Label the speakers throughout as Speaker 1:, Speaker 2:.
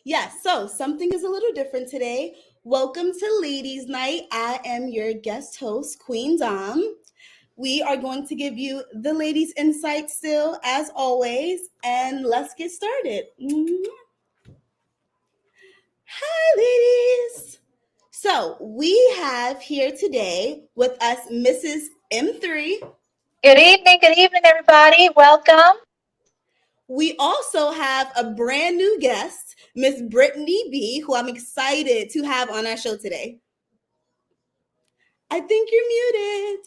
Speaker 1: Yes, so something is a little different today. Welcome to Ladies Night. I am your guest host, Queen Dom. We are going to give you the ladies' insight still, as always, and let's get started. Hi, ladies. So we have here today with us Mrs. M3.
Speaker 2: Good evening, everybody. Welcome.
Speaker 1: We also have a brand new guest, Miss Brittany B, who I'm excited to have on our show today. I think you're muted.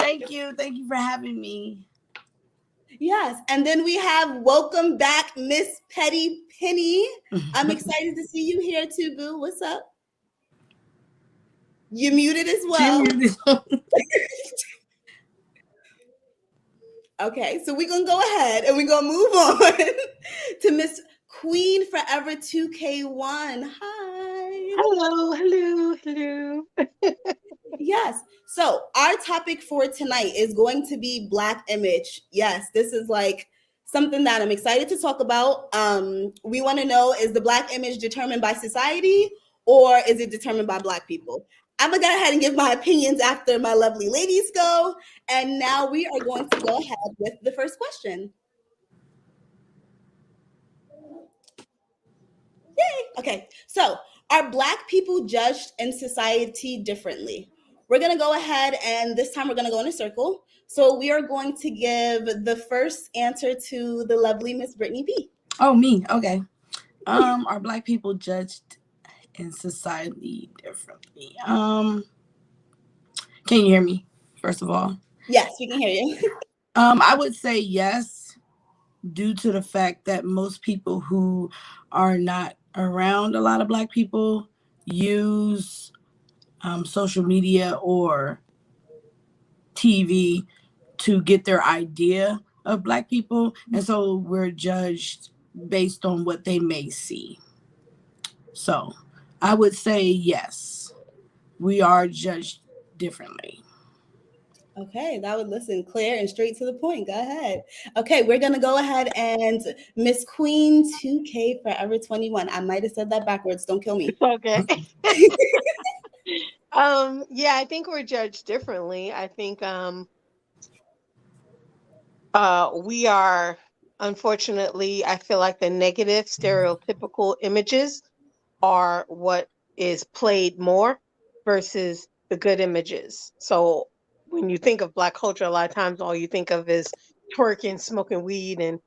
Speaker 3: Thank you. Thank you for having me.
Speaker 1: Yes. And then we have welcome back, Miss Petty Penny. I'm excited to see you here too, boo. What's up? You're muted as well. Okay, so we're going to go ahead and we're going to move on to Miss Queen Forever 2K1. Hi.
Speaker 4: Hello.
Speaker 1: Yes. So our topic for tonight is going to be Black image. Yes, this is like something that I'm excited to talk about. We want to know, is the Black image determined by society or is it determined by Black people? I'm going to go ahead and give my opinions after my lovely ladies go. And now we are going to go ahead with the first question. Yay. Okay. So are Black people judged in society differently? We're going to go ahead and this time we're going to go in a circle. So we are going to give the first answer to the lovely Miss Brittany B.
Speaker 3: Oh, me. Okay. Are Black people judged in society differently? Can you hear me, first of all?
Speaker 1: Yes, we can hear you.
Speaker 3: I would say yes, due to the fact that most people who are not around a lot of Black people use social media or TV to get their idea of Black people. And so we're judged based on what they may see. So I would say yes, we are judged differently.
Speaker 1: Okay, that would listen clear and straight to the point. Go ahead. Okay, we're gonna go ahead and Miss Queen 2K Forever 21. I might have said that backwards. Don't kill me.
Speaker 4: Okay. Yeah, I think we're judged differently. I think we are, unfortunately, I feel like the negative stereotypical images are what is played more versus the good images. So when you think of Black culture, a lot of times all you think of is twerking, smoking weed, and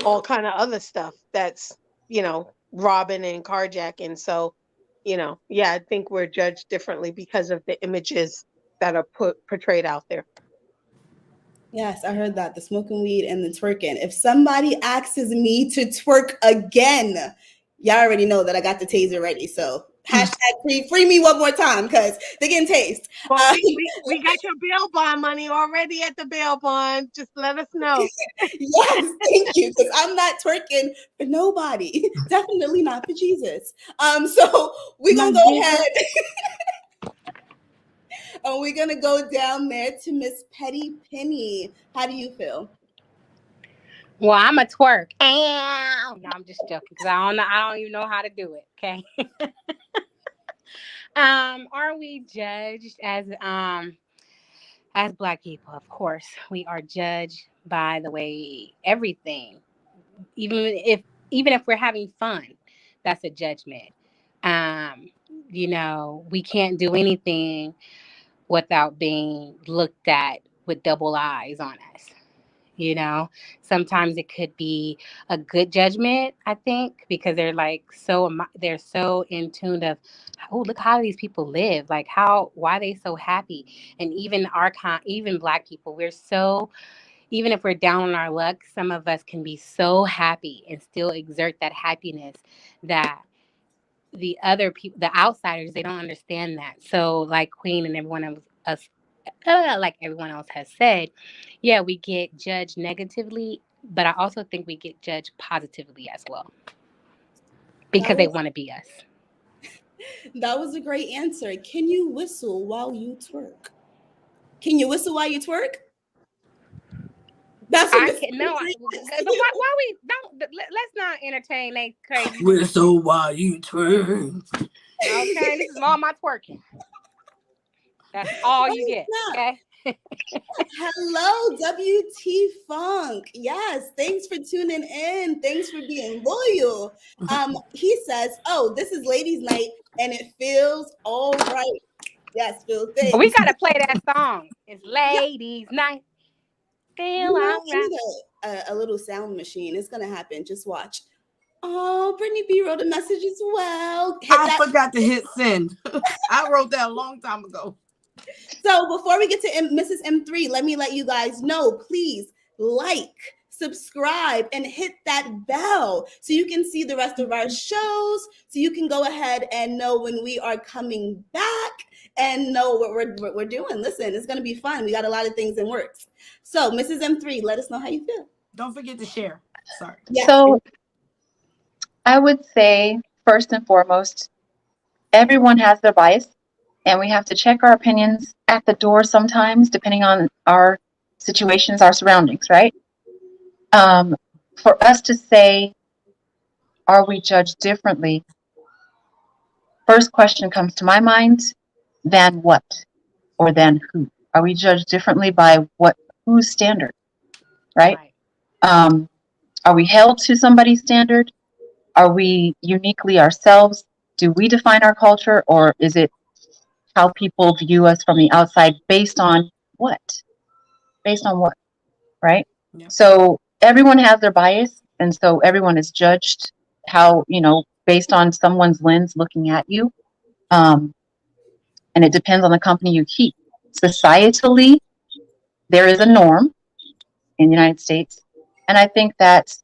Speaker 4: all kind of other stuff that's robbing and carjacking. So yeah, I think we're judged differently because of the images that are portrayed out there.
Speaker 1: Yes, I heard that, the smoking weed and the twerking. If somebody asks me to twerk again, Y'all already know that I got the taser ready. So hashtag free me one more time because they getting tased.
Speaker 4: Well, we got your bail bond money already at the bail bond. Just let us know.
Speaker 1: Yes, thank you. Because I'm not twerking for nobody. Definitely not for Jesus. So we're gonna go ahead. And we're gonna go down there to Miss Petty Penny. How do you feel?
Speaker 5: Well, I'm a twerk. Ow! No, I'm just joking because I don't even know how to do it. Okay. Are we judged as Black people? Of course, we are judged by the way everything, even if we're having fun, that's a judgment. Um, we can't do anything without being looked at with double eyes on us. Sometimes it could be a good judgment, I think, because they're so in tune of, oh, look how these people live, like why they so happy. And even Black people, we're so, even if we're down on our luck, some of us can be so happy and still exert that happiness that the other people, the outsiders, they don't understand that. So like Queen and everyone else, like everyone else has said, yeah, we get judged negatively, but I also think we get judged positively as well because they want to be us.
Speaker 1: That was a great answer. Can you whistle while you twerk? Can you whistle while you twerk? That's what
Speaker 5: I can no. Why we don't? Let's not entertain they crazy.
Speaker 3: Whistle while you twerk.
Speaker 5: Okay, this is all my twerking. That's all you get. Okay.
Speaker 1: Hello, WT Funk. Yes, thanks for tuning in. Thanks for being loyal. He says, "Oh, this is ladies' night, and it feels all right." Yes, Phil. Thanks.
Speaker 5: We gotta play that song. It's ladies' night. Feel all right.
Speaker 1: I need a little sound machine. It's gonna happen. Just watch. Oh, Brittany B wrote a message as well.
Speaker 3: I forgot to hit send. I wrote that a long time ago.
Speaker 1: So before we get to Mrs. M3, let me let you guys know, please like, subscribe, and hit that bell so you can see the rest of our shows, so you can go ahead and know when we are coming back and know what we're doing. Listen, it's going to be fun. We got a lot of things in works. So Mrs. M3, let us know how you feel.
Speaker 3: Don't forget to share. Sorry.
Speaker 2: Yes. So I would say, first and foremost, everyone has their bias. And we have to check our opinions at the door sometimes, depending on our situations, our surroundings, right? For us to say, are we judged differently? First question comes to my mind, than what? Or than who? Are we judged differently by whose standard, right? Are we held to somebody's standard? Are we uniquely ourselves? Do we define our culture, or is it how people view us from the outside based on what? Based on what, right? Yeah. So everyone has their bias, and so everyone is judged based on someone's lens looking at you. And it depends on the company you keep. Societally, there is a norm in the United States. And I think that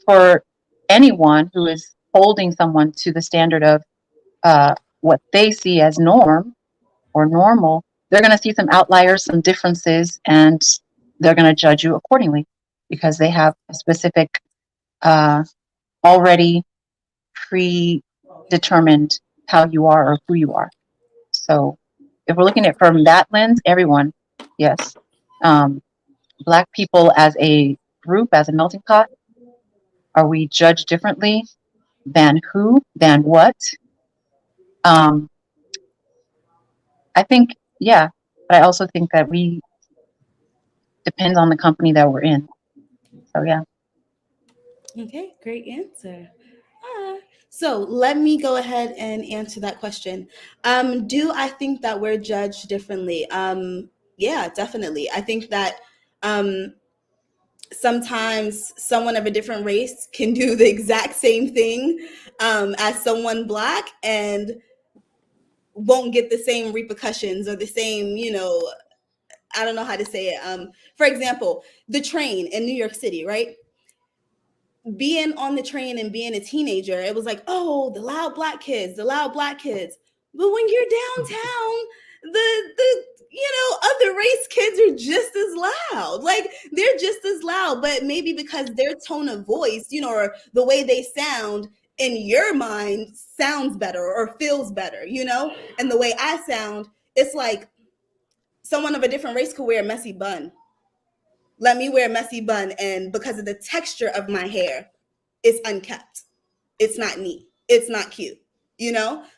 Speaker 2: for anyone who is holding someone to the standard of what they see as norm or normal, they're going to see some outliers, some differences, and they're going to judge you accordingly because they have a specific, already predetermined how you are or who you are. So if we're looking at it from that lens, everyone, yes. Black people as a group, as a melting pot, are we judged differently than who, than what? I think, yeah, but I also think that depends on the company that we're in. So, yeah.
Speaker 1: Okay, great answer. So let me go ahead and answer that question. Do I think that we're judged differently? Yeah, definitely. I think that sometimes someone of a different race can do the exact same thing as someone Black and won't get the same repercussions or the same, I don't know how to say it. For example, the train in New York City, right? being on the train and being a teenager, it was like, oh, the loud black kids, the loud black kids. But when you're downtown, the other race kids are just as loud. Like they're just as loud, but maybe because their tone of voice, or the way they sound in your mind sounds better or feels better, and the way I sound, it's like someone of a different race could wear a messy bun. Let me wear a messy bun, and because of the texture of my hair, it's unkept. It's not neat. It's not cute.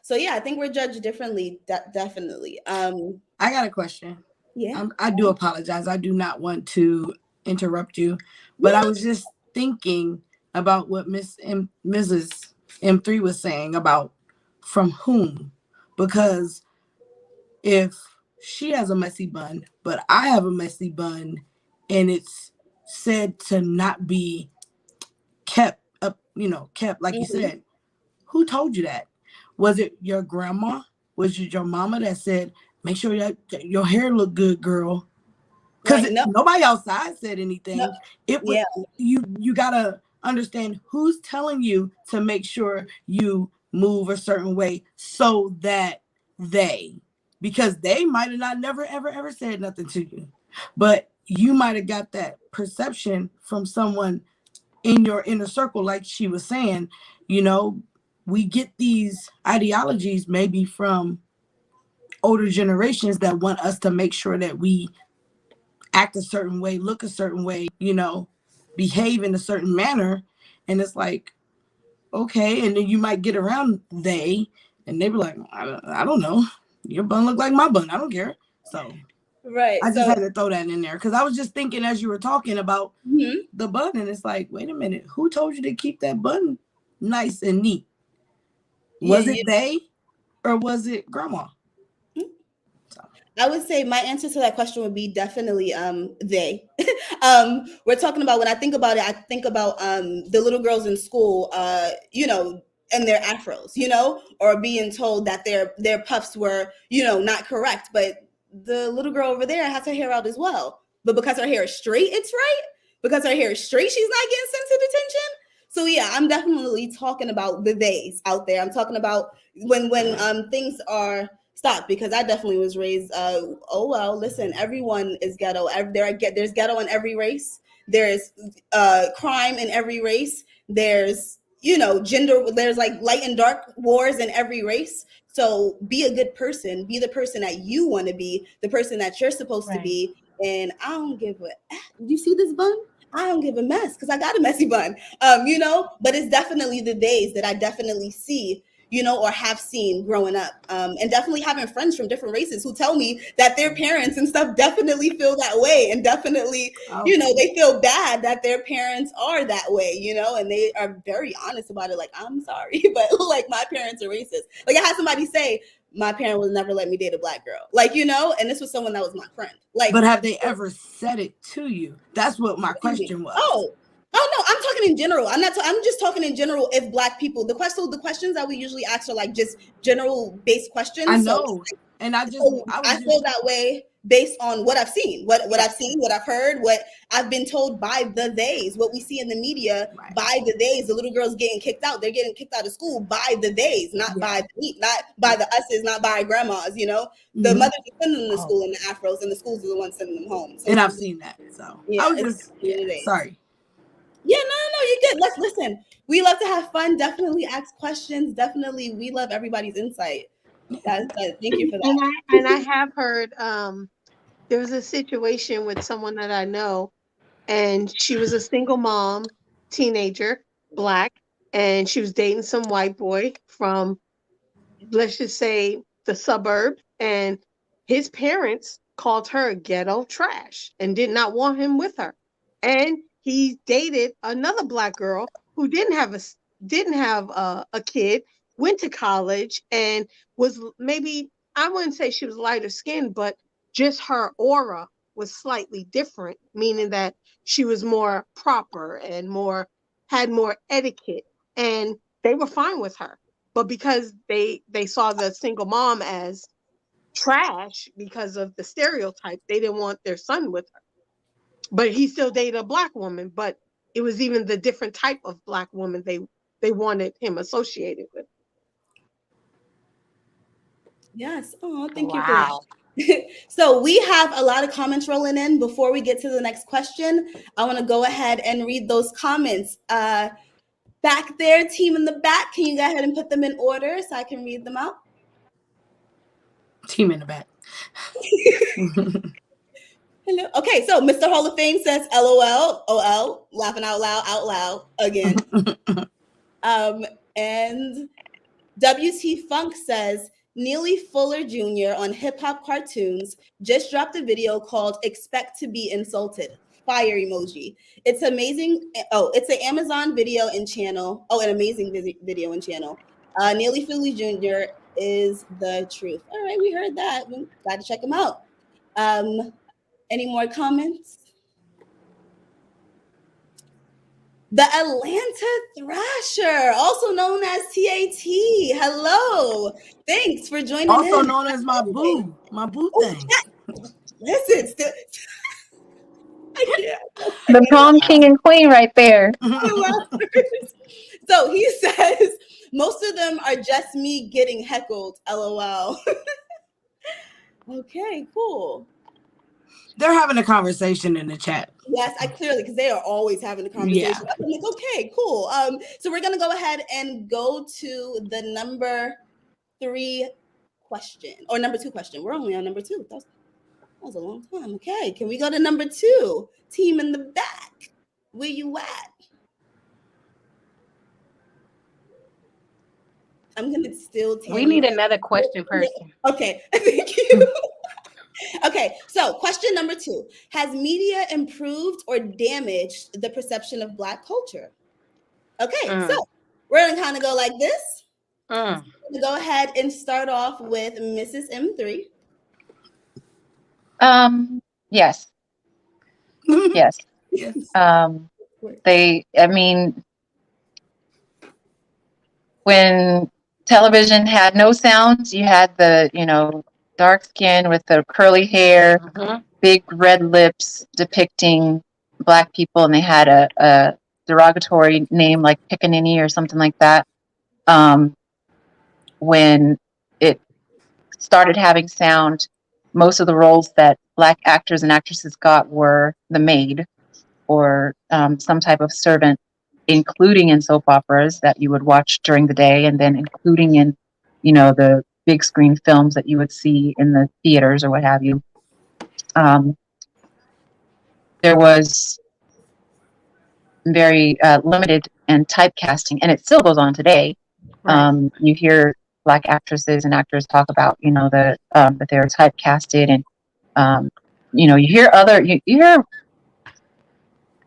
Speaker 1: So yeah, I think we're judged differently. Definitely.
Speaker 3: I got a question.
Speaker 1: Yeah.
Speaker 3: I do apologize. I do not want to interrupt you, but I was just thinking about what Mrs. M3 was saying about from whom, because if she has a messy bun, but I have a messy bun, and it's said to not be kept up, kept like you said, who told you that? Was it your grandma? Was it your mama that said, make sure your hair look good, girl? Because
Speaker 1: Right, no.
Speaker 3: nobody outside said anything.
Speaker 1: No.
Speaker 3: It was you gotta understand who's telling you to make sure you move a certain way so that because they might have not never ever said nothing to you, but you might have got that perception from someone in your inner circle, like she was saying. We get these ideologies maybe from older generations that want us to make sure that we act a certain way, look a certain way, behave in a certain manner. And it's like, okay. And then you might get around and they be like, I don't know. Your bun look like my bun. I don't care. So
Speaker 1: right.
Speaker 3: I just had to throw that in there because I was just thinking as you were talking about the bun, and it's like, wait a minute, who told you to keep that bun nice and neat? Was it they or was it grandma?
Speaker 1: I would say my answer to that question would be definitely they. We're talking about, when I think about it, I think about the little girls in school, and their afros, or being told that their puffs were, not correct, but the little girl over there has her hair out as well. But because her hair is straight, it's right. Because her hair is straight, she's not getting sent to detention. So yeah, I'm definitely talking about the theys out there. I'm talking about when things are stopped, because I definitely was raised. Oh well, listen, everyone is ghetto. There's ghetto in every race. There's crime in every race. There's gender. There's like light and dark wars in every race. So be a good person. Be the person that you want to be. The person that you're supposed to be. And I don't give a. You see this bun? I don't give a mess because I got a messy bun. But it's definitely the days that I definitely see, or have seen growing up. And definitely having friends from different races who tell me that their parents and stuff definitely feel that way. And definitely, they feel bad that their parents are that way, and they are very honest about it. Like, I'm sorry, but like my parents are racist. Like I had somebody say, my parent would never let me date a black girl. Like, and this was someone that was my friend. Like,
Speaker 3: but have they ever said it to you? That's what my question was.
Speaker 1: Oh no, I'm talking in general. I'm just talking in general. If black people, the questions that we usually ask are like just general based questions.
Speaker 3: I know. And I feel
Speaker 1: that way based on what I've seen, what I've seen, what I've heard, what I've been told by the theys, what we see in the media by the theys. The little girls getting kicked out. They're getting kicked out of school by the theys, not by the us's, not by grandmas. The mothers are sending them to school in the afros, and the schools are the ones sending them home. So
Speaker 3: and I've seen that. So I was just sorry.
Speaker 1: Yeah, no, you're good. Let's listen. We love to have fun. Definitely ask questions. Definitely, we love everybody's insight. Thank you for that.
Speaker 4: And I have heard there was a situation with someone that I know, and she was a single mom, teenager, black, and she was dating some white boy from, let's just say, the suburb, and his parents called her ghetto trash and did not want him with her. And he dated another black girl who didn't have a kid, went to college, and was maybe, I wouldn't say she was lighter skinned, but just her aura was slightly different, meaning that she was more proper and had more etiquette, and they were fine with her. But because they saw the single mom as trash because of the stereotype, they didn't want their son with her. But he still dated a black woman. But it was even the different type of Black woman they wanted him associated with.
Speaker 1: Yes. Oh, thank you for
Speaker 5: Wow.
Speaker 1: that. So we have a lot of comments rolling in. Before we get to the next question, I want to go ahead and read those comments. Back there, team in the back, can you go ahead and put them in order so I can read them out?
Speaker 3: Team in the back.
Speaker 1: Hello. Okay, so Mr. Hall of Fame says LOL, OL, laughing out loud again. And WT Funk says Neely Fuller Jr. on Hip Hop Cartoons just dropped a video called Expect to Be Insulted. Fire emoji. It's amazing. Oh, it's an Amazon video and channel. Oh, an amazing video and channel. Neely Fuller Jr. is the truth. All right, we heard that. We got to check him out. Any more comments? The Atlanta Thrasher, also known as TAT. Hello. Thanks for joining
Speaker 3: Also
Speaker 1: in.
Speaker 3: known as my boo thing.
Speaker 1: Listen, still, I can't.
Speaker 2: The prom king and queen right there.
Speaker 1: So he says, most of them are just me getting heckled. LOL. Okay, cool.
Speaker 3: They're having a conversation in the chat.
Speaker 1: Yes, I clearly, because they are always having a conversation.
Speaker 3: Yeah.
Speaker 1: I'm like, okay, cool. So we're gonna go ahead and go to the number 3 question, or number 2 question. We're only on number 2. That was a long time. Okay, can we go to number 2? Team in the back, where you at? I'm gonna still take.
Speaker 5: We need another question person.
Speaker 1: Okay, thank you. Okay, so question number 2. Has media improved or damaged the perception of Black culture? Okay, so we're gonna kind of go like this. We're gonna go ahead and start off with Mrs. M3.
Speaker 2: Yes. Yes.
Speaker 3: Yes.
Speaker 2: I mean, when television had no sound, you had the, dark skin with the curly hair, big red lips depicting Black people, and they had a derogatory name like Pickaninny or something like that. When it started having sound, most of the roles that Black actors and actresses got were the maid or some type of servant, including in soap operas that you would watch during the day, and then including in, the big screen films that you would see in the theaters or what have you. There was very limited and typecasting, and it still goes on today. Right. You hear Black actresses and actors talk about, that they're typecasted, and you hear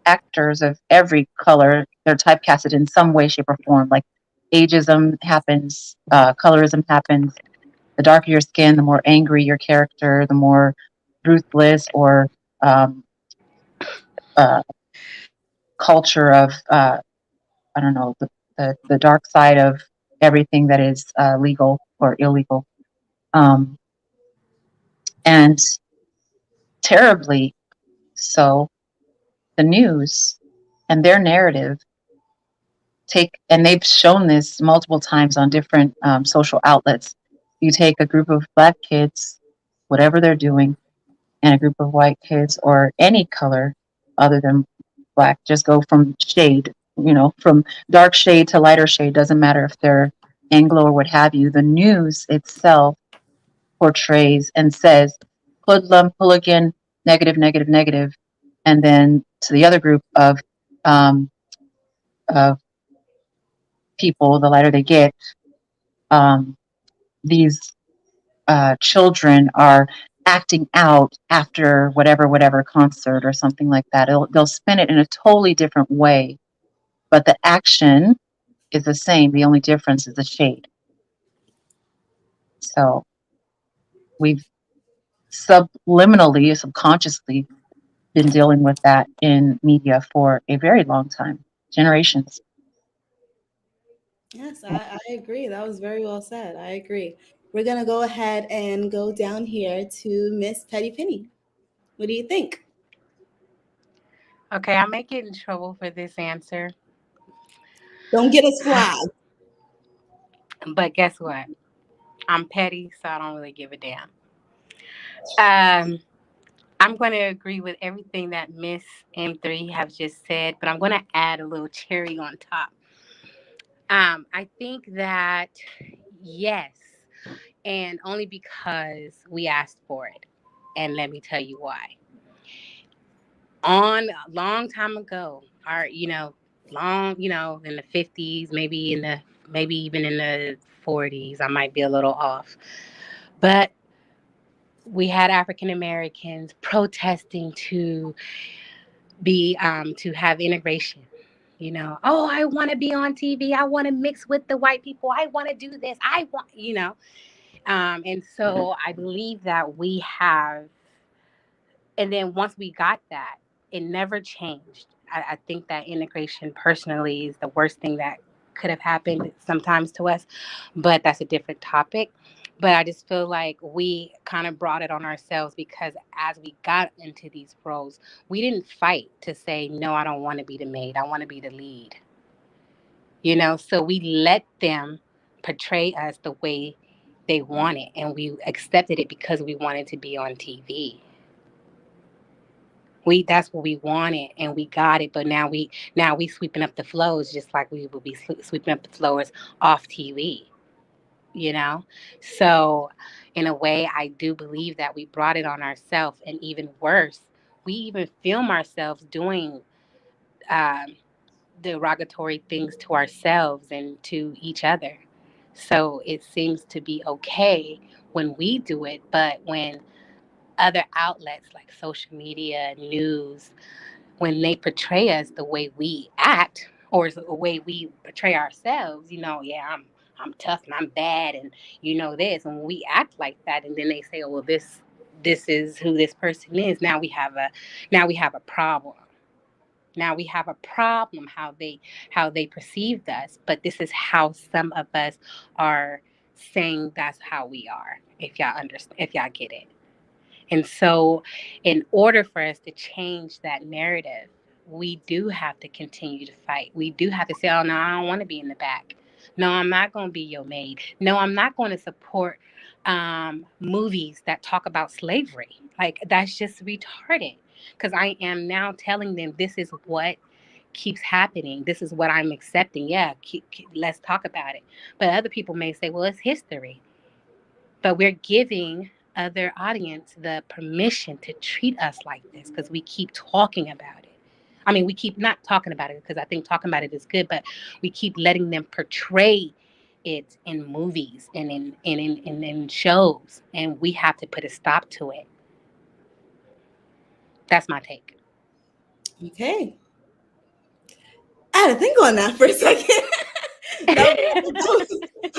Speaker 2: actors of every color, they're typecasted in some way, shape, or form. Like ageism happens, colorism happens. The darker your skin, the more angry your character, the more ruthless or culture of I don't know, the dark side of everything that is legal or illegal, and terribly so. The news and their narrative and they've shown this multiple times on different social outlets. You take a group of Black kids, whatever they're doing, and a group of white kids or any color other than Black, just go from shade, from dark shade to lighter shade, doesn't matter if they're Anglo or what have you. The news itself portrays and says hoodlum, hooligan, negative, negative, negative. And then to the other group of people, the lighter they get, these children are acting out after whatever concert or something like that. They'll spin it in a totally different way, but the action is the same. The only difference is the shade. So we've subliminally, subconsciously been dealing with that in media for a very long time, generations.
Speaker 1: Yes, I agree. That was very well said. I agree. We're going to go ahead and go down here to Miss Petty Penny. What do you think?
Speaker 5: Okay, I may get in trouble for this answer.
Speaker 1: Don't get us flagged.
Speaker 5: But guess what? I'm petty, so I don't really give a damn. Um, I'm going to agree with everything that Miss M3 have just said, but I'm going to add a little cherry on top. I think that yes, and only because we asked for it. And let me tell you why. On a long time ago, in the 50s, maybe even in the 40s, I might be a little off. But we had African Americans protesting to have integration. Oh, I want to be on TV. I want to mix with the white people. I want to do this. And so I believe that we have, and then once we got that, it never changed. I think that integration personally is the worst thing that could have happened sometimes to us, but that's a different topic. But I just feel like we kind of brought it on ourselves because as we got into these roles, we didn't fight to say, no, I don't want to be the maid. I want to be the lead. So we let them portray us the way they wanted, and we accepted it because we wanted to be on TV. That's what we wanted, and we got it. But now we sweeping up the floors just like we would be sweeping up the floors off TV. So in a way, I do believe that we brought it on ourselves, and even worse, we even film ourselves doing um, derogatory things to ourselves and to each other. So it seems to be okay when we do it, but when other outlets like social media, news, when they portray us the way we act or the way we portray ourselves, yeah, I'm tough and I'm bad and this, and when we act like that, and then they say, oh well, this is who this person is. Now we have a problem. Now we have a problem how they perceived us, but this is how some of us are saying that's how we are. If y'all understand, if y'all get it. And so, in order for us to change that narrative, we do have to continue to fight. We do have to say, oh, no, I don't want to be in the back. No, I'm not going to be your maid. No, I'm not going to support movies that talk about slavery. Like, that's just retarded. Because I am now telling them this is what keeps happening. This is what I'm accepting. Yeah, let's talk about it. But other people may say, well, it's history. But we're giving other audience the permission to treat us like this because we keep talking about it. I mean, we keep not talking about it because I think talking about it is good, but we keep letting them portray it in movies and in shows, and we have to put a stop to it. That's my take.
Speaker 1: Okay. I had to think on that for a second. that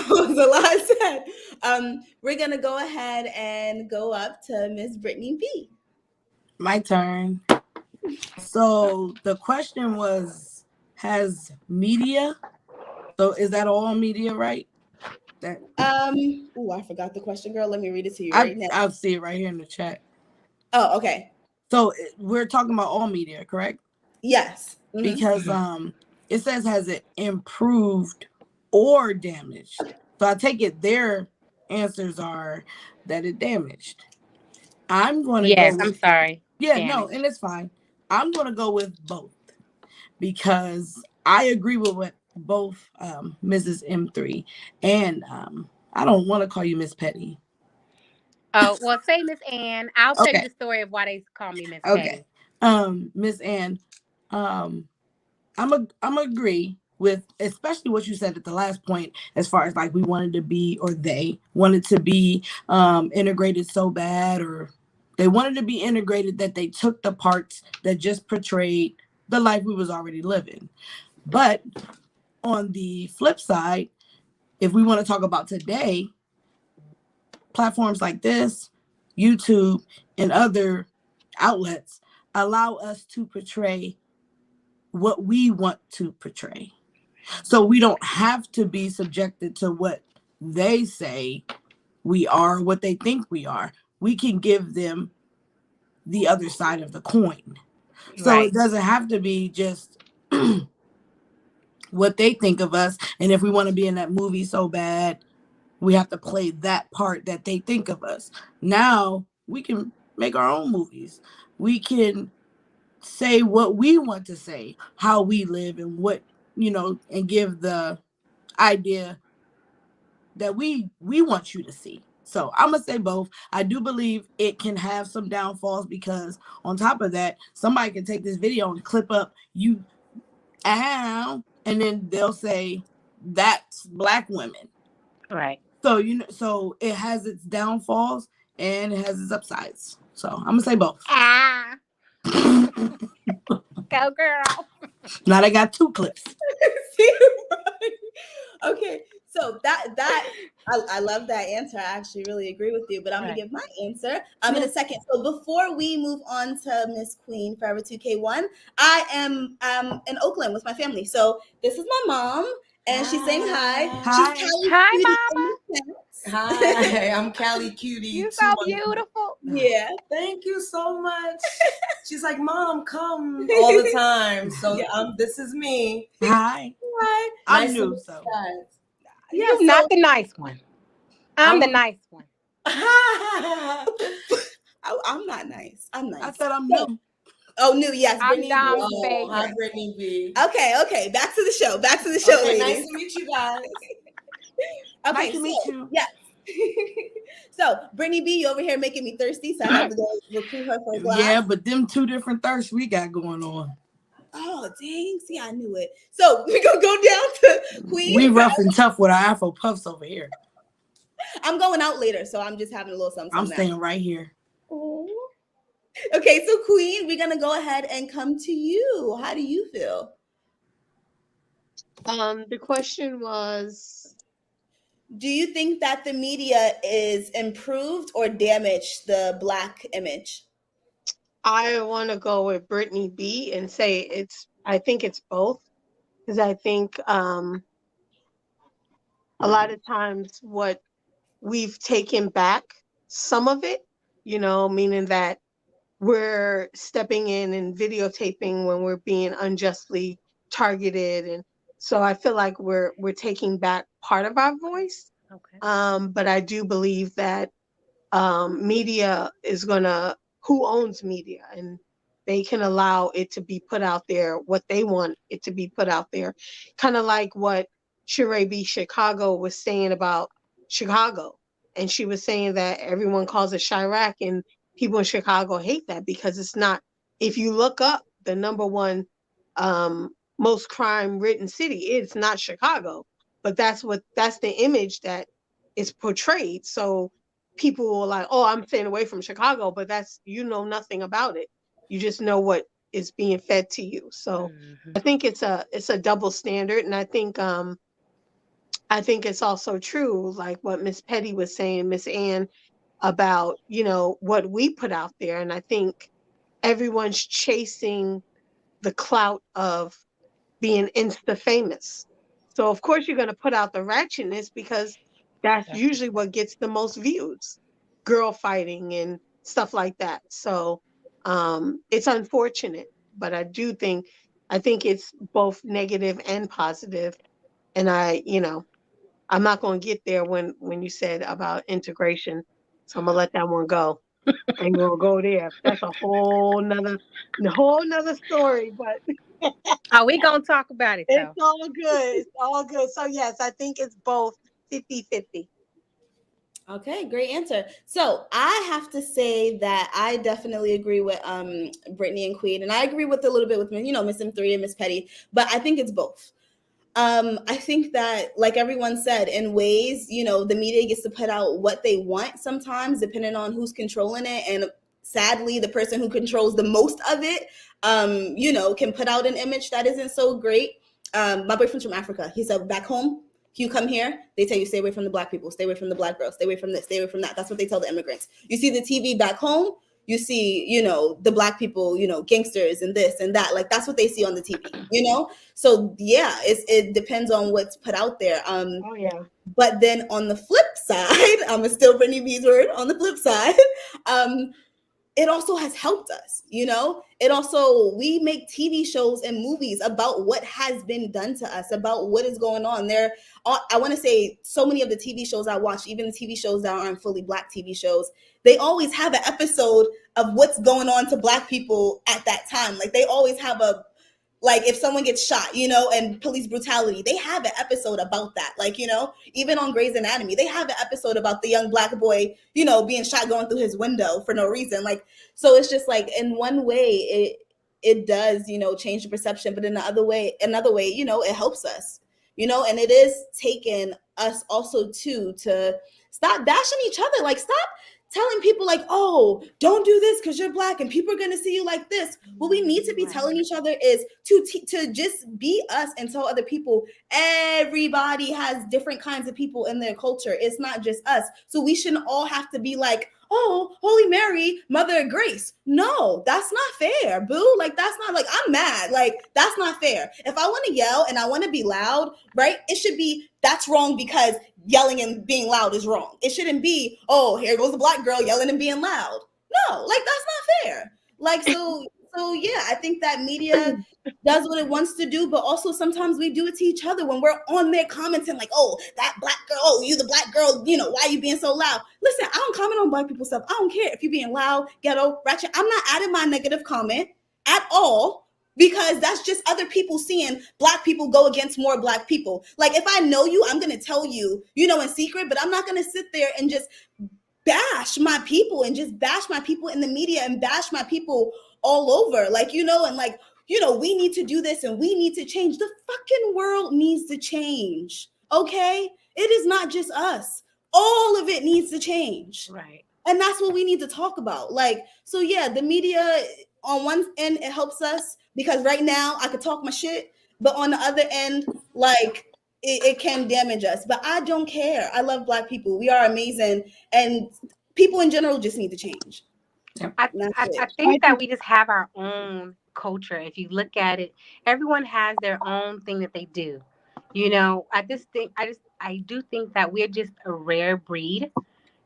Speaker 1: was a lot said. We're gonna go ahead and go up to Miss Brittany B.
Speaker 3: My turn. So the question was, has media? So is that all media, right?
Speaker 1: I forgot the question, girl. Let me read it to you right now.
Speaker 3: I'll see it right here in the chat.
Speaker 1: Oh, okay.
Speaker 3: So we're talking about all media, correct?
Speaker 1: Yes.
Speaker 3: Mm-hmm. Because it says, has it improved or damaged? So I take it their answers are that it damaged. I'm going to
Speaker 5: go with, I'm sorry.
Speaker 3: Yeah, damaged. No, and it's fine. I'm going to go with both because I agree with what both Mrs. M3 and I don't want to call you Miss Petty.
Speaker 5: Oh, well, say Miss Ann. I'll tell you the story of why they call me Miss Petty.
Speaker 3: Miss Ann, I'm agree with especially what you said at the last point, as far as like we wanted to be, or they wanted to be integrated so bad, or they wanted to be integrated that they took the parts that just portrayed the life we was already living. But on the flip side, if we want to talk about today, platforms like this, YouTube, and other outlets allow us to portray what we want to portray. So we don't have to be subjected to what they say we are, what they think we are. We can give them the other side of the coin. So
Speaker 5: Right.
Speaker 3: it doesn't have to be just what they think of us. And if we want to be in that movie so bad, we have to play that part that they think of us. Now we can make our own movies. We can say what we want to say, how we live, and what, and give the idea that we want you to see. So I'm gonna say both. I do believe it can have some downfalls because on top of that, somebody can take this video and clip up you, and then they'll say that's Black women.
Speaker 5: Right.
Speaker 3: So so it has its downfalls and it has its upsides. So I'm gonna say both.
Speaker 5: Ah, go girl.
Speaker 3: Now they got 2 clips.
Speaker 1: Okay, so I love that answer. I actually really agree with you, but I'm gonna give my answer in a second. So before we move on to Miss Queen Forever 2K1, I am in Oakland with my family. So this is my mom, and she's saying hi.
Speaker 3: Hi.
Speaker 1: She's Callie
Speaker 5: Hi,
Speaker 1: Cutie
Speaker 5: Mama.
Speaker 1: in the chat.
Speaker 6: Hi, I'm Callie Cutie.
Speaker 5: You so beautiful.
Speaker 1: Yeah.
Speaker 6: Thank you so much. She's like, Mom, come all the time. So
Speaker 1: Yeah.
Speaker 6: this is me.
Speaker 3: Hi.
Speaker 1: Hi.
Speaker 3: I'm
Speaker 6: Nice to
Speaker 3: new,
Speaker 6: meet
Speaker 3: so.
Speaker 6: you guys.
Speaker 1: Yeah,
Speaker 5: You're not the nice one. I'm the nice one.
Speaker 1: I'm not nice. I'm nice.
Speaker 3: I said I'm new.
Speaker 1: Oh, new, yes.
Speaker 5: I'm
Speaker 1: Brittany.
Speaker 5: Dom's
Speaker 6: Oh,
Speaker 5: favorite.
Speaker 6: hi, Brittany B.
Speaker 1: Okay. Back to the show.
Speaker 6: Okay,
Speaker 1: ladies.
Speaker 6: nice to meet you guys.
Speaker 1: Okay,
Speaker 3: Nice to meet you.
Speaker 1: Yes. So, Brittany B, you over here making me thirsty, so I have to go recruit her for a glass.
Speaker 3: Yeah, but them 2 different thirsts we got going on.
Speaker 1: Oh, dang. See, I knew it. So, we're going to go down to Queen.
Speaker 3: We rough and tough with our Afro Puffs over here.
Speaker 1: I'm going out later, so I'm just having a little something.
Speaker 3: I'm staying right here.
Speaker 1: Oh. Okay, so Queen, we're going to go ahead and come to you. How do you feel?
Speaker 4: The question was,
Speaker 1: Do you think that the media is improved or damaged the Black image?
Speaker 4: I want to go with Brittany B and say I think it's both, because I think a lot of times what we've taken back some of it, meaning that we're stepping in and videotaping when we're being unjustly targeted, and so I feel like we're taking back part of our voice.
Speaker 5: Okay.
Speaker 4: But I do believe that media is who owns media, and they can allow it to be put out there what they want it to be put out there, kind of like what Sheree B Chicago was saying about Chicago, and she was saying that everyone calls it Chirac, and people in Chicago hate that because it's not. If you look up the number one most crime ridden city, it's not Chicago, but that's the image that is portrayed. So people were like, oh, I'm staying away from Chicago, but that's, nothing about it. You just know what is being fed to you. So I think it's a double standard. And I think it's also true, like what Miss Petty was saying, Miss Ann, about, what we put out there. And I think everyone's chasing the clout of being Insta famous. So of course you're going to put out the ratchetness because that's usually what gets the most views, girl fighting and stuff like that. So it's unfortunate, but I think it's both negative and positive. And I'm not going to get there when you said about integration. So I'm going to let that one go. I ain't going to go there. That's a whole nother story, but
Speaker 5: Are we gonna talk about it though?
Speaker 4: it's all good. It's all good. So yes, I think it's both 50-50.
Speaker 1: Okay, great answer. So I have to say that I definitely agree with Brittany and Queen, and I agree with a little bit with Miss M3 and Miss Petty, but I think it's both. I think that, like everyone said, in ways, the media gets to put out what they want sometimes, depending on who's controlling it, and sadly, the person who controls the most of it, can put out an image that isn't so great. My boyfriend's from Africa. He said, back home, you come here, they tell you stay away from the Black people, stay away from the Black girls, stay away from this, stay away from that. That's what they tell the immigrants. You see the TV back home, you see, the Black people, gangsters and this and that. Like, that's what they see on the TV, So yeah, it depends on what's put out there.
Speaker 4: Oh yeah.
Speaker 1: But then on the flip side, I'm still Brittany B's word, on the flip side, it also has helped us, you know? It also, we make TV shows and movies about what has been done to us, about what is going on there. I want to say so many of the TV shows I watch, even the TV shows that aren't fully Black TV shows, they always have an episode of what's going on to Black people at that time. Like they always have a, like if someone gets shot, you know, and police brutality, they have an episode about that. Like, you know, even on Grey's Anatomy, they have an episode about the young Black boy, you know, being shot going through his window for no reason. Like, so it's just like in one way it does, you know, change the perception, but in another way, you know, it helps us, you know, and it is taking us also too to stop bashing each other. Like stop telling people like, oh, don't do this because you're Black and people are going to see you like this. What we need to be telling each other is to just be us and tell other people everybody has different kinds of people in their culture. It's not just us. So we shouldn't all have to be like, oh, Holy Mary, Mother of Grace. No, that's not fair, boo. Like, that's not, like, I'm mad. Like, that's not fair. If I want to yell and I want to be loud, right, it should be, that's wrong because yelling and being loud is wrong. It shouldn't be, oh, here goes the Black girl yelling and being loud. No, like, that's not fair. Like, so yeah, I think that media does what it wants to do, but also sometimes we do it to each other when we're on there commenting like, oh, that Black girl, oh, you the Black girl, you know, why are you being so loud? Listen, I don't comment on Black people stuff. I don't care if you're being loud, ghetto, ratchet. I'm not adding my negative comment at all because that's just other people seeing Black people go against more Black people. Like if I know you, I'm going to tell you, you know, in secret, but I'm not going to sit there and just bash my people and just bash my people in the media and bash my people all over. Like, you know, and like, you know, we need to do this and we need to change. The fucking world needs to change. Okay? It is not just us. All of it needs to change.
Speaker 5: Right.
Speaker 1: And that's what we need to talk about. Like, so yeah, the media on one end, it helps us because right now I could talk my shit, but on the other end, like, it can damage us. But I don't care. I love Black people. We are amazing. And people in general just need to change.
Speaker 5: I think that we just have our own culture. If you look at it, everyone has their own thing that they do. You know, I do think that we're just a rare breed,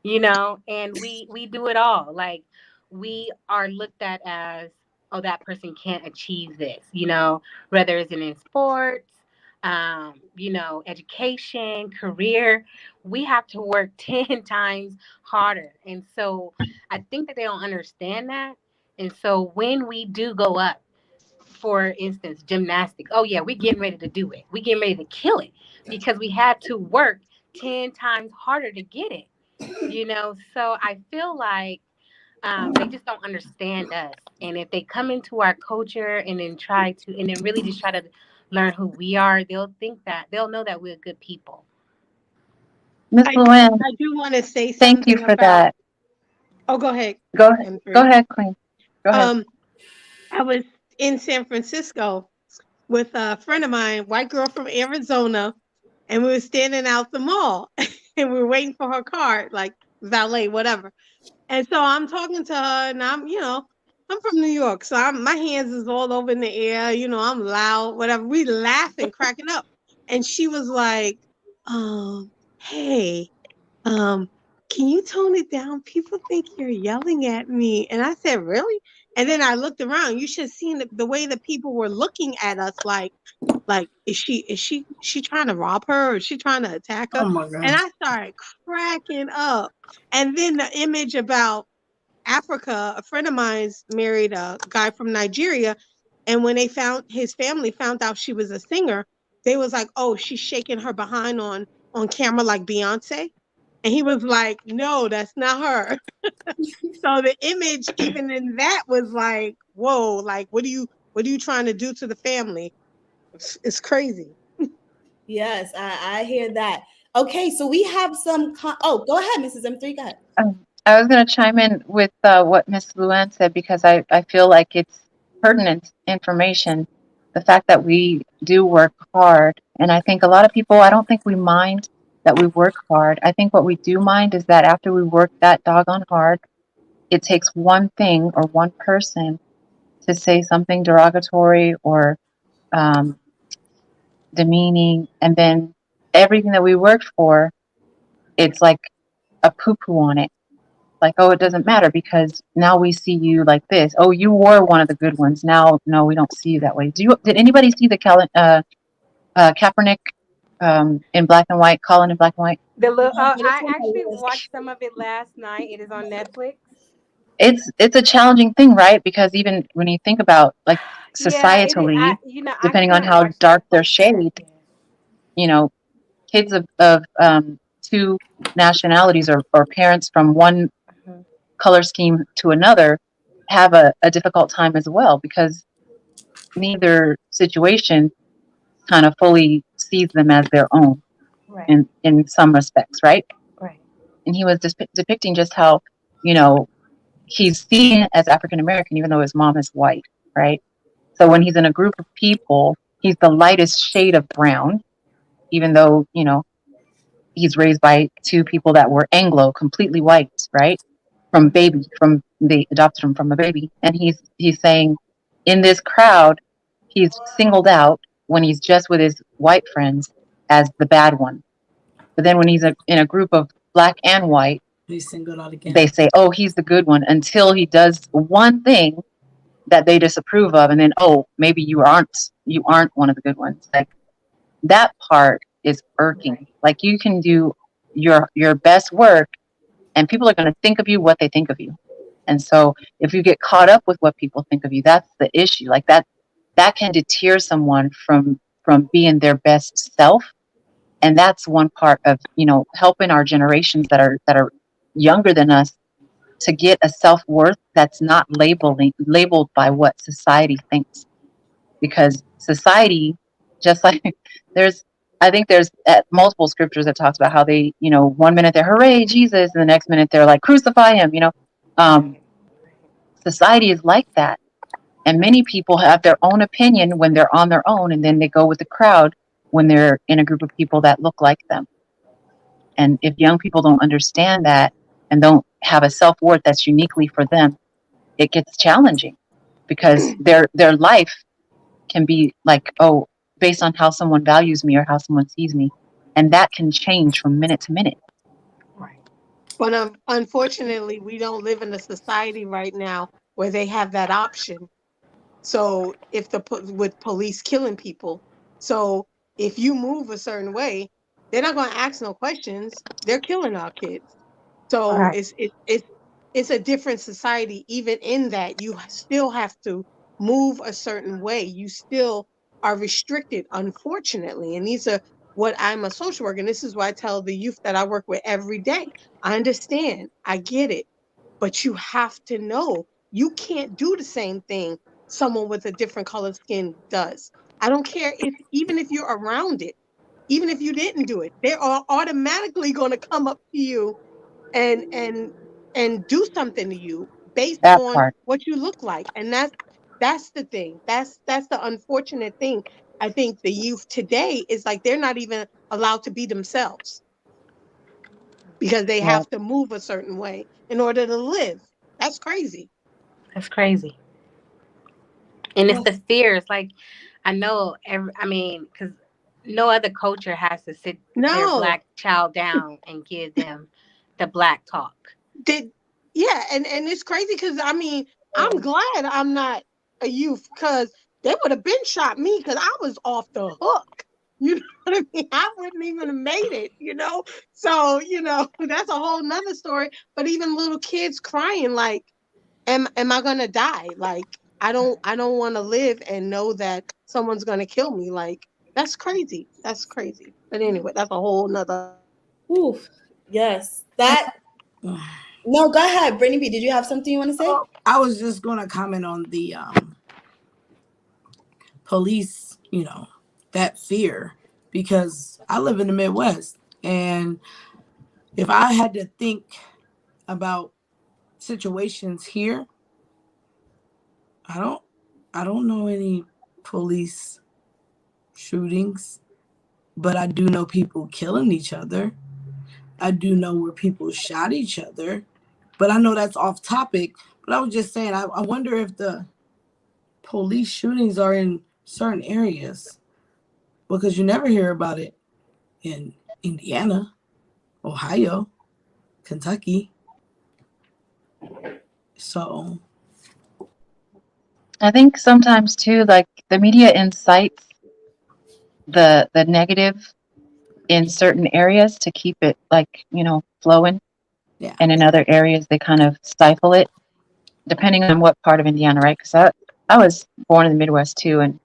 Speaker 5: you know, and we do it all. Like we are looked at as, oh, that person can't achieve this, you know, whether it's in sports, you know, education, career, we have to work 10 times harder. And so I think that they don't understand that. And so when we do go up, for instance, gymnastics, oh yeah, we're getting ready to do it. We're getting ready to kill it because we had to work 10 times harder to get it, you know? So I feel like they just don't understand us. And if they come into our culture and then really just try to learn who we are, they'll know that we're good people.
Speaker 2: Miss
Speaker 4: I
Speaker 2: Luann,
Speaker 4: do want to say
Speaker 2: thank you
Speaker 4: something
Speaker 2: for
Speaker 4: about.
Speaker 2: that.
Speaker 4: Oh, go ahead.
Speaker 2: Go ahead, Queen. Go ahead.
Speaker 4: I was in San Francisco with a friend of mine, white girl from Arizona, and we were standing out the mall and we were waiting for her car, like valet, whatever. And so I'm talking to her, and I'm from New York, so my hands is all over in the air, I'm loud, whatever. We laughing, cracking up, and she was like, "Hey, um, can you tone it down? People think you're yelling at me." And I said, "Really?" And then I looked around. You should have seen the way the people were looking at us, like, is she trying to rob her, or is she trying to attack her?
Speaker 3: Oh my God.
Speaker 4: And I started cracking up. And then the image about Africa, a friend of mine's married a guy from Nigeria, and when his family found out she was a singer, they was like, "Oh, she's shaking her behind on camera like Beyonce." And he was like, "No, that's not her." So the image even in that was like, "Whoa, like what are you trying to do to the family?" It's crazy.
Speaker 1: Yes, I hear that. Okay, so we have some. Oh, go ahead, Mrs. M3. Go ahead.
Speaker 2: I was going to chime in with what Miss Luann said because I feel like it's pertinent information. The fact that we do work hard, and I think a lot of people, I don't think we mind that we work hard. I think what we do mind is that after we work that doggone hard, it takes one thing or one person to say something derogatory or demeaning, and then everything that we worked for, it's like a poo-poo on it. like, oh, it doesn't matter because now we see you like this. Oh, you were one of the good ones. Now, no, we don't see you that way. Did anybody see the Kaepernick in black and white, Colin in black and white?
Speaker 5: I actually watched some of it last night. It is on Netflix.
Speaker 2: It's a challenging thing, right? Because even when you think about like
Speaker 5: Yeah, it is.
Speaker 2: societally,
Speaker 5: I
Speaker 2: depending on
Speaker 5: can't
Speaker 2: how
Speaker 5: watch
Speaker 2: dark
Speaker 5: that.
Speaker 2: their shade, you know, kids of two nationalities or parents from one
Speaker 5: Mhm.
Speaker 2: color scheme to another have a difficult time as well because neither situation kind of fully sees them as their own
Speaker 5: Right,
Speaker 2: in some respects, right?
Speaker 5: right.
Speaker 2: And he was depicting just how, you know, he's seen as African American even though his mom is white, right? So when he's in a group of people, he's the lightest shade of brown, even though, you know, he's raised by two people that were Anglo, completely white, right? From they adopted him from a baby. And he's saying in this crowd, he's singled out when he's just with his white friends as the bad one. But then when he's in a group of black and white,
Speaker 3: He's singled out again.
Speaker 2: they say, oh, he's the good one until he does one thing that they disapprove of. And then, oh, maybe you aren't one of the good ones. Like that part is irking.
Speaker 5: Right.
Speaker 2: Like you can do your best work and people are going to think of you what they think of you. And so if you get caught up with what people think of you, that's the issue. Like that can deter someone from being their best self. And that's one part of, you know, helping our generations that are younger than us to get a self-worth that's not labeled by what society thinks. Because society, just like there's I think there's multiple scriptures that talks about how they, you know, one minute they're hooray Jesus and the next minute they're like crucify him, you know. um, Society is like that, and many people have their own opinion when they're on their own, and then they go with the crowd when they're in a group of people that look like them. And if young people don't understand that and don't have a self-worth that's uniquely for them, it gets challenging because their life can be like, oh, based on how someone values me or how someone sees me, and that can change from minute to minute.
Speaker 5: Right.
Speaker 4: But unfortunately, we don't live in a society right now where they have that option. So if with police killing people, so if you move a certain way, they're not going to ask no questions. They're killing our kids. So
Speaker 5: Right.
Speaker 4: it's a different society. Even in that, you still have to move a certain way. You still are restricted, unfortunately. And these are what I'm a social worker. And this is why I tell the youth that I work with every day. I understand. I get it. But you have to know you can't do the same thing someone with a different color skin does. I don't care if even if you're around it, even if you didn't do it, they are automatically going to come up to you and and do something to you based
Speaker 2: That
Speaker 4: on
Speaker 2: part.
Speaker 4: what you look like. And that's the thing. That's the unfortunate thing. I think the youth today is like they're not even allowed to be themselves because they
Speaker 2: Yeah,
Speaker 4: have to move a certain way in order to live. That's crazy.
Speaker 5: That's crazy. And it's
Speaker 1: Yes.
Speaker 5: the fears. Like, I know, I mean, because no other culture has to sit their
Speaker 4: No,
Speaker 5: black child down and give them the black talk.
Speaker 4: did yeah, and it's crazy because I mean I'm glad I'm not a youth because they would have been shot me because I was off the hook. You know what I mean? I wouldn't even have made it, you know? So, you know, that's a whole nother story. But even little kids crying like, am I gonna die? Like, I don't want to live and know that someone's gonna kill me. Like, that's crazy. That's crazy. But anyway, that's a whole nother.
Speaker 1: Oof. Yes. That. No, go ahead, Brittany B. Did you have something you want to say?
Speaker 3: I was just going to comment on the police, you know, that fear, because I live in the Midwest. And if I had to think about situations here, I don't I don't know any police shootings, but I do know people killing each other. I do know where people shot each other, but I know that's off topic. But I was just saying, I wonder if the police shootings are in certain areas because you never hear about it in Indiana, Ohio, Kentucky. So
Speaker 2: I think sometimes too, like the media incites the negative in certain areas to keep it like, flowing.
Speaker 3: yeah.
Speaker 2: And in other areas, they kind of stifle it, depending on what part of Indiana, right? Because I was born in the Midwest too, and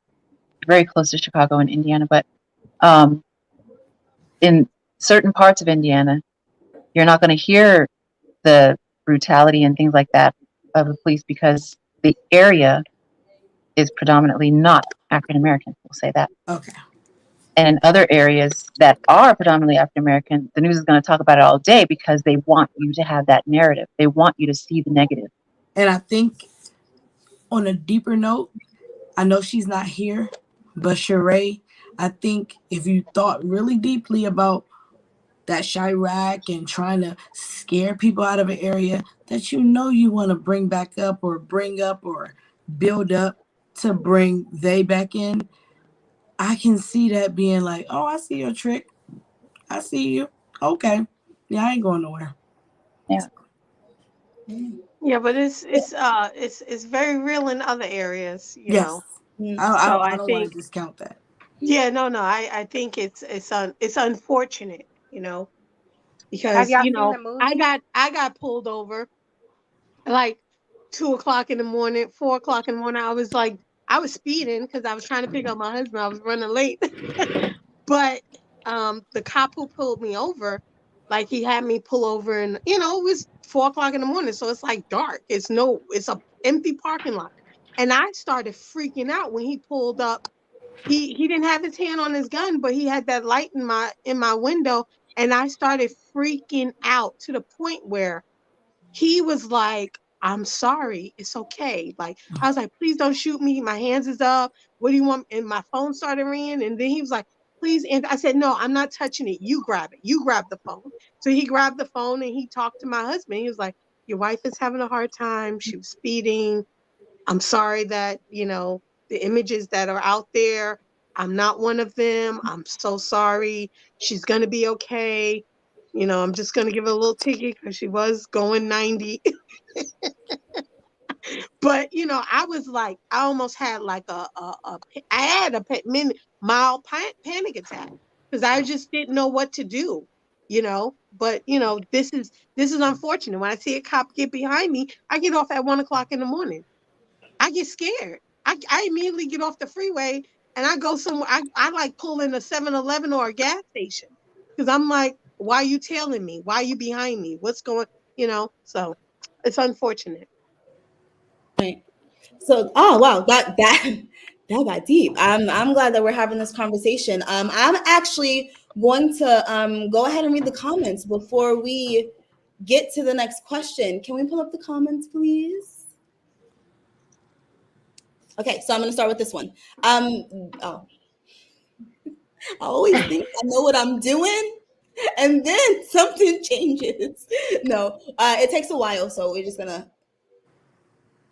Speaker 2: very close to Chicago and Indiana. But in certain parts of Indiana, you're not going to hear the brutality and things like that of the police because the area is predominantly not African American. We'll say that.
Speaker 3: Okay.
Speaker 2: And in other areas that are predominantly African American, the news is going to talk about it all day because they want you to have that narrative. They want you to see the negative.
Speaker 3: And I think on a deeper note, I know she's not here, but Sheree, I think if you thought really deeply about that Chirac and trying to scare people out of an area that you want to bring back up or bring up or build up to bring they back in, I can see that being like, oh, I see your trick. I see you. Okay. Yeah, I ain't going nowhere.
Speaker 2: Yeah.
Speaker 4: Yeah, but it's very real in other areas,
Speaker 3: Yes.
Speaker 4: So
Speaker 3: I
Speaker 4: I
Speaker 3: don't want
Speaker 4: think,
Speaker 3: to discount that.
Speaker 4: yeah, no, I think it's unfortunate,
Speaker 5: Have
Speaker 4: because
Speaker 5: y'all seen the
Speaker 4: I
Speaker 5: movie?
Speaker 4: got pulled over like 2 o'clock in the morning, 4 o'clock in the morning. I was speeding because I was trying to pick up my husband. I was running late. But the cop who pulled me over, like he had me pull over, and it was 4 o'clock in the morning, so it's like dark. It's a empty parking lot, and I started freaking out when he pulled up. He didn't have his hand on his gun, but he had that light in my window, and I started freaking out to the point where he was like, I'm sorry, it's okay. Like, I was like, please don't shoot me. My hands is up. What do you want? And my phone started ringing. And then he was like, please. And I said, no, I'm not touching it. You grab it. You grab the phone. So he grabbed the phone and he talked to my husband. He was like, your wife is having a hard time. She was speeding. I'm sorry that, the images that are out there, I'm not one of them. I'm so sorry. She's going to be okay. I'm just going to give her a little ticket because she was going 90. But, I was like, I almost had like I had a mild panic attack because I just didn't know what to do, But, this is unfortunate. When I see a cop get behind me, I get off at 1 o'clock in the morning. I get scared. I immediately get off the freeway and I go somewhere. I like pull in a 7-Eleven or a gas station because I'm like, why are you tailing me? Why are you behind me? What's going, So it's unfortunate.
Speaker 1: Right. So, oh wow, that got deep. I'm glad that we're having this conversation. I'm actually going to go ahead and read the comments before we get to the next question. Can we pull up the comments, please? Okay, so I'm going to start with this one. Oh, I always think I know what I'm doing, and then something changes. No, it takes a while, so we're just gonna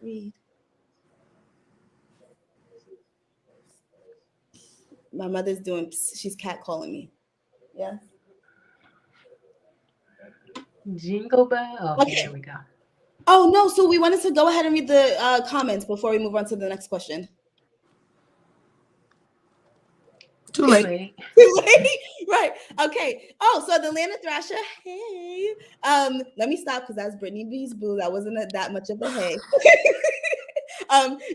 Speaker 1: read. My mother's doing. She's catcalling me. Yeah.
Speaker 5: Jingle bell. Okay, there we go.
Speaker 1: Oh no! So we wanted to go ahead and read the comments before we move on to the next question.
Speaker 3: Too late.
Speaker 1: Too late. Right. Okay. Oh, so the Atlanta Thrasher. Hey. Let me stop because that's Brittany B's boo. That wasn't that much of a hey.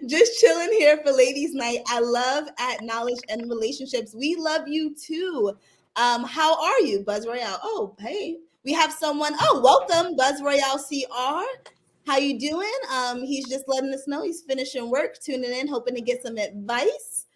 Speaker 1: Just chilling here for ladies' night. I love at knowledge and relationships. We love you too. How are you, Buzz Royale? Oh, hey. We have someone. Oh, welcome, Buzz Royale CR. How you doing? He's just letting us know he's finishing work, tuning in, hoping to get some advice.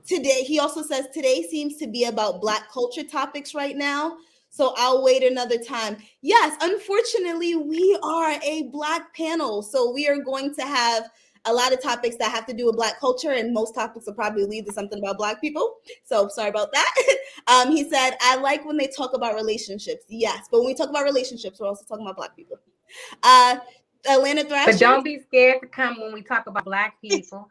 Speaker 1: Today, he also says today seems to be about Black culture topics right now. So I'll wait another time. Yes, unfortunately, we are a Black panel. So we are going to have a lot of topics that have to do with Black culture, and most topics will probably lead to something about Black people. So sorry about that. He said, I like when they talk about relationships. Yes, but when we talk about relationships, we're also talking about Black people. Atlanta Thrasher.
Speaker 5: But don't be scared to come when we talk about Black people.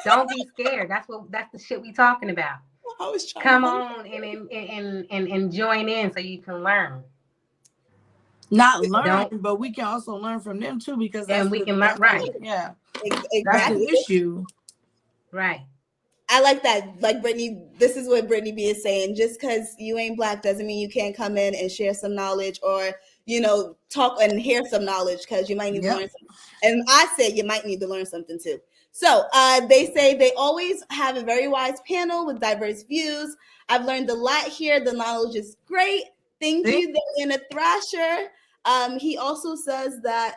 Speaker 5: Don't be scared. That's the shit we talking about.
Speaker 1: I was trying
Speaker 5: Come on and join in so you can learn.
Speaker 3: Not learn,
Speaker 5: Don't-
Speaker 3: but we can also learn from them too, because
Speaker 5: And
Speaker 3: that's
Speaker 5: we
Speaker 3: the,
Speaker 5: can learn, right,
Speaker 3: yeah, that's
Speaker 1: Exactly.
Speaker 3: the issue.
Speaker 5: right.
Speaker 1: I like that. Like Brittany, this is what Brittany B is saying. Just because you ain't black doesn't mean you can't come in and share some knowledge, or talk and hear some knowledge, because you might need to learn something. And I said you might need to learn something too. So they say they always have a very wise panel with diverse views. I've learned a lot here. The knowledge is great. Thank you, Diana Thrasher. He also says that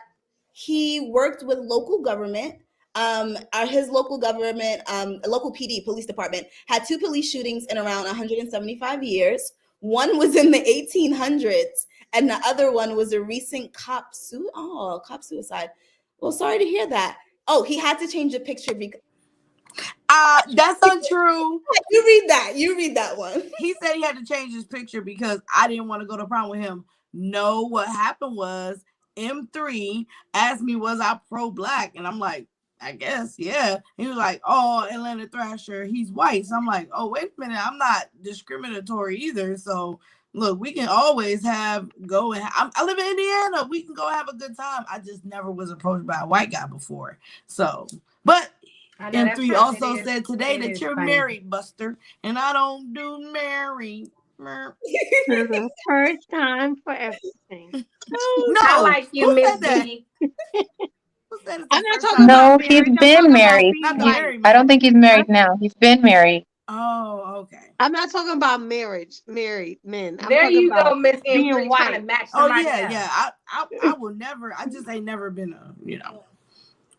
Speaker 1: he worked with local government. His local government, local PD, police department, had 2 police shootings in around 175 years. One was in the 1800s, and the other one was a recent cop suicide. Well, sorry to hear that. Oh, he had to change the picture because
Speaker 3: That's untrue.
Speaker 1: You read that one.
Speaker 3: He said he had to change his picture because I didn't want to go to prom with him. No, what happened was M3 asked me, was I pro-black? And I'm like, I guess, yeah. He was like, oh, Atlanta Thrasher, he's white. So I'm like, oh, wait a minute. I'm not discriminatory either. So look, we can always I live in Indiana. We can go have a good time. I just never was approached by a white guy before. So, but M3 also said today that you're married, Buster, and I don't do married.
Speaker 4: The first time for everything.
Speaker 3: No,
Speaker 5: I like you,
Speaker 3: who
Speaker 5: Miss
Speaker 3: said that?
Speaker 5: B.
Speaker 3: Who said it's
Speaker 4: I'm
Speaker 3: the
Speaker 4: not
Speaker 3: first
Speaker 4: talking
Speaker 3: time?
Speaker 2: No,
Speaker 4: about
Speaker 2: he's
Speaker 4: marriage. I'm
Speaker 2: been
Speaker 4: talking about
Speaker 2: married.
Speaker 4: being
Speaker 3: Not the
Speaker 2: He-
Speaker 4: white.
Speaker 3: married
Speaker 2: I don't
Speaker 3: man.
Speaker 2: think he's married now. He's been married.
Speaker 3: Oh, okay.
Speaker 4: I'm not talking about married men. I'm
Speaker 5: There
Speaker 4: talking
Speaker 5: you
Speaker 4: about
Speaker 5: go, Miss
Speaker 4: being
Speaker 5: M3, trying
Speaker 4: white.
Speaker 5: to match
Speaker 3: Oh
Speaker 5: somebody
Speaker 3: yeah,
Speaker 5: else.
Speaker 3: yeah. I will never. I just ain't never been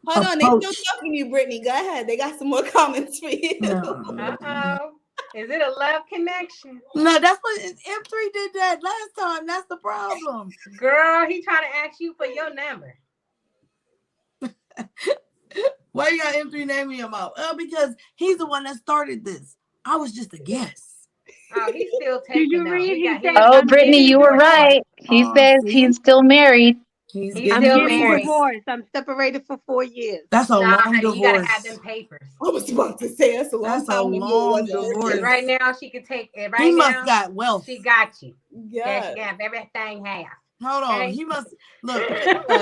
Speaker 1: Hold on, they still
Speaker 3: approached.
Speaker 1: talking to you, Brittany. Go ahead. They got some more comments for you.
Speaker 5: Uh-oh. Is it a love connection?
Speaker 3: No, that's what M3 did that last time. That's the problem.
Speaker 5: Girl, he trying to ask you for your number.
Speaker 3: Why you got M3 naming him out? Because he's the one that started this. I was just a guess.
Speaker 5: Oh, he's still
Speaker 4: Did
Speaker 5: taking
Speaker 4: you
Speaker 5: notes.
Speaker 4: read? He said,
Speaker 2: Oh,
Speaker 4: I'm
Speaker 2: Brittany,
Speaker 4: getting
Speaker 2: you were right. He says
Speaker 3: see?
Speaker 2: he's still married.
Speaker 3: He's
Speaker 5: He's
Speaker 3: getting
Speaker 5: still
Speaker 4: getting
Speaker 5: married.
Speaker 4: divorced. I'm separated for 4 years.
Speaker 3: That's a
Speaker 5: Nah,
Speaker 3: long
Speaker 5: honey, you gotta
Speaker 3: divorce.
Speaker 5: have them papers.
Speaker 1: I was about to say that's a long
Speaker 3: That's a
Speaker 1: time when you were
Speaker 3: long
Speaker 1: one
Speaker 3: divorce.
Speaker 5: And right now, she can take it. Right
Speaker 3: He
Speaker 5: now,
Speaker 3: must got wealth.
Speaker 5: she got you.
Speaker 1: Yeah.
Speaker 5: She can have everything half.
Speaker 3: Hold on.
Speaker 5: Okay.
Speaker 3: He must look.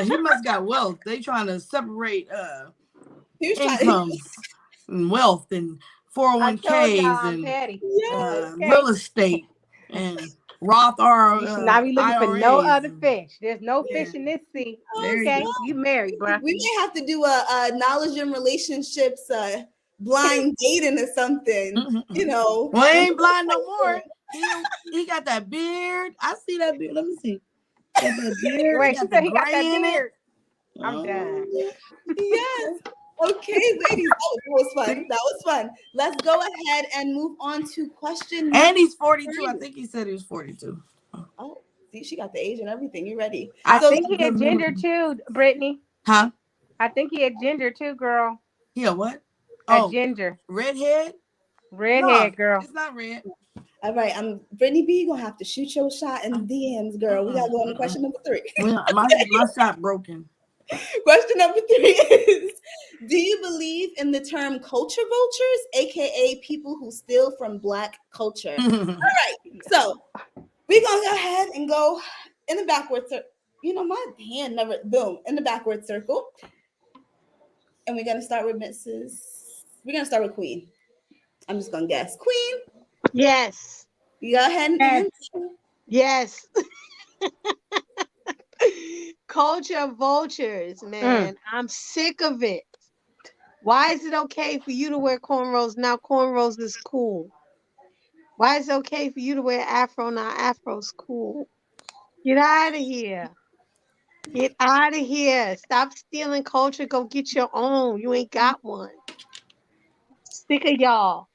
Speaker 3: He must got wealth. They trying to separate
Speaker 1: He was trying.
Speaker 3: incomes and wealth and
Speaker 5: I told y'all
Speaker 3: 401ks
Speaker 5: I'm
Speaker 3: and
Speaker 5: petty.
Speaker 3: real estate and Roth R.
Speaker 5: You should not be looking for no
Speaker 3: IRAs
Speaker 5: other
Speaker 3: and-
Speaker 5: fish. There's no
Speaker 3: Yeah.
Speaker 5: fish in this sea.
Speaker 3: There you
Speaker 5: Okay,
Speaker 3: go.
Speaker 5: you married, bro.
Speaker 1: We may have to do a knowledge and relationships blind dating or something.
Speaker 3: Well, he ain't blind no more. He got that beard. I see that beard. Let me see. Got that beard.
Speaker 5: Wait,
Speaker 3: He
Speaker 5: she
Speaker 3: got
Speaker 5: said
Speaker 3: the
Speaker 5: he got
Speaker 3: gray
Speaker 5: that
Speaker 3: in it.
Speaker 5: beard. I'm done.
Speaker 1: Yes. Okay, ladies, that was fun. That was fun. Let's go ahead and move on to question.
Speaker 3: And he's 42. I think he said he was 42.
Speaker 1: Oh, see, she got the age and everything. You ready?
Speaker 3: I
Speaker 5: I think he a gender too, Brittany.
Speaker 3: Huh?
Speaker 5: I think he a ginger too, girl.
Speaker 3: He a what?
Speaker 5: A ginger.
Speaker 3: Redhead?
Speaker 5: Redhead,
Speaker 3: No,
Speaker 5: girl.
Speaker 3: it's not red.
Speaker 1: All right, Brittany B. You're gonna have to shoot your shot in the DMs, girl. We gotta go on to question number 3.
Speaker 3: My shot broken.
Speaker 1: Question number 3 is: do you believe in the term culture vultures, aka people who steal from Black culture? All right, so we're gonna go ahead and go in the backward circle. My hand never boom in the backward circle, and we're gonna start with We're gonna start with Queen. I'm just gonna guess. Queen,
Speaker 4: Yes.
Speaker 1: you go ahead and answer.
Speaker 4: Yes. Culture vultures, man. I'm sick of it. Why is it okay for you to wear cornrows? Now cornrows is cool. Why is it okay for you to wear afro? Now afro's cool. Get out of here. Get out of here. Stop stealing culture. Go get your own. You ain't got one. Sick of y'all.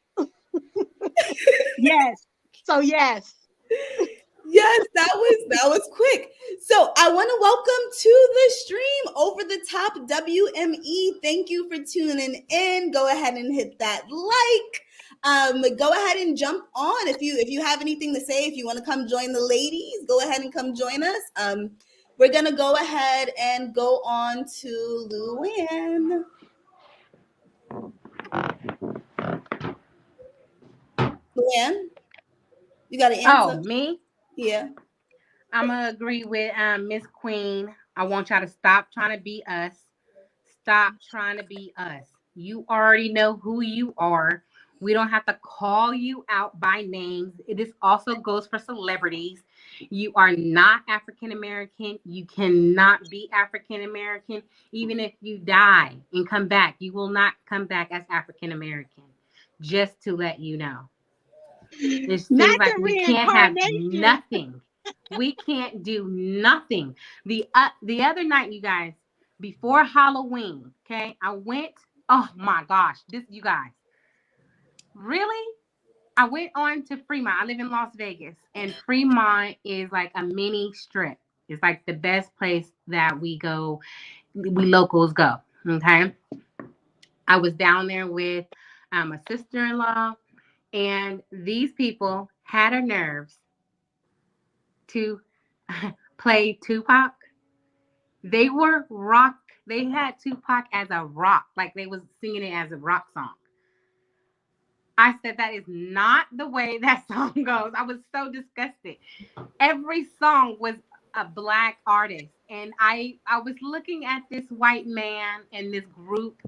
Speaker 4: Yes. So yes.
Speaker 1: Yes, that was quick. So I want to welcome to the stream Over the Top WME. Thank you for tuning in. Go ahead and hit that like. Go ahead and jump on if you have anything to say. If you want to come join the ladies, go ahead and come join us. We're gonna go ahead and go on to Luann. Luann, you got an answer?
Speaker 5: Oh, me?
Speaker 1: Yeah.
Speaker 5: I'm gonna agree with Miss Queen. I want y'all to stop trying to be us. Stop trying to be us. You already know who you are. We don't have to call you out by names. This also goes for celebrities. You are not African American. You cannot be African American. Even if you die and come back, you will not come back as African American. Just to let you know. It
Speaker 7: Not
Speaker 5: seems like
Speaker 7: the
Speaker 5: we can't have
Speaker 7: reincarnation.
Speaker 5: nothing. We can't do nothing. The other night, you guys, before Halloween, okay, I went. Oh my gosh, this you guys, really? I went on to Fremont. I live in Las Vegas, and Fremont is like a mini strip. It's like the best place that we go. We locals go. Okay, I was down there with my sister-in-law, and these people had a nerves to play Tupac. They were rock. They had Tupac as a rock, like they was singing it as a rock song. I said that is not the way that song goes. I was so disgusted. Every song was a black artist, and I was looking at this white man and this group,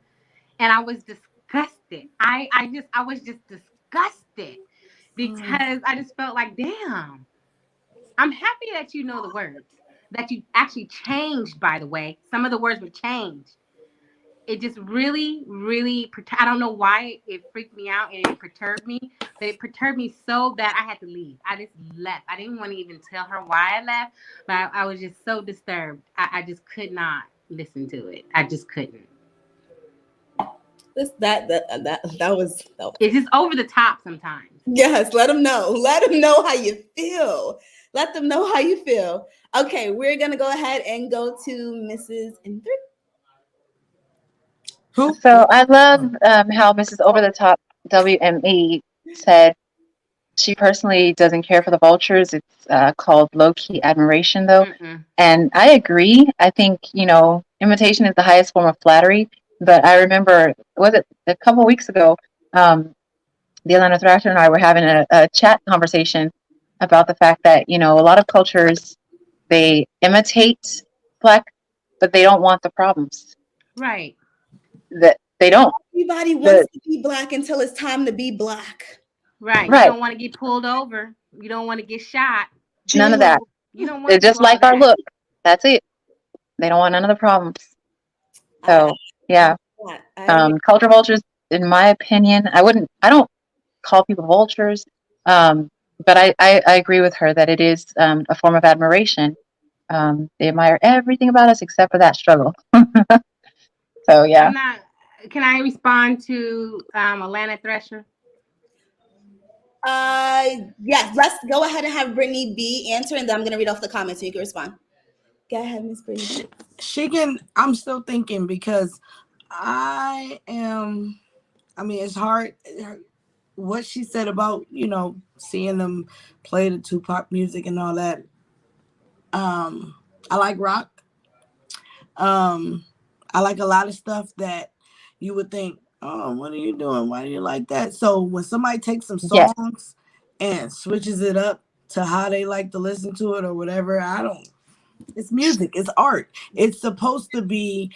Speaker 5: and I was disgusted. I was just disgusted because I just felt like, damn. I'm happy that you know the words, that you actually changed, by the way. Some of the words were changed. It just really, really, I don't know why it freaked me out and it perturbed me, but it perturbed me so bad I had to leave. I just left. I didn't want to even tell her why I left, but I was just so disturbed. I just could not listen to it. I just couldn't.
Speaker 1: That was
Speaker 5: It's just over the top sometimes.
Speaker 1: yes. Let them know. Let them know how you feel. Let them know how you feel. Okay, we're gonna go ahead and go to Mrs. Indra.
Speaker 3: Who?
Speaker 2: So I love how Mrs. Over the Top WME said she personally doesn't care for the vultures. It's called low key admiration, though.
Speaker 5: Mm-mm.
Speaker 2: And I agree. I think, imitation is the highest form of flattery. But I remember, was it a couple weeks ago, the Atlanta Thrasher and I were having a chat conversation about the fact that, a lot of cultures, they imitate Black, but they don't want the problems.
Speaker 5: Right.
Speaker 2: That they don't.
Speaker 1: Everybody wants to be Black until it's time to be Black.
Speaker 5: Right. You
Speaker 2: Right.
Speaker 5: don't want to get pulled over. You don't want to get shot.
Speaker 2: None of that.
Speaker 5: You don't want
Speaker 2: They're
Speaker 5: to do
Speaker 2: just
Speaker 5: all
Speaker 2: like
Speaker 5: that.
Speaker 2: our look. That's it. They don't want none of the problems. So, yeah. Culture vultures, in my opinion, I don't call people vultures, but I agree with her that it is a form of admiration. They admire everything about us except for that struggle. So, yeah.
Speaker 5: Can I respond to Atlanta Thresher?
Speaker 1: Yes, let's go ahead and have Brittany B answer, and then I'm going to read off the comments so you can respond. Go ahead, Miss Brittany.
Speaker 3: She can. I'm still thinking because it's hard. What she said about seeing them play the Tupac music and all that. I like rock. I like a lot of stuff that you would think, oh, what are you doing? Why do you like that? So when somebody takes some songs and switches it up to how they like to listen to it or whatever, it's music, it's art. It's supposed to be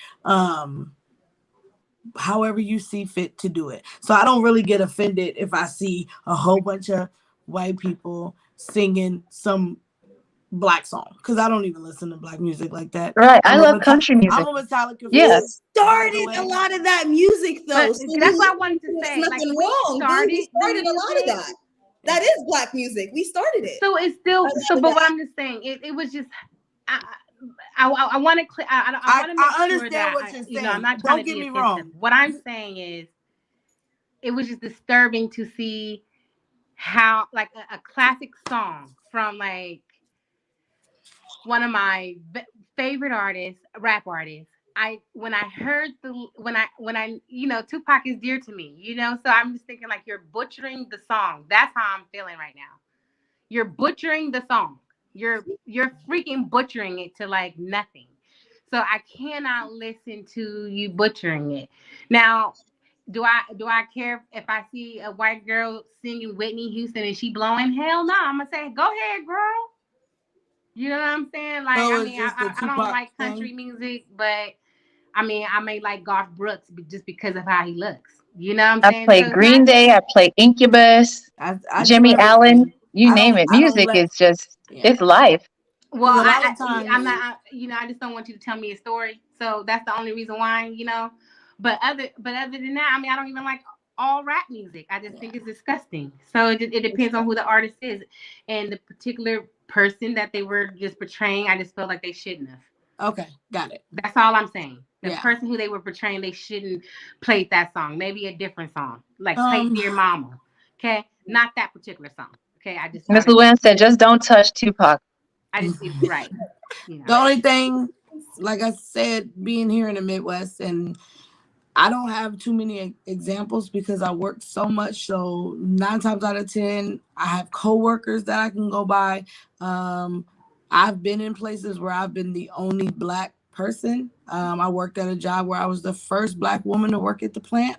Speaker 3: however you see fit to do it. So I don't really get offended if I see a whole bunch of white people singing some Black song, because I don't even listen to Black music like that.
Speaker 2: Right. I love country music.
Speaker 3: I'm a Metallica fan.
Speaker 2: Yes.
Speaker 1: Started a lot of that music though.
Speaker 5: So that's what I wanted to say.
Speaker 1: There's nothing wrong. We started a lot of that. That is Black music. We started it.
Speaker 5: So it's still but what I'm just saying, it was just I want to I want to make
Speaker 3: understand
Speaker 5: sure that
Speaker 3: what you're saying.
Speaker 5: I'm not trying
Speaker 3: Don't
Speaker 5: to
Speaker 3: get
Speaker 5: be
Speaker 3: me
Speaker 5: offensive.
Speaker 3: wrong.
Speaker 5: What I'm saying is it was just disturbing to see how like a classic song from like one of my favorite artists, rap artists. When I heard when I Tupac is dear to me, so I'm just thinking like you're butchering the song. That's how I'm feeling right now. You're butchering the song. You're freaking butchering it to like nothing. So I cannot listen to you butchering it. Now, do I care if I see a white girl singing Whitney Houston and she blowing? Hell no. I'm gonna say, go ahead, girl. You know what I'm saying? Like,
Speaker 3: So
Speaker 5: I
Speaker 3: it's
Speaker 5: mean,
Speaker 3: just the
Speaker 5: I don't
Speaker 3: Tupac
Speaker 5: like
Speaker 3: thing?
Speaker 5: country music, but I mean, I may like Garth Brooks just because of how he looks. You know what I'm
Speaker 2: I
Speaker 5: saying?
Speaker 2: play
Speaker 5: So it's not.
Speaker 2: Green Day, I play Incubus,
Speaker 3: I do
Speaker 2: Jimmy Allen,
Speaker 3: everything.
Speaker 2: you name it.
Speaker 3: I don't
Speaker 2: Music
Speaker 3: let
Speaker 2: is just,
Speaker 3: yeah.
Speaker 2: it's life.
Speaker 5: Well,
Speaker 3: Because a lot of
Speaker 5: I'm
Speaker 3: times
Speaker 5: not. You know, I just don't want you to tell me a story. So that's the only reason why. You know, but other than that, I mean, I don't even like all rap music. I just think it's disgusting. So it depends on who the artist is and the particular person that they were just portraying. I just felt like they shouldn't have.
Speaker 3: okay, got it.
Speaker 5: That's all I'm saying. The
Speaker 3: Yeah.
Speaker 5: person who they were portraying, they shouldn't play that song. Maybe a different song, like play
Speaker 3: Um
Speaker 5: "Dear Mama." Okay, not that particular song. Okay, I just
Speaker 2: Miss
Speaker 5: thought it.
Speaker 2: Luann said, just don't touch Tupac.
Speaker 5: I just it's right. You
Speaker 3: the
Speaker 5: know.
Speaker 3: only thing, like I said, being here in the Midwest, and I don't have too many examples because I work so much. So 9 times out of 10, I have coworkers that I can go by. Um, I've been in places where I've been the only Black person. I worked at a job where I was the first Black woman to work at the plant.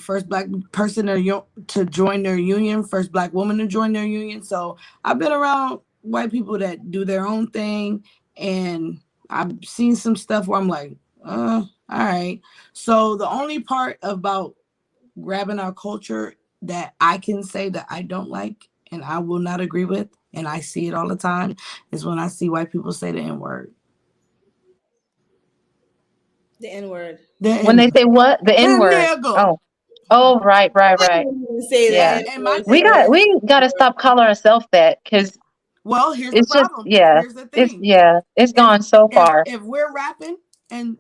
Speaker 3: First Black person to join their union, first Black woman to join their union. So I've been around white people that do their own thing, and I've seen some stuff where I'm like, all right. So the only part about grabbing our culture that I can say that I don't like and I will not agree with, and I see it all the time, is when I see white people say the N-word.
Speaker 1: The N word.
Speaker 2: When they say what? The N word.
Speaker 3: Nigga.
Speaker 2: Oh, right.
Speaker 1: I didn't say the
Speaker 2: Yeah.
Speaker 1: N
Speaker 3: And my
Speaker 1: word,
Speaker 3: thing
Speaker 1: sir.
Speaker 3: is,
Speaker 2: We gotta stop calling ourselves that, because
Speaker 3: well, here's the
Speaker 2: it's just,
Speaker 3: problem.
Speaker 2: yeah,
Speaker 3: Here's the thing.
Speaker 2: it's
Speaker 3: If
Speaker 2: gone so far.
Speaker 3: if we're rapping and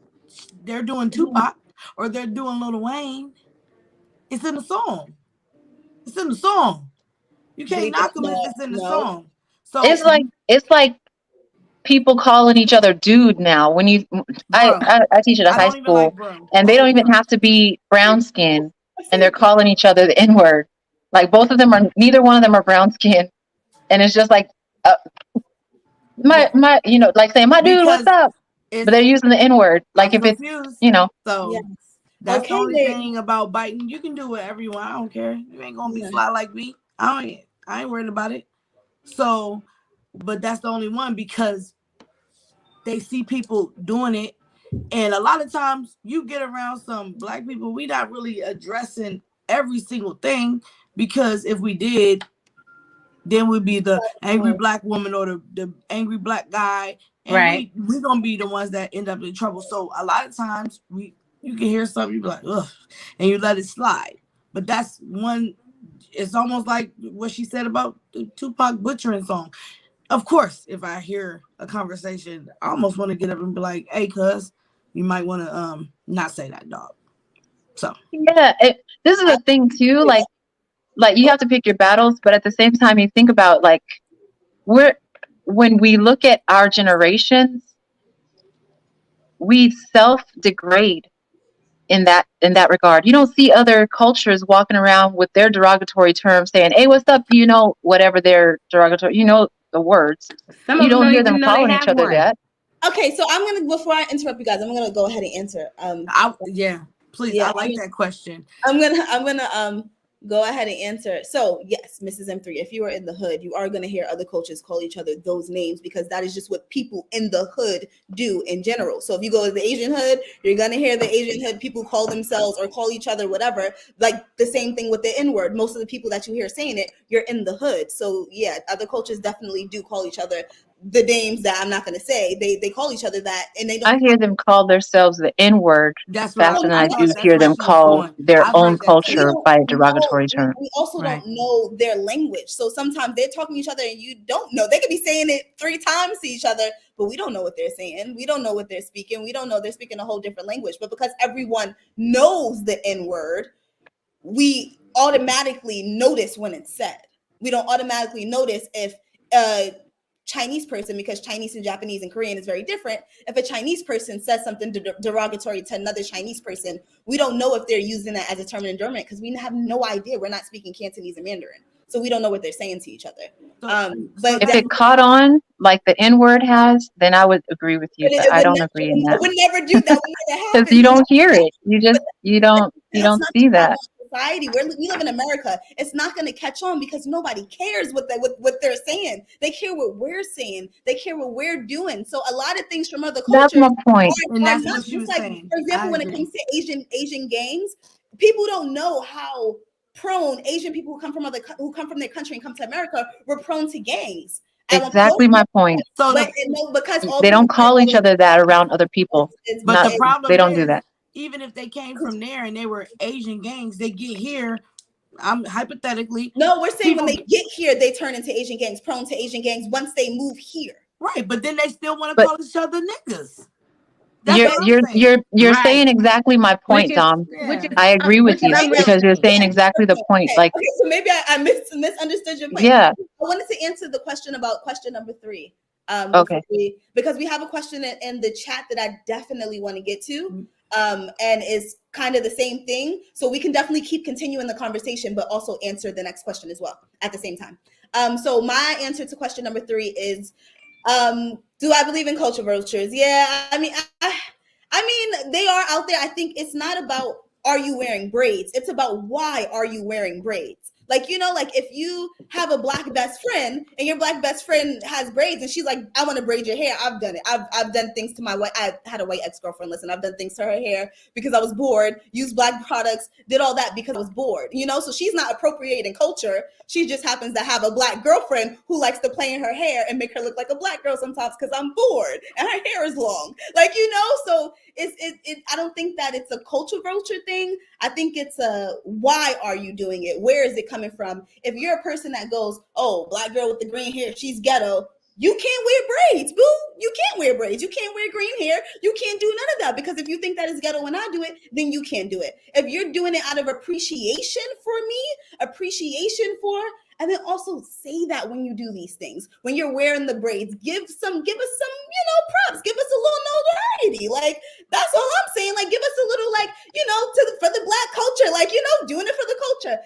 Speaker 3: they're doing Tupac or they're doing Lil Wayne, it's in the song. It's in the song. You can't knock them if it's in the
Speaker 1: No.
Speaker 3: song. So,
Speaker 2: It's like people calling each other dude now. When you,
Speaker 3: bruh,
Speaker 2: I teach at a
Speaker 3: I
Speaker 2: high
Speaker 3: don't even like
Speaker 2: school,
Speaker 3: bro
Speaker 2: and they
Speaker 3: all
Speaker 2: don't
Speaker 3: the
Speaker 2: even
Speaker 3: time.
Speaker 2: have to be brown skin, and they're calling each other the N word. Like both of them are, neither one of them are brown skin, and it's just like,
Speaker 3: Well,
Speaker 2: my, like saying, my dude, what's
Speaker 3: because
Speaker 2: up? But they're using the N word. Like
Speaker 3: I'm
Speaker 2: if it's,
Speaker 3: confused.
Speaker 2: you know,
Speaker 3: So
Speaker 1: Yes.
Speaker 3: that's the
Speaker 1: Okay,
Speaker 3: only thing about biting. You can do whatever you want. I don't care. You ain't gonna be fly like me. I ain't worried about it. So, but that's the only one because they see people doing it. And a lot of times you get around some Black people, we not really addressing every single thing, because if we did, then we'd be the angry Black woman or the angry Black guy. And
Speaker 5: Right.
Speaker 3: we gonna be the ones that end up in trouble. So a lot of times you can hear something, you be like, ugh, and you let it slide. But that's one, it's almost like what she said about the Tupac butchering song. Of course, if I hear a conversation, I almost want to get up and be like, hey, cuz, you might want to not say that, dog. So
Speaker 2: yeah. This is a thing too. Like you have to pick your battles, but at the same time, you think about like when we look at our generations, we self degrade in that regard. You don't see other cultures walking around with their derogatory terms saying, "Hey, what's up?" Whatever their derogatory, the words.
Speaker 5: Some
Speaker 2: You
Speaker 5: of them
Speaker 2: don't
Speaker 5: don't
Speaker 2: hear them
Speaker 5: even know they
Speaker 2: calling each
Speaker 5: have
Speaker 2: other
Speaker 5: one.
Speaker 2: that.
Speaker 1: Okay, so I'm gonna, before I interrupt you guys, I'm gonna go ahead and answer.
Speaker 3: Please,
Speaker 1: Yeah,
Speaker 3: I like that question.
Speaker 1: I'm gonna go ahead and answer. So yes, Mrs. M3, if you are in the hood, you are gonna hear other coaches call each other those names because that is just what people in the hood do in general. So if you go to the Asian hood, you're gonna hear the Asian hood people call themselves or call each other whatever. Like the same thing with the N-word. Most of the people that you hear saying it, you're in the hood. So yeah, other coaches definitely do call each other the names that I'm not gonna say. They call each other that, and they don't.
Speaker 2: I hear them call themselves the N word
Speaker 3: That's what
Speaker 2: faster than I do
Speaker 3: thought. That's
Speaker 2: hear
Speaker 3: where
Speaker 2: them
Speaker 3: she was
Speaker 2: call
Speaker 3: going.
Speaker 2: their
Speaker 3: I've
Speaker 2: own
Speaker 3: heard that
Speaker 1: We
Speaker 3: too.
Speaker 2: culture
Speaker 1: don't
Speaker 2: by a
Speaker 1: know.
Speaker 2: derogatory term.
Speaker 1: We also
Speaker 3: Right.
Speaker 1: don't know their language. So sometimes they're talking to each other and you don't know. They could be saying it 3 times to each other, but we don't know what they're saying. We don't know what they're speaking. We don't know they're speaking a whole different language. But because everyone knows the N word, we automatically notice when it's said. We don't automatically notice if Chinese person, because Chinese and Japanese and Korean is very different. If a Chinese person says something derogatory to another Chinese person, we don't know if they're using that as a term of endearment because we have no idea. We're not speaking Cantonese or Mandarin, so we don't know what they're saying to each other. But
Speaker 2: if it caught on like the N word has, then I would agree with you, but I don't agree in that
Speaker 1: would never do that. Would never
Speaker 2: because
Speaker 1: happen.
Speaker 2: you don't hear it. You don't
Speaker 1: That's not
Speaker 2: see
Speaker 1: the
Speaker 2: that.
Speaker 1: problem society. We live in America. It's not going to catch on because nobody cares what they're saying. They care what we're saying. They care what we're doing. So a lot of things from other
Speaker 2: That's
Speaker 1: cultures
Speaker 2: my point.
Speaker 3: And
Speaker 1: are
Speaker 3: that's
Speaker 1: not
Speaker 3: what she
Speaker 1: just
Speaker 3: was
Speaker 1: like,
Speaker 3: saying.
Speaker 1: for example,
Speaker 3: I
Speaker 1: when it
Speaker 3: agree.
Speaker 1: comes to Asian gangs, people don't know how prone Asian people who come from their country and come to America were prone to gangs.
Speaker 2: Exactly my point.
Speaker 3: So
Speaker 1: But no, because all
Speaker 2: They
Speaker 1: people
Speaker 2: don't call each other that around other people.
Speaker 3: but the
Speaker 2: They
Speaker 3: problem
Speaker 2: don't do
Speaker 3: is,
Speaker 2: that.
Speaker 3: even if they came from there and they were Asian gangs, they get here. I'm hypothetically.
Speaker 1: No, we're saying when
Speaker 3: people-
Speaker 1: they get here, they turn into Asian gangs, prone to Asian gangs once they move here.
Speaker 3: Right, but then they still want to
Speaker 2: But-
Speaker 3: call each other niggas. That's what I'm saying.
Speaker 2: You're
Speaker 5: Right.
Speaker 2: saying exactly my point, Dom. I agree with you because you're saying exactly the point. Like,
Speaker 1: Okay, so maybe I misunderstood your point.
Speaker 2: yeah.
Speaker 1: I wanted to answer the question about question number 3.
Speaker 2: Okay.
Speaker 1: Because we have a question in the chat that I definitely want to get to, and is kind of the same thing. So we can definitely keep continuing the conversation, but also answer the next question as well at the same time. So my answer to question number 3 is, do I believe in culture vultures? Yeah, I mean, they are out there. I think it's not about are you wearing braids? It's about why are you wearing braids? Like, like if you have a black best friend and your black best friend has braids and she's like, I want to braid your hair. I've done it. I've done things to my white. I had a white ex-girlfriend. Listen, I've done things to her hair because I was bored, used black products, did all that because I was bored, So she's not appropriating culture. She just happens to have a black girlfriend who likes to play in her hair and make her look like a black girl sometimes because I'm bored and her hair is long. So I don't think that it's a culture vulture thing. I think it's a why are you doing it? Where is it coming from? If you're a person that goes, oh, black girl with the green hair, she's ghetto. You can't wear braids, boo. You can't wear braids. You can't wear green hair. You can't do none of that because if you think that is ghetto when I do it, then you can't do it. If you're doing it out of appreciation for me, and then also say that when you do these things, when you're wearing the braids, give us some, props, give us a little notoriety. Like, that's all I'm saying. Like, give us a little, like, for the black culture, like, doing it for the culture,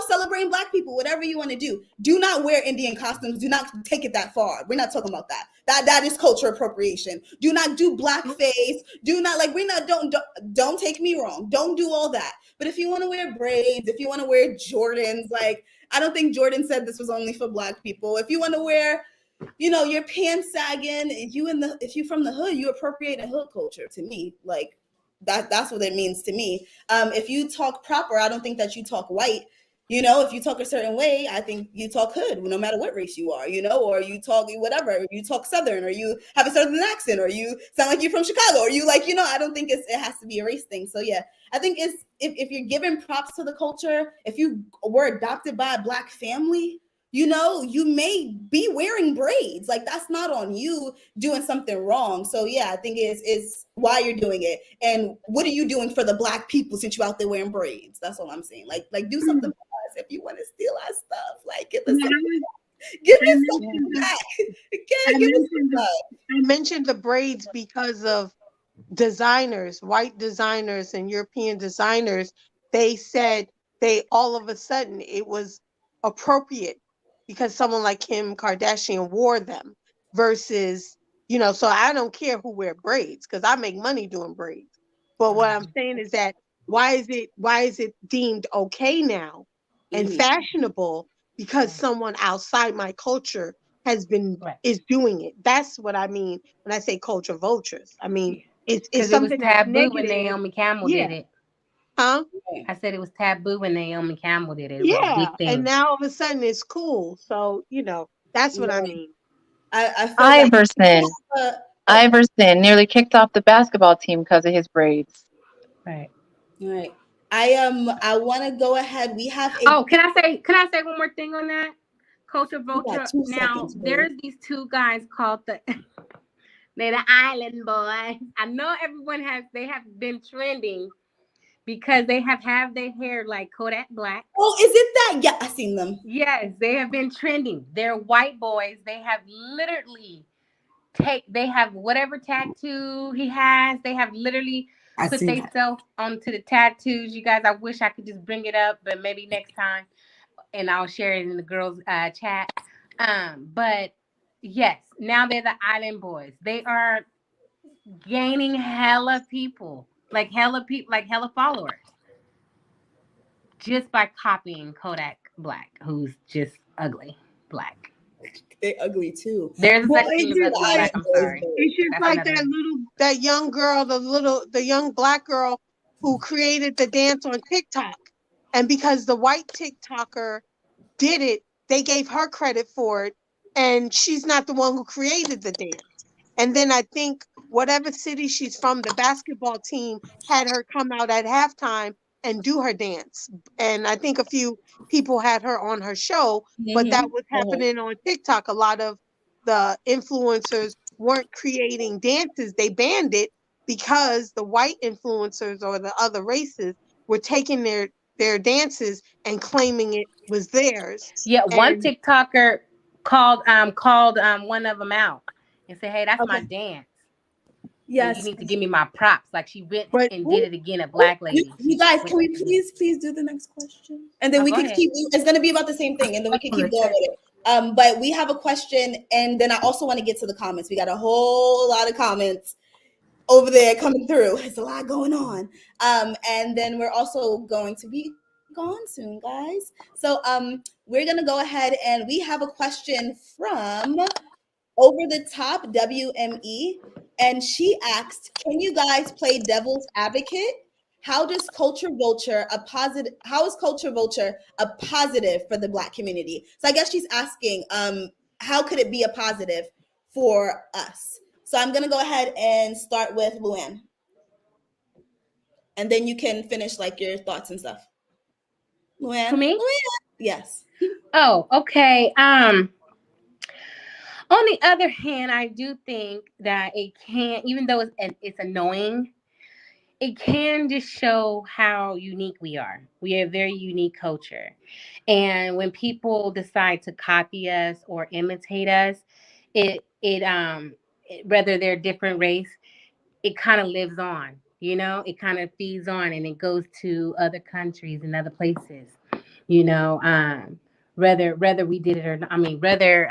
Speaker 1: celebrating black people, whatever you want to do. Do not wear Indian costumes. Do not take it that far. We're not talking about that. That is culture appropriation. Do not do blackface. Do not don't take me wrong. Don't do all that. But if you want to wear braids, if you want to wear Jordans, like, I don't think Jordan said this was only for black people. If you want to wear, your pants sagging, if you from the hood, you appropriate hood culture to me. Like that's what it means to me. If you talk proper, I don't think that you talk white. If you talk a certain way, I think you talk hood, no matter what race you are, or you talk whatever, you talk Southern, or you have a Southern accent, or you sound like you're from Chicago, or you I don't think it has to be a race thing. So yeah, I think it's if you're giving props to the culture, if you were adopted by a black family, you may be wearing braids. Like that's not on you doing something wrong. So yeah, I think it's why you're doing it. And what are you doing for the black people since you're out there wearing braids? That's all I'm saying. Like do something for us. If you want to steal our stuff, like give us something back. Okay, give us some love.
Speaker 4: I mentioned the braids because of designers, white designers and European designers. They said all of a sudden it was appropriate because someone like Kim Kardashian wore them versus, so I don't care who wear braids because I make money doing braids. But what I'm saying is that why is it deemed okay now and fashionable because someone outside my culture is doing it? That's what I mean when I say culture vultures. I mean, it's something that's
Speaker 5: taboo when
Speaker 4: negative.
Speaker 5: Naomi Campbell did it.
Speaker 4: Huh?
Speaker 5: I said it was taboo when Naomi Campbell did it. It was a big thing.
Speaker 4: And now all of a sudden it's cool. So, that's what I mean.
Speaker 1: I feel
Speaker 2: Iverson nearly kicked off the basketball team because of his braids.
Speaker 5: Right.
Speaker 1: I want to go ahead. We have
Speaker 5: can I say one more thing on that? Culture vulture. Now there's these two guys called they're the Island Boys. I know they have been trending because they have their hair like Kodak Black.
Speaker 1: Oh, is it that? Yeah, I seen them.
Speaker 5: Yes, they have been trending. They're white boys. They have literally they have whatever tattoo he has. They have literally put themselves onto the tattoos. You guys, I wish I could just bring it up, but maybe next time, and I'll share it in the girls' chat. But yes, now they're the Island Boys. They are gaining hella people, like hella followers. just by copying Kodak Black, who's just ugly black.
Speaker 1: They're ugly too.
Speaker 5: There's
Speaker 1: Well,
Speaker 5: such
Speaker 1: I
Speaker 5: thing as
Speaker 1: do
Speaker 5: ugly
Speaker 1: like
Speaker 5: black. I'm sorry.
Speaker 4: It's just
Speaker 5: That's
Speaker 4: like
Speaker 5: another.
Speaker 4: that young girl, the young black girl who created the dance on TikTok. And because the white TikToker did it, they gave her credit for it. And she's not the one who created the dance. And then I think whatever city she's from, the basketball team had her come out at halftime and do her dance. And I think a few people had her on her show, but that was happening on TikTok. A lot of the influencers weren't creating dances. They banned it because the white influencers or the other races were taking their dances and claiming it was theirs.
Speaker 5: Yeah, one
Speaker 4: And
Speaker 5: TikToker called one of them out and said, "Hey, that's my dance. And you
Speaker 1: Yes.
Speaker 5: need to give me my props." Like she went
Speaker 4: But
Speaker 5: and did it again. A black lady.
Speaker 1: You guys, can we please do the next question? And then we
Speaker 5: go
Speaker 1: can
Speaker 5: ahead.
Speaker 1: keep. It's going to be about the same thing, and then we can keep going with it. But we have a question, and then I also want to get to the comments. We got a whole lot of comments over there coming through. It's a lot going on. And then we're also going to be gone soon, guys. So we're gonna go ahead, and we have a question from Over the Top WME, and she asked, "Can you guys play devil's advocate? How is culture vulture a positive for the Black community?" So I guess she's asking, how could it be a positive for us? So I'm gonna go ahead and start with Luann, and then you can finish like your thoughts and stuff. Luann,
Speaker 5: For me?
Speaker 1: yes.
Speaker 5: Oh, okay. On the other hand, I do think that it can, even though it's annoying, it can just show how unique we are. We are a very unique culture. And when people decide to copy us or imitate us, whether they're different race, it kind of lives on, it kind of feeds on and it goes to other countries and other places, whether we did it or not. I mean, whether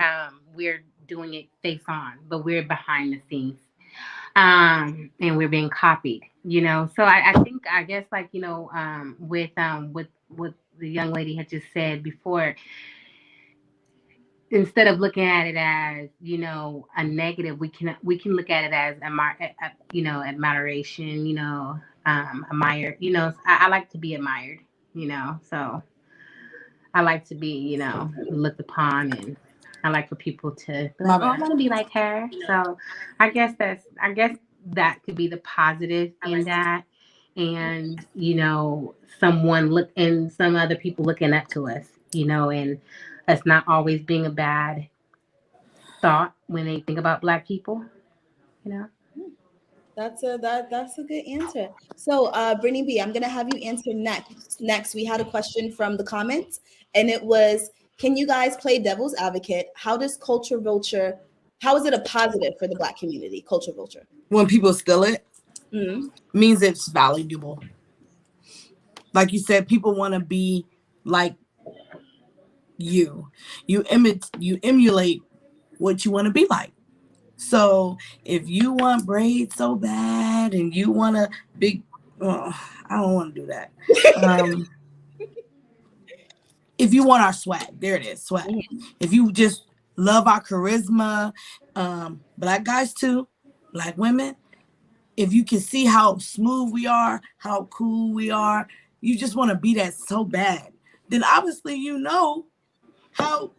Speaker 5: we're doing it face on, but we're behind the scenes. And we're being copied, So I guess like, with what the young lady had just said before, instead of looking at it as, a negative, we can look at it as admiration, admire, I like to be admired, so I like to be, looked upon, and I like for people to be like, "Oh, I want to be like her." So I guess that could be the positive in that. And, some other people looking up to us, and us not always being a bad thought when they think about Black people,
Speaker 1: That's a good answer. So, Brittany B, I'm gonna have you answer next. Next, we had a question from the comments, and it was, "Can you guys play devil's advocate? How is it a positive for the Black community? Culture vulture."
Speaker 3: When people steal it, means it's valuable. Like you said, people want to be like you. You emulate what you want to be like. So if you want braids so bad and you want a big, I don't want to do that. If you want our swag, there it is, swag. If you just love our charisma, Black guys too, Black women, if you can see how smooth we are, how cool we are, you just want to be that so bad, then obviously how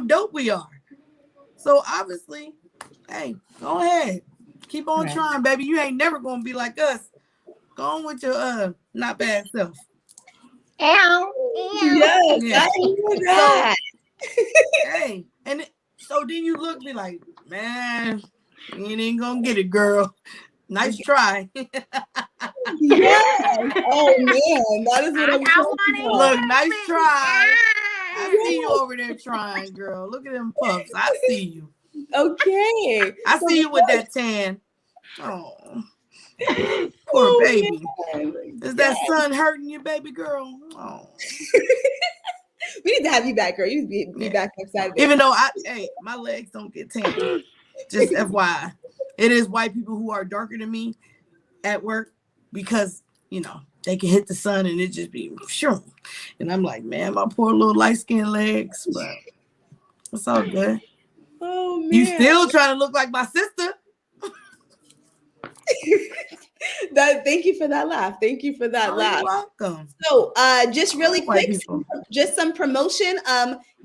Speaker 3: dope we are. So obviously, hey, go ahead. Keep on trying, baby. You ain't never gonna be like us. Go on with your not bad self.
Speaker 1: Yes,
Speaker 3: Yeah.
Speaker 1: that.
Speaker 3: Hey, and so then you look me like, man, you ain't gonna get it, girl. Nice try.
Speaker 1: Yes. Oh man, that is what I'm talking about.
Speaker 3: Look, nice try. I see you over there trying, girl. Look at them puffs. I see you.
Speaker 1: Okay.
Speaker 3: I see you with that tan. Oh, poor baby. Is that sun hurting you, baby girl? Oh.
Speaker 1: We need to have you back, girl. You need to be back next Saturday.
Speaker 3: Even though my legs don't get tan. Just FYI. It is white people who are darker than me at work because, they can hit the sun and it just be sure. And I'm like, man, my poor little light skinned legs, but it's all good.
Speaker 1: Oh man.
Speaker 3: You still trying to look like my sister.
Speaker 1: Thank you for that laugh. Thank you for that laugh.
Speaker 3: You're welcome.
Speaker 1: So just really
Speaker 3: White
Speaker 1: quick,
Speaker 3: people.
Speaker 1: just some promotion.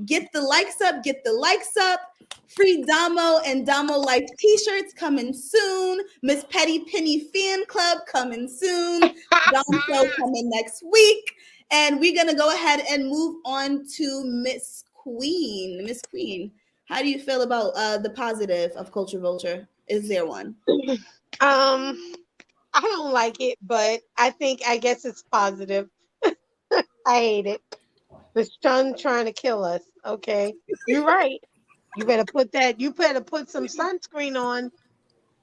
Speaker 1: Get the likes up, get the likes up. Free Damo and Damo Life t-shirts coming soon. Miss Petty Penny fan club coming soon. Dom show coming next week. And we're gonna go ahead and move on to Miss Queen. Miss Queen, how do you feel about the positive of Culture Vulture? Is there one?
Speaker 4: I don't like it, but I guess it's positive. I hate it. The sun trying to kill us. Okay. You're right. You better put some sunscreen on.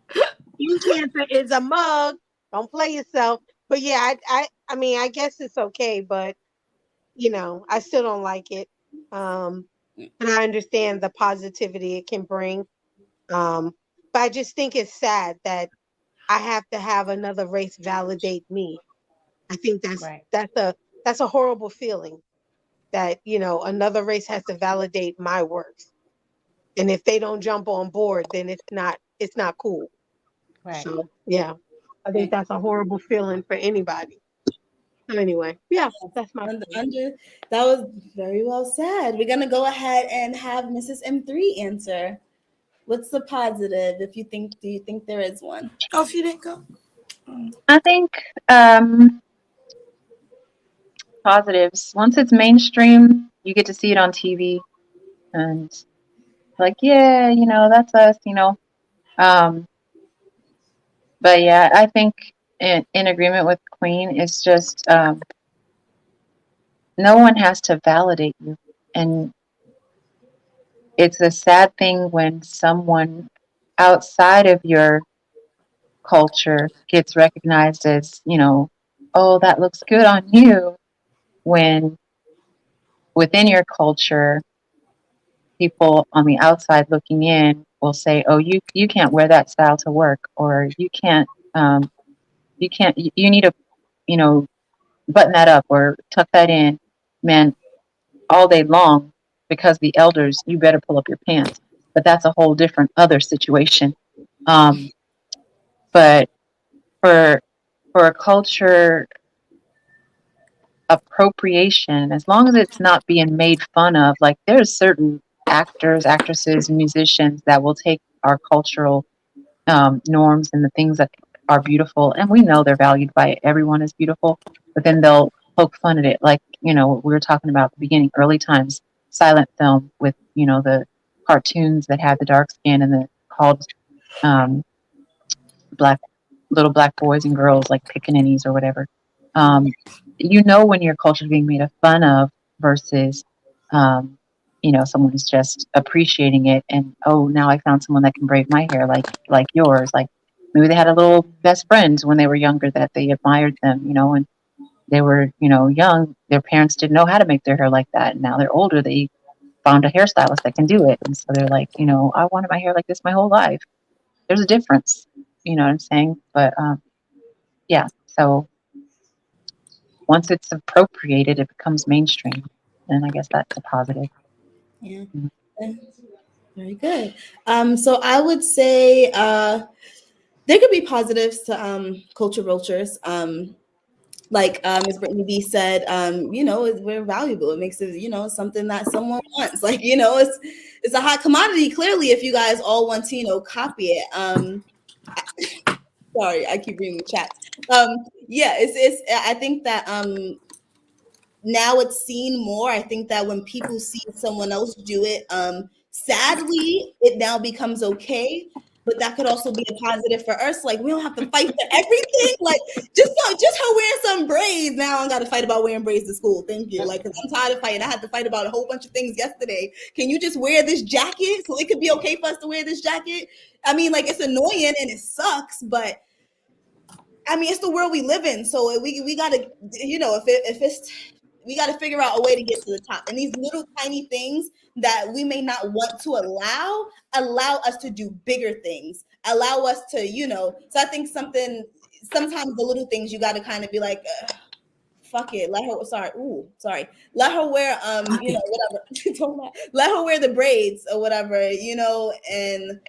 Speaker 4: Skin cancer is a mug. Don't play yourself. But yeah, I mean, I guess it's okay, but I still don't like it. But I understand the positivity it can bring. But I just think it's sad that I have to have another race validate me. I think that's a horrible feeling that, another race has to validate my work. And if they don't jump on board, then it's not cool.
Speaker 5: Right.
Speaker 4: So yeah, I think that's a horrible feeling for anybody. So anyway, yeah, that's my point.
Speaker 1: That was very well said. We're gonna go ahead and have Mrs. M3 answer. What's the positive? Do you think there is one?
Speaker 3: Oh, she didn't go.
Speaker 2: I think positives. Once it's mainstream, you get to see it on TV, and like, yeah, that's us, But yeah, I think in agreement with Queen, it's just no one has to validate you, and it's a sad thing when someone outside of your culture gets recognized as, oh, that looks good on you, when within your culture, people on the outside looking in will say, oh, you can't wear that style to work, or you need to, button that up or tuck that in. Man, all day long, because the elders, you better pull up your pants. But that's a whole different other situation. But for a culture appropriation, as long as it's not being made fun of, like there's certain actors, actresses, musicians that will take our cultural norms and the things that are beautiful, and we know they're valued by everyone as beautiful, but then they'll poke fun at it, like we were talking about at the beginning, early times, silent film with the cartoons that had the dark skin and the called black little black boys and girls like pickaninnies or whatever. When your culture is being made fun of versus someone is just appreciating it, and oh, now I found someone that can braid my hair like yours. Like maybe they had a little best friend when they were younger that they admired them, and they were young, their parents didn't know how to make their hair like that, and now they're older, they found a hairstylist that can do it, and so they're like, I wanted my hair like this my whole life. There's a difference, you know what I'm saying? But yeah, so once it's appropriated, it becomes mainstream, and I guess that's a positive.
Speaker 1: Yeah. Very good. So I would say there could be positives to culture vultures. Like Ms. Brittany B said, we're valuable. It makes it, something that someone wants. Like, it's a hot commodity, clearly, if you guys all want to, copy it. Sorry, I keep reading the chat. It's I think that now it's seen more. I think that when people see someone else do it, sadly, it now becomes okay. But that could also be a positive for us. Like, we don't have to fight for everything. Like, just her wearing some braids. Now I got to fight about wearing braids to school. Thank you. Like, because I'm tired of fighting. I had to fight about a whole bunch of things yesterday. Can you just wear this jacket so it could be okay for us to wear this jacket? I mean, like, it's annoying and it sucks, but I mean, it's the world we live in. So we got to, we got to figure out a way to get to the top. And these little tiny things that we may not want to allow us to do bigger things, allow us to, so I think sometimes the little things you got to kind of be like, fuck it, let her. Sorry. Let her wear whatever. Don't let her wear the braids or whatever, and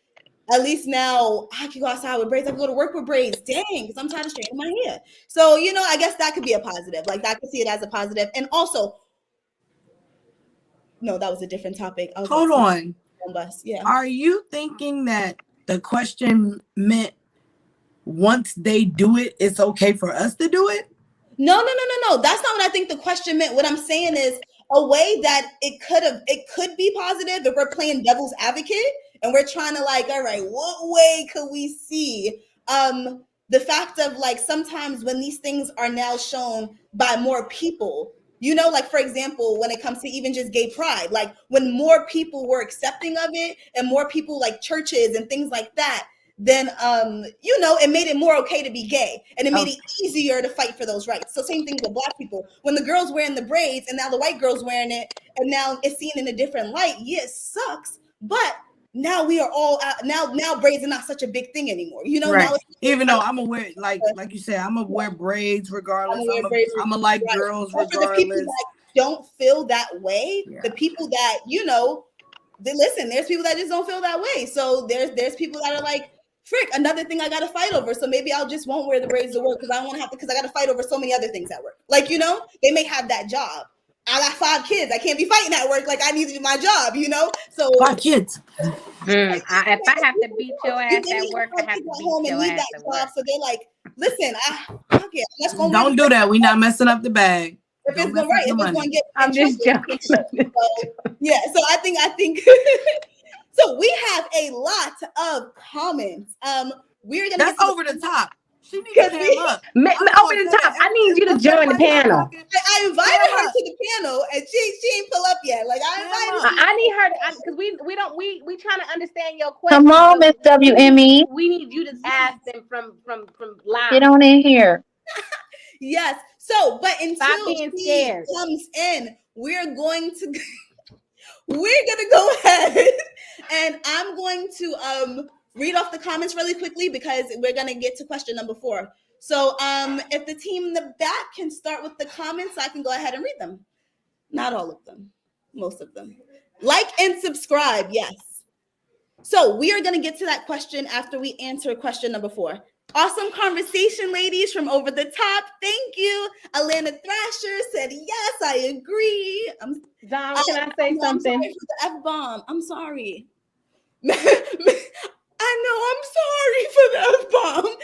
Speaker 1: at least now I can go outside with braids. I can go to work with braids. Dang, because I'm tired of straightening my hair. So, I guess that could be a positive. Like, I could see it as a positive. And also, no, that was a different topic.
Speaker 3: Hold on.
Speaker 1: Bus. Yeah.
Speaker 3: Are you thinking that the question meant once they do it, it's okay for us to do it?
Speaker 1: No. That's not what I think the question meant. What I'm saying is a way that it could be positive if we're playing devil's advocate and we're trying to like, all right, what way could we see the fact of like sometimes when these things are now shown by more people, like for example, when it comes to even just gay pride, like when more people were accepting of it and more people like churches and things like that, then it made it more okay to be gay and it made it easier to fight for those rights. So same thing with Black people. When the girls wearing the braids and now the white girls wearing it and now it's seen in a different light, yeah, it sucks, but now we are all out. Now braids are not such a big thing anymore.
Speaker 3: Right.
Speaker 1: Now
Speaker 3: even though I'm gonna wear like you said, I'm gonna wear braids regardless. I'm gonna like girls regardless. For the people
Speaker 1: that don't feel that way, the people that there's people that just don't feel that way. So there's people that are like, frick, another thing I gotta fight over. So maybe I'll just won't wear the braids to work because I don't want to have to, because I gotta fight over so many other things at work. Like, they may have that job. I got 5 kids. I can't be fighting at work. Like I need to do my job, So
Speaker 3: 5 kids.
Speaker 5: If I have to beat your ass at work, I have to beat your ass at work.
Speaker 1: So they're like, listen, fuck it. Let's go.
Speaker 3: Don't do that. We're not messing up the bag.
Speaker 1: If it's going to get.
Speaker 5: I'm just joking.
Speaker 1: So I think. So we have a lot of comments. We're gonna.
Speaker 3: That's over the top. She needs to stand up.
Speaker 5: Over the top. I need you to join the panel.
Speaker 1: I invited her to the panel, and she ain't pull up yet. Like I invited her.
Speaker 5: I need her because we trying to understand your question.
Speaker 2: Come on, Miss WME.
Speaker 5: We need you to ask them from live.
Speaker 2: Get on in here.
Speaker 1: Yes. So, but until
Speaker 5: she
Speaker 1: comes in, we're going to go ahead and I'm going to read off the comments really quickly because we're going to get to question number 4. So if the team in the back can start with the comments, I can go ahead and read them. Not all of them, most of them. Like and subscribe, yes. So we are going to get to that question after we answer question number 4. Awesome conversation, ladies, from over the top. Thank you. Alana Thrasher said, yes, I agree.
Speaker 5: Dom, can I say something?
Speaker 1: I'm sorry for the F-bomb. I'm sorry. I know, I'm sorry for the F-bomb.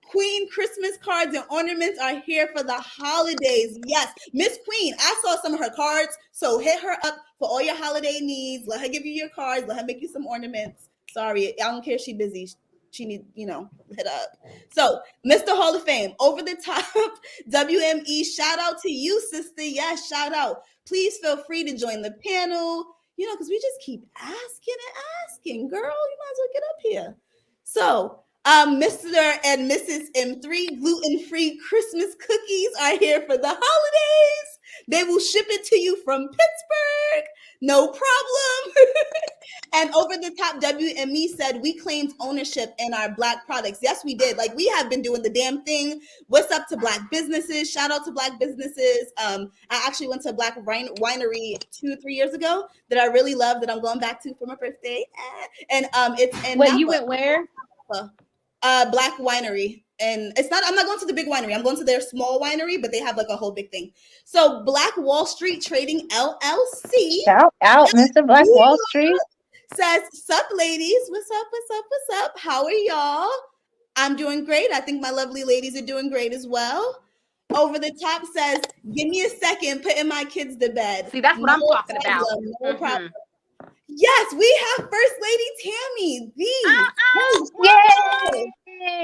Speaker 1: Queen Christmas cards and ornaments are here for the holidays. Yes, Miss Queen, I saw some of her cards, so hit her up for all your holiday needs. Let her give you your cards. Let her make you some ornaments. Sorry, I don't care if she's busy. She needs, hit up. So, Mr. Hall of Fame, over the top, WME, shout out to you, sister. Yes, shout out. Please feel free to join the panel, because we just keep asking and asking. Girl, you might as well get up here. So, Mr. and Mrs. M3 gluten-free Christmas cookies are here for the holidays. They will ship it to you from Pittsburgh. No problem. And over the top, WME said we claimed ownership in our Black products. Yes, we did. Like we have been doing the damn thing. What's up to Black businesses? Shout out to Black businesses. I actually went to a Black winery 2-3 years ago that I really love that I'm going back to for my birthday. And it's in
Speaker 5: Wait,
Speaker 1: Napa.
Speaker 5: you went where?
Speaker 1: Black winery. And I'm not going to the big winery. I'm going to their small winery, but they have like a whole big thing. So Black Wall Street Trading LLC.
Speaker 2: Shout out, Mr. Black Wall Street.
Speaker 1: Says, sup ladies, what's up? How are y'all? I'm doing great. I think my lovely ladies are doing great as well. Over the top says, give me a second, putting my kids to bed.
Speaker 5: See, that's what I'm talking about.
Speaker 1: No problem. Yes, we have First Lady Tammy,
Speaker 2: Yay!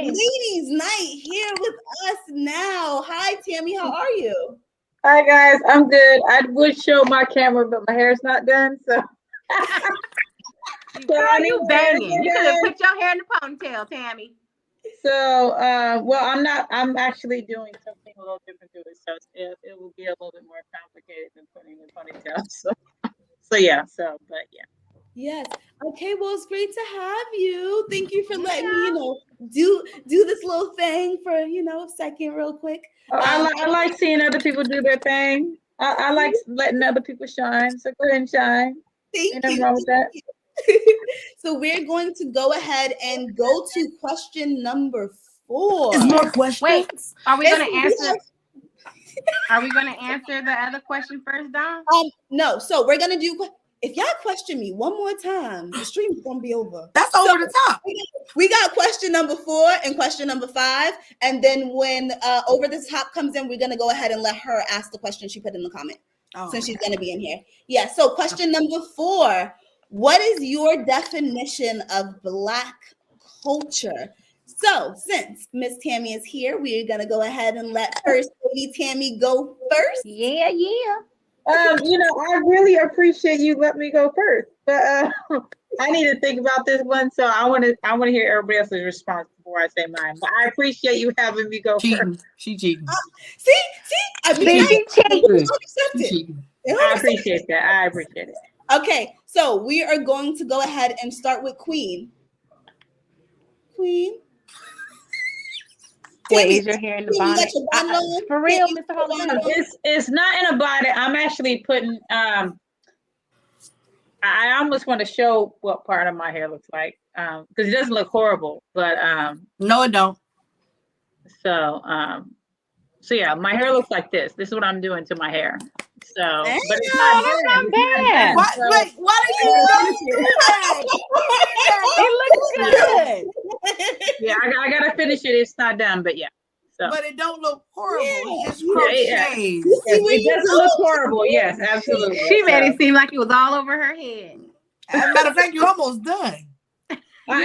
Speaker 1: Ladies Night here with us now. Hi Tammy, how are you?
Speaker 7: Hi guys, I'm good. I would show my camera, but my hair's not done, so.
Speaker 5: Girl, you banging. You could have put your hair in the ponytail, Tammy.
Speaker 7: So, I'm actually doing something a little different to it, so it will be a little bit more complicated than putting in a ponytail. So yeah.
Speaker 1: Yes. Okay, well, it's great to have you. Thank you for letting me, do this little thing for, a second real quick.
Speaker 7: I like seeing other people do their thing. I like letting other people shine. So go ahead and shine.
Speaker 1: Thank
Speaker 7: Ain't nothing
Speaker 1: you.
Speaker 7: wrong with that.
Speaker 1: So we're going to go ahead and go to question number 4.
Speaker 3: Is more questions?
Speaker 5: Wait, are we going to
Speaker 1: Yes, we
Speaker 5: answer? Are we going to answer the other question first, Dom?
Speaker 1: No, so we're gonna do. If y'all question me one more time, the stream's gonna be over.
Speaker 3: That's over the top.
Speaker 1: We got question number 4 and question number 5, and then when over the top comes in, we're gonna go ahead and let her ask the question she put in the comment since she's gonna be in here. Yeah. So question number 4: what is your definition of Black culture? So since Miss Tammy is here, we're gonna go ahead and let First Lady Tammy go first.
Speaker 5: Yeah.
Speaker 7: I really appreciate you letting me go first, but I need to think about this one, so I want to hear everybody else's response before I say mine. But I appreciate you having me go first.
Speaker 3: She cheating.
Speaker 1: See, I mean,
Speaker 5: She cheating.
Speaker 7: I appreciate that. I appreciate it.
Speaker 1: Okay, so we are going to go ahead and start with Queen. Queen.
Speaker 5: Wait, is your hair in the bonnet? For real, Mr. Holland?
Speaker 7: It's not in a bonnet. I'm actually putting. I almost want to show what part of my hair looks like, because it doesn't look horrible, but
Speaker 3: no, it don't.
Speaker 7: So yeah, my hair looks like this. This is what I'm doing to my hair. So, but it's not bad.
Speaker 3: Why did you do that?
Speaker 5: It looks good.
Speaker 7: Yeah, I gotta finish it. It's not done, but yeah. So.
Speaker 3: But it don't look horrible.
Speaker 1: Yeah.
Speaker 3: It's crochets.
Speaker 7: It doesn't look horrible. Yes, absolutely.
Speaker 5: She made it seem like it was all over her head.
Speaker 3: As a matter of fact, you're almost done.
Speaker 7: I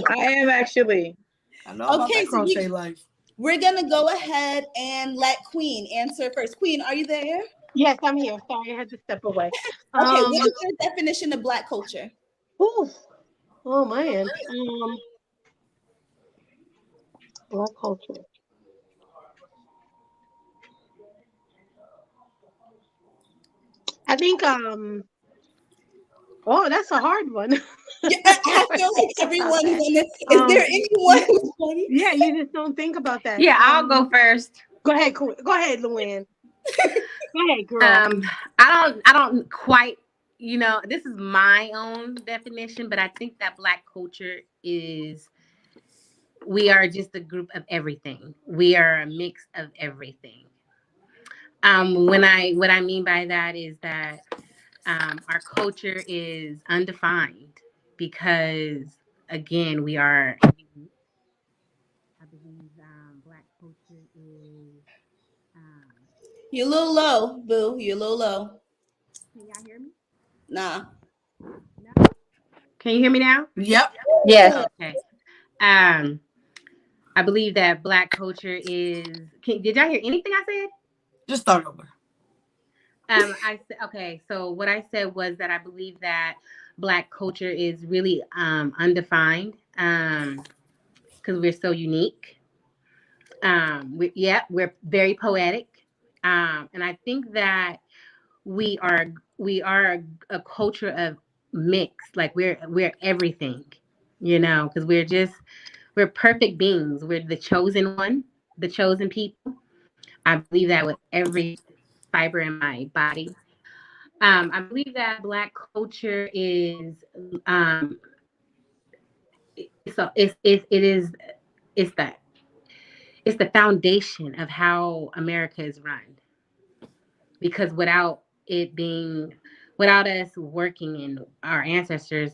Speaker 7: am actually.
Speaker 3: I know about that crochet life.
Speaker 1: We're gonna go ahead and let Queen answer first. Queen, are you there?
Speaker 4: Yes, I'm here. Sorry, I had to step away.
Speaker 1: Okay, what is your definition of Black culture?
Speaker 4: Ooh. Oh man. Black culture. I think oh, that's a hard one.
Speaker 1: Yeah, I feel like everyone is there anyone who's funny?
Speaker 4: Yeah, you just don't think about that.
Speaker 5: Yeah, I'll go first.
Speaker 4: Go ahead, Luann. Go ahead, girl.
Speaker 5: I don't quite, this is my own definition, but I think that Black culture is, we are just a group of everything. We are a mix of everything. What I mean by that is that our culture is undefined because, again, we are. I believe Black culture is.
Speaker 1: You're a little low, boo. You're a little low.
Speaker 5: Can y'all hear me?
Speaker 1: Nah.
Speaker 5: No? Can you hear me now?
Speaker 3: Yep.
Speaker 2: Yes.
Speaker 5: Okay. I believe that Black culture is. Did y'all hear anything I said?
Speaker 3: Just start over.
Speaker 5: I said, okay. So what I said was that I believe that Black culture is really undefined because we're so unique. We're very poetic. And I think that we are a culture of mix. Like we're everything, because we're perfect beings. We're the chosen one, the chosen people. I believe that with every fiber in my body. I believe that Black culture is it's the foundation of how America is run. Because without us working and our ancestors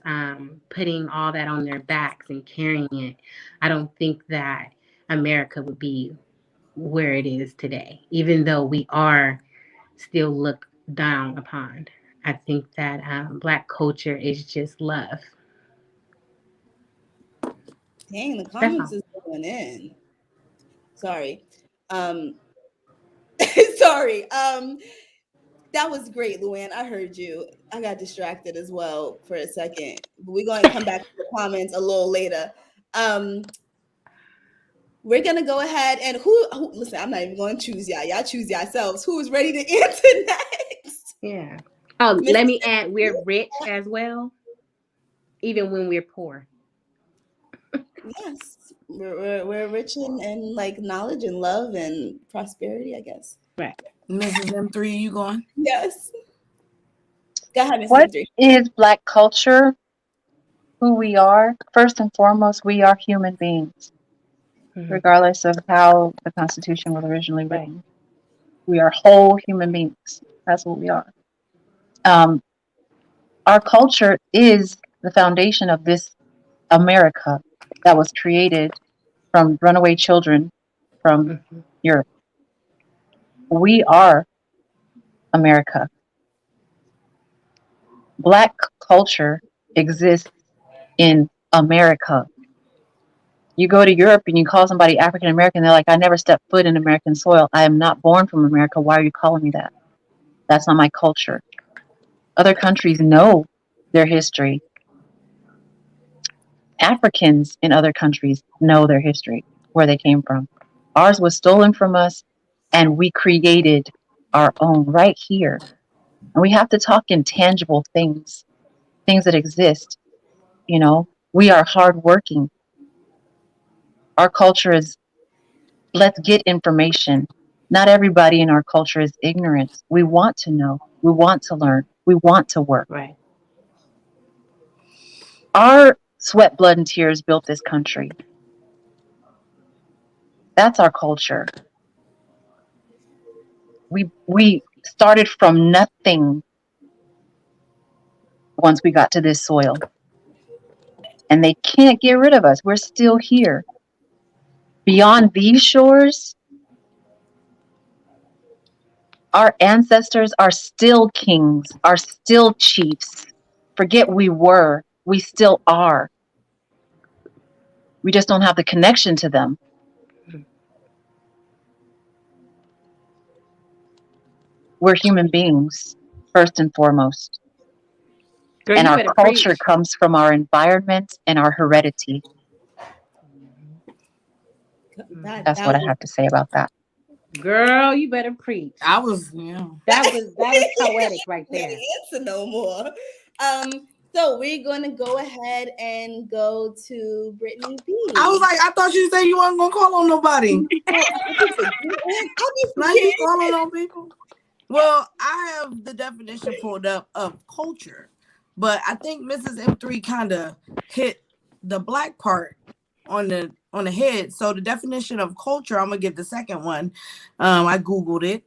Speaker 5: putting all that on their backs and carrying it, I don't think that America would be where it is today, even though we are still looked down upon. I think that Black culture is just love.
Speaker 1: Dang, the comments is going in. Sorry. Sorry. That was great, Luann. I heard you. I got distracted as well for a second. But we're going to come back to the comments a little later. We're gonna go ahead and who listen, I'm not even going to choose y'all. Y'all choose yourselves. Who is ready to answer next?
Speaker 5: Yeah. Oh, let me add, we're rich as well. even when we're poor.
Speaker 1: Yes, we're rich in like knowledge and love and prosperity, I guess.
Speaker 5: Right.
Speaker 3: Mrs. M3, you going?
Speaker 1: Yes. Go ahead, Miss
Speaker 2: What
Speaker 1: M3.
Speaker 2: is Black culture? Who we are? First and foremost, we are human beings,
Speaker 5: Mhm.
Speaker 2: regardless of how the Constitution was originally
Speaker 5: Right.
Speaker 2: written. We are whole human beings. That's what we are. Our culture is the foundation of this America that was created from runaway children from
Speaker 5: Mhm.
Speaker 2: Europe. We are America. Black culture exists in America. You go to Europe and you call somebody African American, they're like, I never stepped foot in American soil. I am not born from America. Why are you calling me that? That's not my culture. Other countries know their history. Africans in other countries know their history, where they came from. Ours was stolen from us, and we created our own right here. And we have to talk in tangible things, things that exist. You know, we are hardworking. Our culture is let's get information. Not everybody in our culture is ignorant. We want to know. We want to learn. We want to work.
Speaker 5: Right.
Speaker 2: Our sweat, blood, and tears built this country. That's our culture. We started from nothing once we got to this soil. And they can't get rid of us. We're still here. Beyond these shores, our ancestors are still kings, are still chiefs. Forget we were, we still are. We just don't have the connection to them. We're human beings, first and foremost.
Speaker 5: Girl,
Speaker 2: And
Speaker 5: you
Speaker 2: our
Speaker 5: better
Speaker 2: culture
Speaker 5: preach.
Speaker 2: comes from our environment and our heredity.
Speaker 1: That
Speaker 2: That's what I
Speaker 1: was
Speaker 2: have to say about that.
Speaker 5: Girl, you better preach.
Speaker 3: I was, you know.
Speaker 5: That was poetic right
Speaker 1: we
Speaker 5: there.
Speaker 1: answer no more. So we're gonna go ahead and go to Brittany B.
Speaker 3: I was like, I thought you said you weren't gonna call on nobody.
Speaker 1: I'll be
Speaker 3: Now you
Speaker 1: forgetting.
Speaker 3: calling on people. Well, I have the definition pulled up of culture, but I think Mrs. M3 kind of hit the Black part on the head. So the definition of culture, I'm gonna give the second one. I googled it.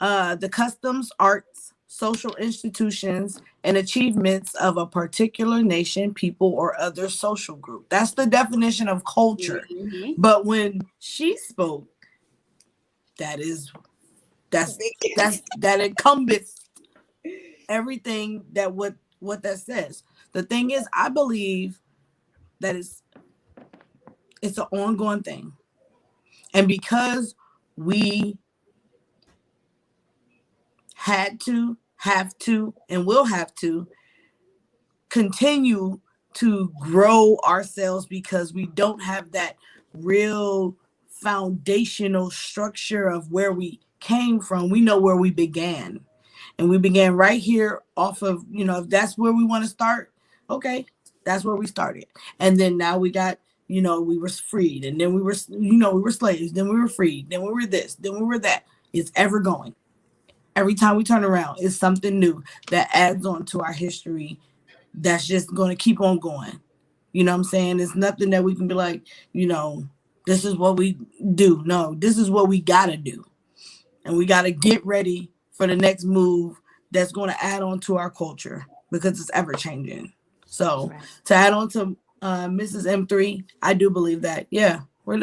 Speaker 3: The customs, arts, social institutions, and achievements of a particular nation, people, or other social group. That's the definition of culture.
Speaker 1: Mhm.
Speaker 3: But when she spoke, that encompasses everything that what that says. The thing is, I believe that it's an ongoing thing, and because we have to, and will have to continue to grow ourselves because we don't have that real foundational structure of where we came from. We know where we began, and we began right here off of, if that's where we want to start, okay, that's where we started. And then now we got, we were freed, and then we were slaves, then we were freed, then we were this, then we were that. It's ever going. Every time we turn around, it's something new that adds on to our history that's just going to keep on going. You know what I'm saying? It's nothing that we can be like, this is what we do. No, this is what we got to do. And we got to get ready for the next move that's going to add on to our culture because it's ever changing. So to add on to Mrs. M3, I do believe that, yeah, we're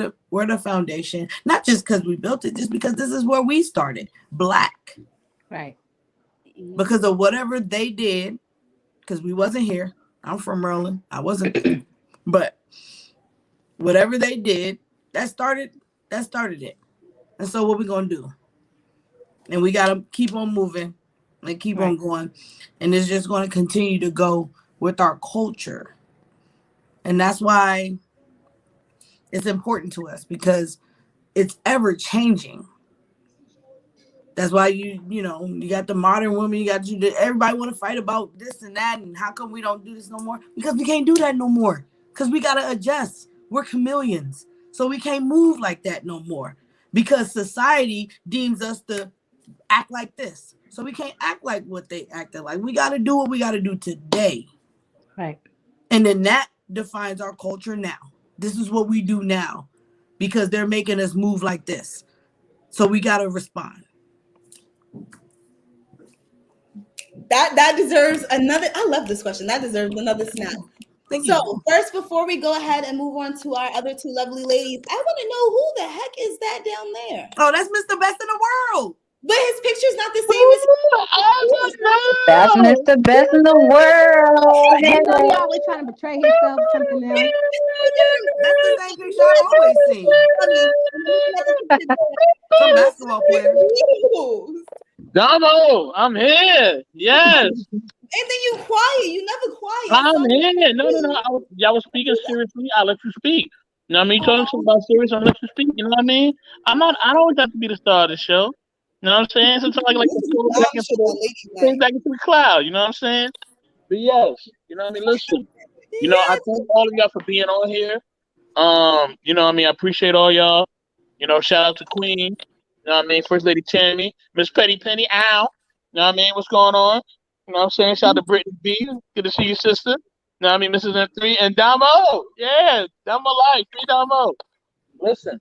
Speaker 3: the foundation, not just because we built it, just because this is where we started. Black.
Speaker 5: Right.
Speaker 3: Because of whatever they did, because we wasn't here. I'm from Maryland. I wasn't. But whatever they did, that started it. And so what we going to do? And we got to keep on moving and keep on going. And it's just going to continue to go with our culture. And that's why it's important to us, because it's ever changing. That's why you got the modern woman, everybody want to fight about this and that, and how come we don't do this no more? Because we can't do that no more. Because we gotta adjust. We're chameleons, so we can't move like that no more. Because society deems us to act like this, so we can't act like what they acted like. We gotta do what we gotta do today,
Speaker 5: Right.
Speaker 3: and then that defines our culture now. This is what we do now, because they're making us move like this, so we gotta respond.
Speaker 1: That deserves another. I love this question. That deserves another snap.
Speaker 3: Thank
Speaker 1: So
Speaker 3: you.
Speaker 1: first, before we go ahead and move on to our other two lovely ladies, I want to know who the heck is that down there?
Speaker 3: Oh, that's Mr. Best in the World.
Speaker 1: But his picture's not the same as.
Speaker 2: That's Mr. Best in the world.
Speaker 5: You know he always trying to betray himself, something else.
Speaker 3: That's the same picture I've always seen. Some basketball player.
Speaker 8: Damo, I'm here. Yes.
Speaker 1: And then you quiet. You never quiet.
Speaker 8: I'm here. No. Y'all was speaking seriously. I'll let you speak. You know what I mean? Talking something about serious, I'll let you speak. You know what I mean? I don't always have to be the star of the show. You know what I'm saying? Sometimes I like to fall back into the cloud. You know what I'm saying? But yes, you know what I mean? Listen, you know, I thank all of y'all for being on here. You know what I mean? I appreciate all y'all. You know, shout out to Queen. You know what I mean? First Lady Tammy, Miss Petty Penny, ow. You know what I mean? What's going on? You know what I'm saying? Shout out to Brittany B. Good to see you, sister. You know what I mean? Mrs. M3 and Damo. Yeah, Damo Life. Free Damo. Listen.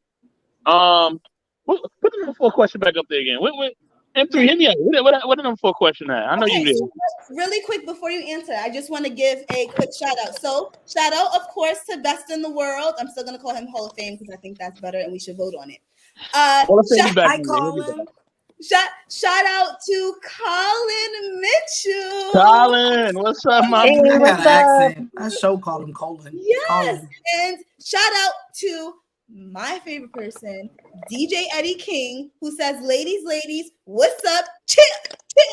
Speaker 8: Put the number 4 question back up there again. M3, hit me up. What the number 4 question at? I know you did.
Speaker 1: So really quick before you answer, I just want to give a quick shout out. So shout out, of course, to Best in the World. I'm still gonna call him Hall of Fame because I think that's better and we should vote on it. Shout out to Colin Mitchell.
Speaker 8: Colin, what's up, my
Speaker 2: Hey,
Speaker 3: I got
Speaker 2: what's
Speaker 3: an accent. I show call him Colin.
Speaker 1: Yes,
Speaker 3: Colin.
Speaker 1: and shout out to my favorite person, DJ Eddie King, who says, ladies, what's up? Chill,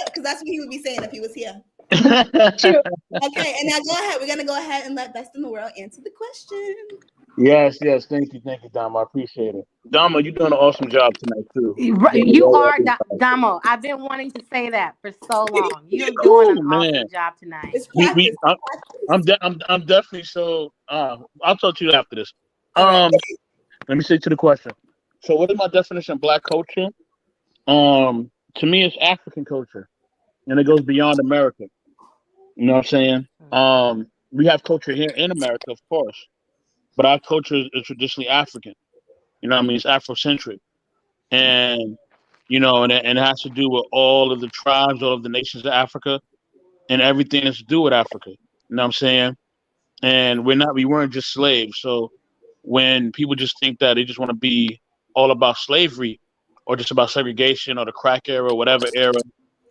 Speaker 1: because that's what he would be saying if he was here. Okay, and now go ahead. We're going to go ahead and let Best in the World answer the question.
Speaker 8: Yes. Thank you, Damo. I appreciate it. Damo, you're doing an awesome job tonight, too.
Speaker 5: You are, Damo. I've been wanting to say that for so long. You're doing an awesome job tonight.
Speaker 1: It's practice.
Speaker 8: I'm definitely so. I'll talk to you after this. Let me say to the question. So, what is my definition of Black culture? To me, it's African culture, and it goes beyond America. You know what I'm saying? We have culture here in America, of course, but our culture is traditionally African. You know what I mean? It's Afrocentric, and you know, and it has to do with all of the tribes, all of the nations of Africa, and everything that's to do with Africa. You know what I'm saying? And we weren't just slaves. So when people just think that they just want to be all about slavery or just about segregation or the crack era or whatever era,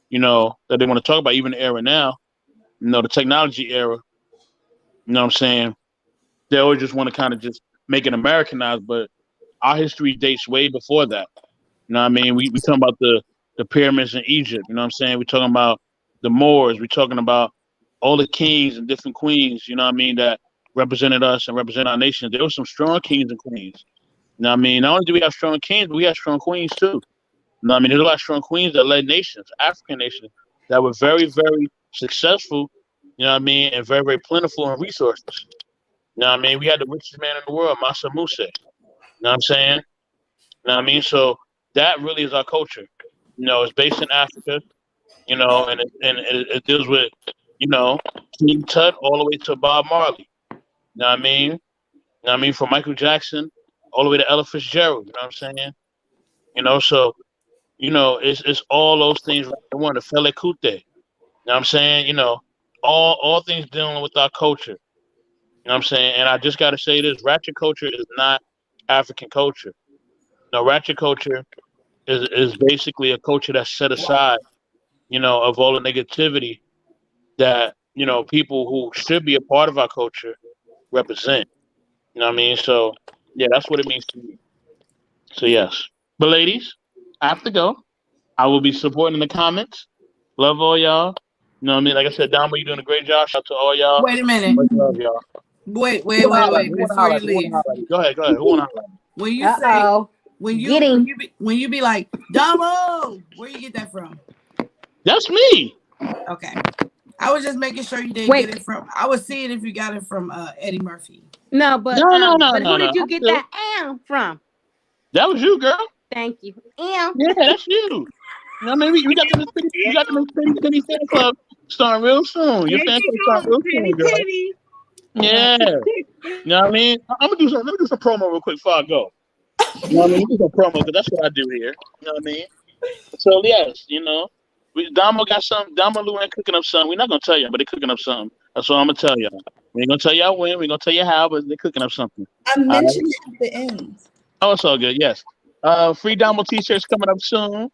Speaker 8: you know, that they want to talk about, even the era now, you know, the technology era, you know what I'm saying? They always just want to kind of just make it Americanized, but our history dates way before that. You know what I mean? We talking about the pyramids in Egypt, you know what I'm saying? We're talking about the Moors, we're talking about all the kings and different queens, you know what I mean, that represented us and represent our nation. There were some strong kings and queens. You know what I mean? Not only do we have strong kings, but we have strong queens too. You know what I mean? There's a lot of strong queens that led nations, African nations, that were very, very successful, you know what I mean, and very, very plentiful in resources. You know what I mean? We had the richest man in the world, Mansa Musa. You know what I'm saying? You know what I mean? So that really is our culture. You know, it's based in Africa, you know, and it deals with, you know, King Tut all the way to Bob Marley. You know what I mean? You know what I mean? From Michael Jackson all the way to Ella Fitzgerald. You know what I'm saying? You know, so, you know, it's all those things right in one. The Fela Kuti. You know what I'm saying? You know, all things dealing with our culture. You know what I'm saying? And I just got to say this, ratchet culture is not African culture. No, ratchet culture is basically a culture that's set aside, you know, of all the negativity that, you know, people who should be a part of our culture represent. You know what I mean? So, yeah, that's what it means to me. So, yes. But, ladies, I have to go. I will be supporting in the comments. Love all y'all. You know what I mean? Like I said, Damo, you're doing a great job. Shout out to all y'all.
Speaker 3: Wait a minute.
Speaker 8: Much love, y'all.
Speaker 3: Wait. Before you leave.
Speaker 8: Go ahead. Who want to highlight?
Speaker 3: When you say when
Speaker 5: Getting.
Speaker 3: you be like, Damo, where you get that from?
Speaker 8: That's me.
Speaker 3: Okay. I was just making sure you didn't
Speaker 5: Wait.
Speaker 3: get it from. I was seeing if you got it from Eddie Murphy.
Speaker 5: No, but
Speaker 8: No.
Speaker 5: but who did you get that from?
Speaker 8: That was you, girl.
Speaker 5: Thank you.
Speaker 8: Yeah, that's you. You know what I mean? We got the Miss Penny Fan Club starting real soon. Your fan club starting real soon, girl. Yeah. You know what I mean? Let me do some promo real quick before I go. You know what I mean? Do some promo because that's what I do here. You know what I mean? So yes, you know, Damo got something. Damo Lou ain't cooking up something. We're not gonna tell you, but they're cooking up something. That's what I'm gonna tell y'all. We ain't gonna tell y'all when. We're gonna tell you how, but they're cooking up something.
Speaker 1: I mentioned it at the end.
Speaker 8: Oh, it's all good. Yes. Free Damo t-shirts coming up soon.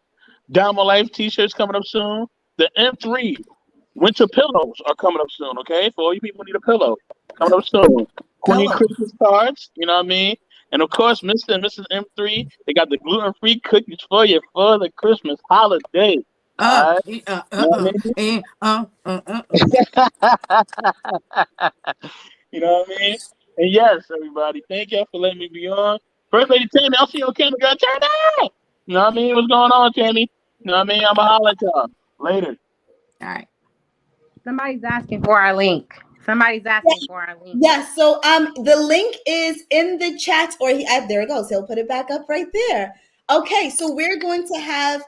Speaker 8: Damo Life t-shirts coming up soon. The M3 winter pillows are coming up soon. Okay, for all you people who need a pillow, coming up soon. Queen Christmas cards. You know what I mean? And of course, Mr. and Mrs. M3, they got the gluten-free cookies for you for the Christmas holiday. All right? You know what I mean? And yes, everybody, thank y'all for letting me be on. First Lady Tammy, I'll see you on camera, girl. Turn up! You know what I mean? What's going on, Tammy? You know what I mean? I'ma holler at y'all later.
Speaker 3: All right.
Speaker 5: Somebody's asking for our link.
Speaker 1: Yes. So the link is in the chat, or there it goes. He'll put it back up right there. Okay, so we're going to have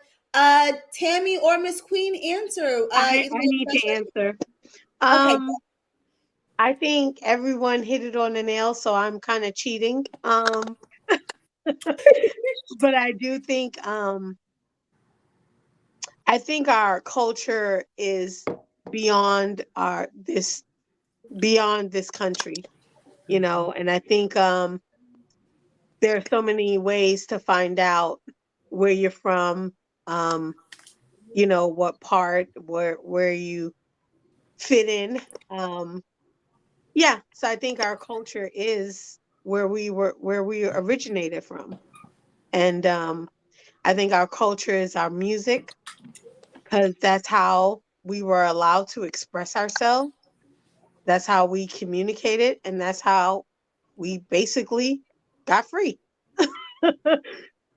Speaker 1: Tammy or Miss Queen answer.
Speaker 4: I need to answer.
Speaker 1: Okay.
Speaker 4: I think everyone hit it on the nail, so I'm kind of cheating. But I do think our culture is beyond this country, you know, and I think there are so many ways to find out where you're from, you know, what part, where you fit in. Yeah, so I think our culture is where we originated from. And I think our culture is our music, because that's how we were allowed to express ourselves. That's how we communicated, and that's how we basically got free.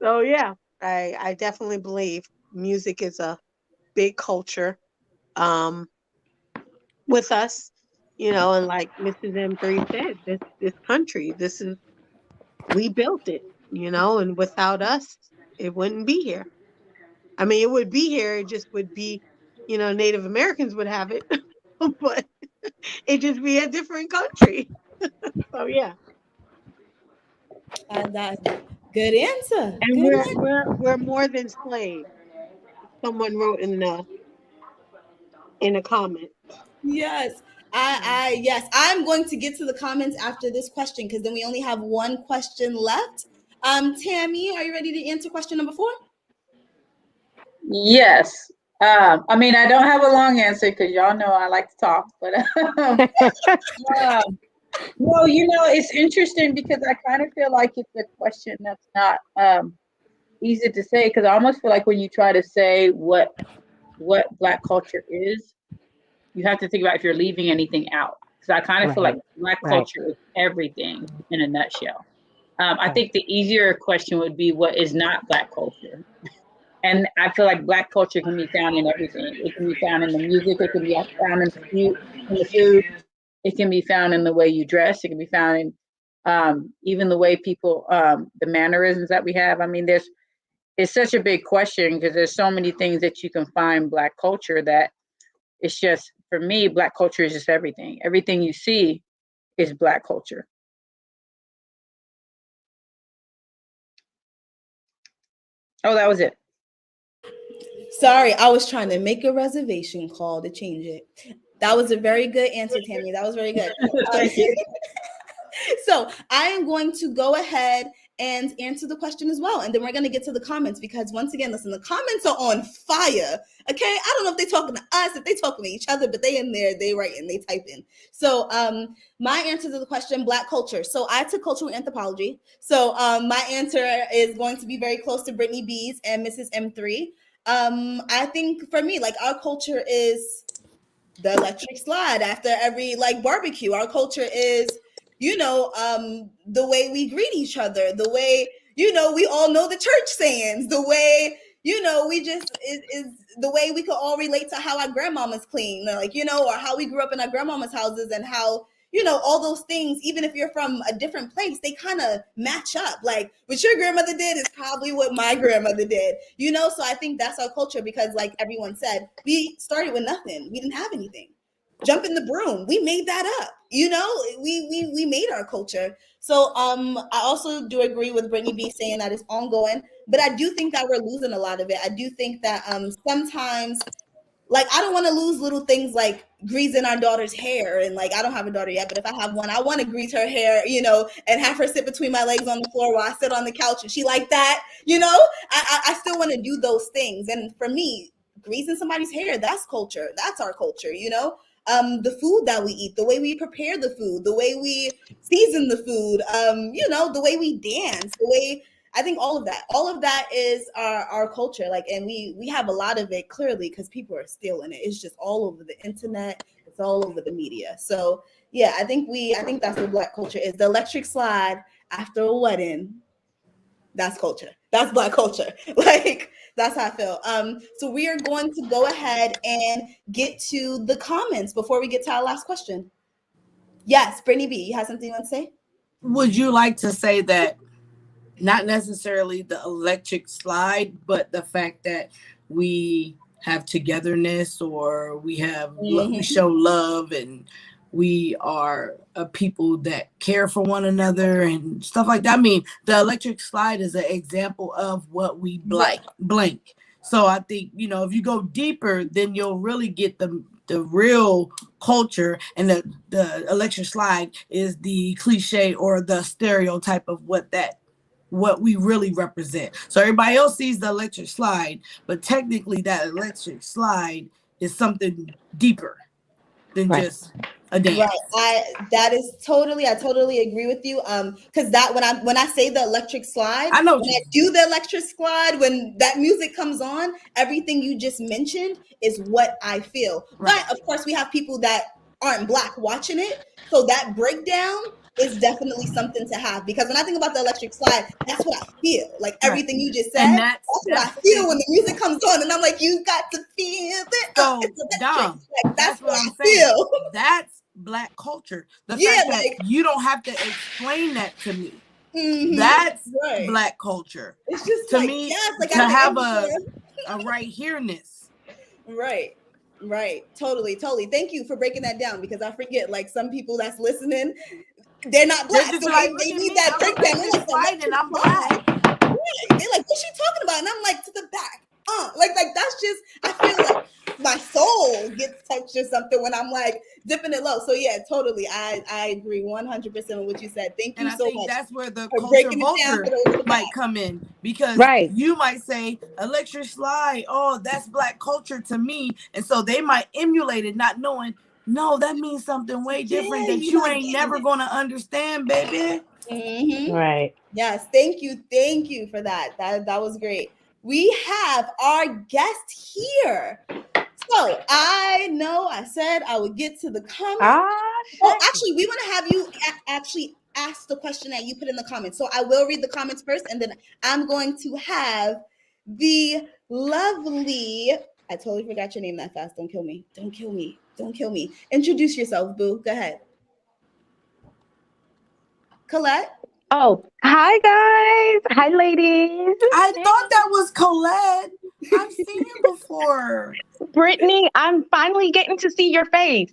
Speaker 4: So yeah, I definitely believe music is a big culture with us, you know, and like Mrs. M3 said, this country, we built it, you know, and without us, it wouldn't be here. I mean, it would be here, it just would be, you know, Native Americans would have it, but it'd just be a different country. So yeah.
Speaker 1: That's good answer.
Speaker 4: And
Speaker 1: Good
Speaker 4: we're more than slaves. Someone wrote in the comment.
Speaker 1: Yes. Yes, I'm going to get to the comments after this question, because then we only have one question left. Tammy, are you ready to answer question number 4?
Speaker 7: Yes. I mean, I don't have a long answer because y'all know I like to talk, but well, you know, it's interesting because I kind of feel like it's a question that's not easy to say, because I almost feel like when you try to say what Black culture is, you have to think about if you're leaving anything out. Because I kind of feel like Black culture is everything in a nutshell. I think the easier question would be, what is not Black culture? And I feel like Black culture can be found in everything. It can be found in the music. It can be found in the food. It can be found in the way you dress. It can be found in even the way people, the mannerisms that we have. I mean, it's such a big question because there's so many things that you can find Black culture that it's just, for me, Black culture is just everything. Everything you see is Black culture. Oh, that was it.
Speaker 1: Sorry, I was trying to make a reservation call to change it. That was a very good answer, Tammy. That was very good.
Speaker 7: Thank you.
Speaker 1: So I am going to go ahead and answer the question as well. And then we're going to get to the comments, because once again, listen, the comments are on fire. Okay. I don't know if they're talking to us, if they're talking to each other, but they in there, they writing, they typing. So my answer to the question, Black culture. So I took cultural anthropology. So my answer is going to be very close to Brittany B's and Mrs. M3. I think for me, like, our culture is the electric slide after every like barbecue. Our culture is, you know, the way we greet each other, the way, we all know the church sayings, the way, we just is the way we could all relate to how our grandmamas clean, like, or how we grew up in our grandmama's houses, and how, all those things, even if you're from a different place, they kind of match up. Like what your grandmother did is probably what my grandmother did, So I think that's our culture, because like everyone said, we started with nothing. We didn't have anything. Jump in the broom. We made that up, we made our culture. So I also do agree with Brittany B saying that it's ongoing, but I do think that we're losing a lot of it. I do think that sometimes, like, I don't want to lose little things like greasing our daughter's hair. And like, I don't have a daughter yet, but if I have one, I want to grease her hair, and have her sit between my legs on the floor while I sit on the couch and she like that, I still want to do those things. And for me, greasing somebody's hair, that's culture. That's our culture, the food that we eat, the way we prepare the food, the way we season the food, the way we dance, the way, I think all of that is our culture. Like, and we have a lot of it, clearly, because people are stealing it. It's just all over the internet. It's all over the media. So yeah, I think that's what Black culture is. The electric slide after a wedding, that's culture. That's Black culture. Like, that's how I feel. So we are going to go ahead and get to the comments before we get to our last question. Yes, Brittany B, you have something you want to say?
Speaker 3: Would you like to say that not necessarily the electric slide, but the fact that we have togetherness, or we have we show love, and we are a people that care for one another and stuff like that? I mean, the electric slide is an example of what we blank. So I think, if you go deeper, then you'll really get the real culture. And the electric slide is the cliche or the stereotype of what we really represent. So everybody else sees the electric slide, but technically that electric slide is something deeper than just a dance.
Speaker 1: Right. I totally agree with you. Because that when I say the electric slide,
Speaker 3: I know
Speaker 1: when I do the electric slide, when that music comes on, everything you just mentioned is what I feel. Right. But of course, we have people that aren't Black watching it, so that breakdown is definitely something to have, because when I think about the electric slide, that's what I feel. Like everything you just said, that's what I feel when the music comes on, and I'm like, you got to feel it.
Speaker 3: So,
Speaker 1: like, that's what
Speaker 3: I'm
Speaker 1: I feel.
Speaker 3: That's Black culture. The fact that you don't have to explain that to me. That's Black culture.
Speaker 1: It's just
Speaker 3: to me, to have a right here-ness.
Speaker 1: Right. Totally. Thank you for breaking that down, because I forget, like, some people that's listening, they're not Black, so they need that breakdown.
Speaker 3: And I'm Black.
Speaker 1: They're like, what's she talking about? And I'm like, to the back. Like that's just, I feel like my soul gets touched or something when I'm like dipping it low. So yeah, totally. I agree 100% with what you said. Thank you so much.
Speaker 3: That's where the culture vulture might come in, because you might say electric slide, oh, that's Black culture to me. And so they might emulate it, not knowing, no, that means something way different that you ain't never gonna understand, baby.
Speaker 9: Right.
Speaker 1: Yes, thank you for that. That was great. We have our guest here. So I know I said I would get to the comments. Actually, we want to have you actually ask the question that you put in the comments. So I will read the comments first, and then I'm going to have the lovely, I totally forgot your name that fast. Don't kill me. Introduce yourself, boo. Go ahead. Colette?
Speaker 9: Oh, hi guys. Hi ladies.
Speaker 3: I thought that was Colette. I've seen you before.
Speaker 9: Brittany, I'm finally getting to see your face.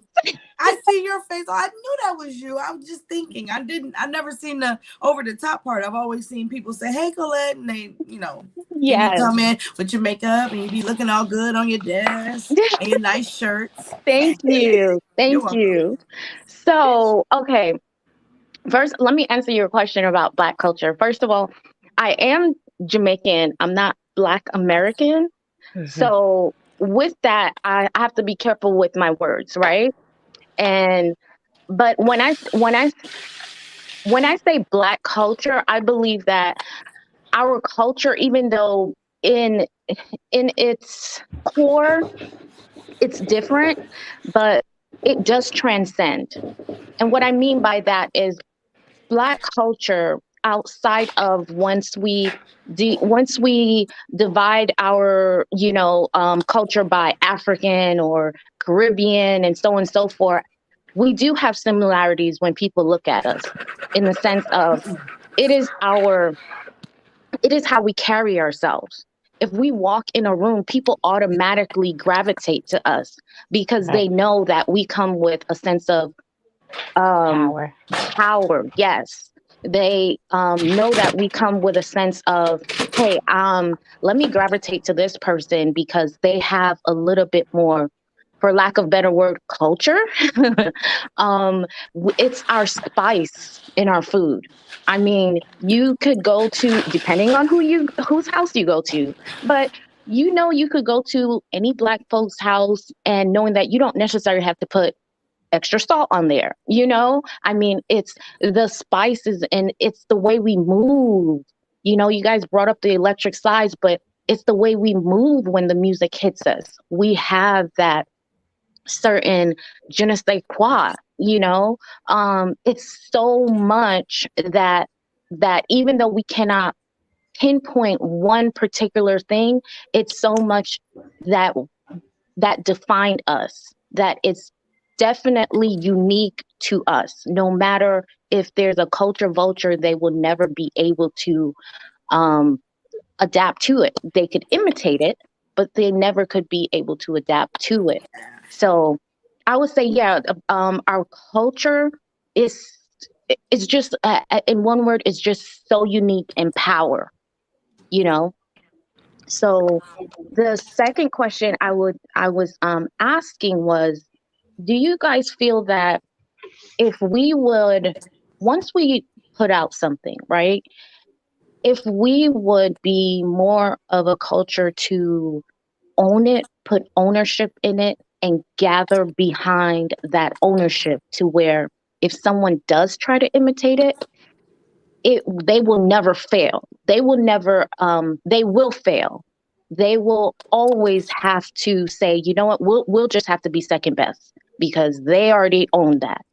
Speaker 3: I see your face. Oh, I knew that was you. I was just thinking. I've never seen the over the top part. I've always seen people say, hey Colette, and they, you come in with your makeup and you be looking all good on your desk and your nice shirts.
Speaker 9: Thank you. Thank you. So, okay. First, let me answer your question about Black culture. First of all, I am Jamaican. I'm not Black American. Mm-hmm. So with that, I have to be careful with my words, right? But when I say Black culture, I believe that our culture, even though in its core, it's different, but it does transcend. And what I mean by that is Black culture outside of once we divide our culture by African or Caribbean and so on and so forth, we do have similarities when people look at us, in the sense of it is how we carry ourselves. If we walk in a room, people automatically gravitate to us because they know that we come with a sense of
Speaker 5: Power.
Speaker 9: power. Yes, they know that we come with a sense of, hey, let me gravitate to this person because they have a little bit more, for lack of better word, culture. It's our spice in our food. I mean, you could go to, depending on whose house you go to, but you could go to any Black folks' house and knowing that you don't necessarily have to put extra salt on there. I mean, it's the spices and it's the way we move. You guys brought up the electric size, but it's the way we move when the music hits us. We have that certain je ne sais quoi. It's so much that even though we cannot pinpoint one particular thing, it's so much that defined us, that it's definitely unique to us. No matter if there's a culture vulture, they will never be able to adapt to it. They could imitate it, but they never could be able to adapt to it. So I would say, yeah, our culture is just, in one word, is just so unique in power, So the second question I was asking was, do you guys feel that if we would, once we put out something, right, if we would be more of a culture to own it, put ownership in it, and gather behind that ownership, to where if someone does try to imitate it, they will never fail. They will never, they will fail. They will always have to say, you know what, we'll just have to be second best because they already own that.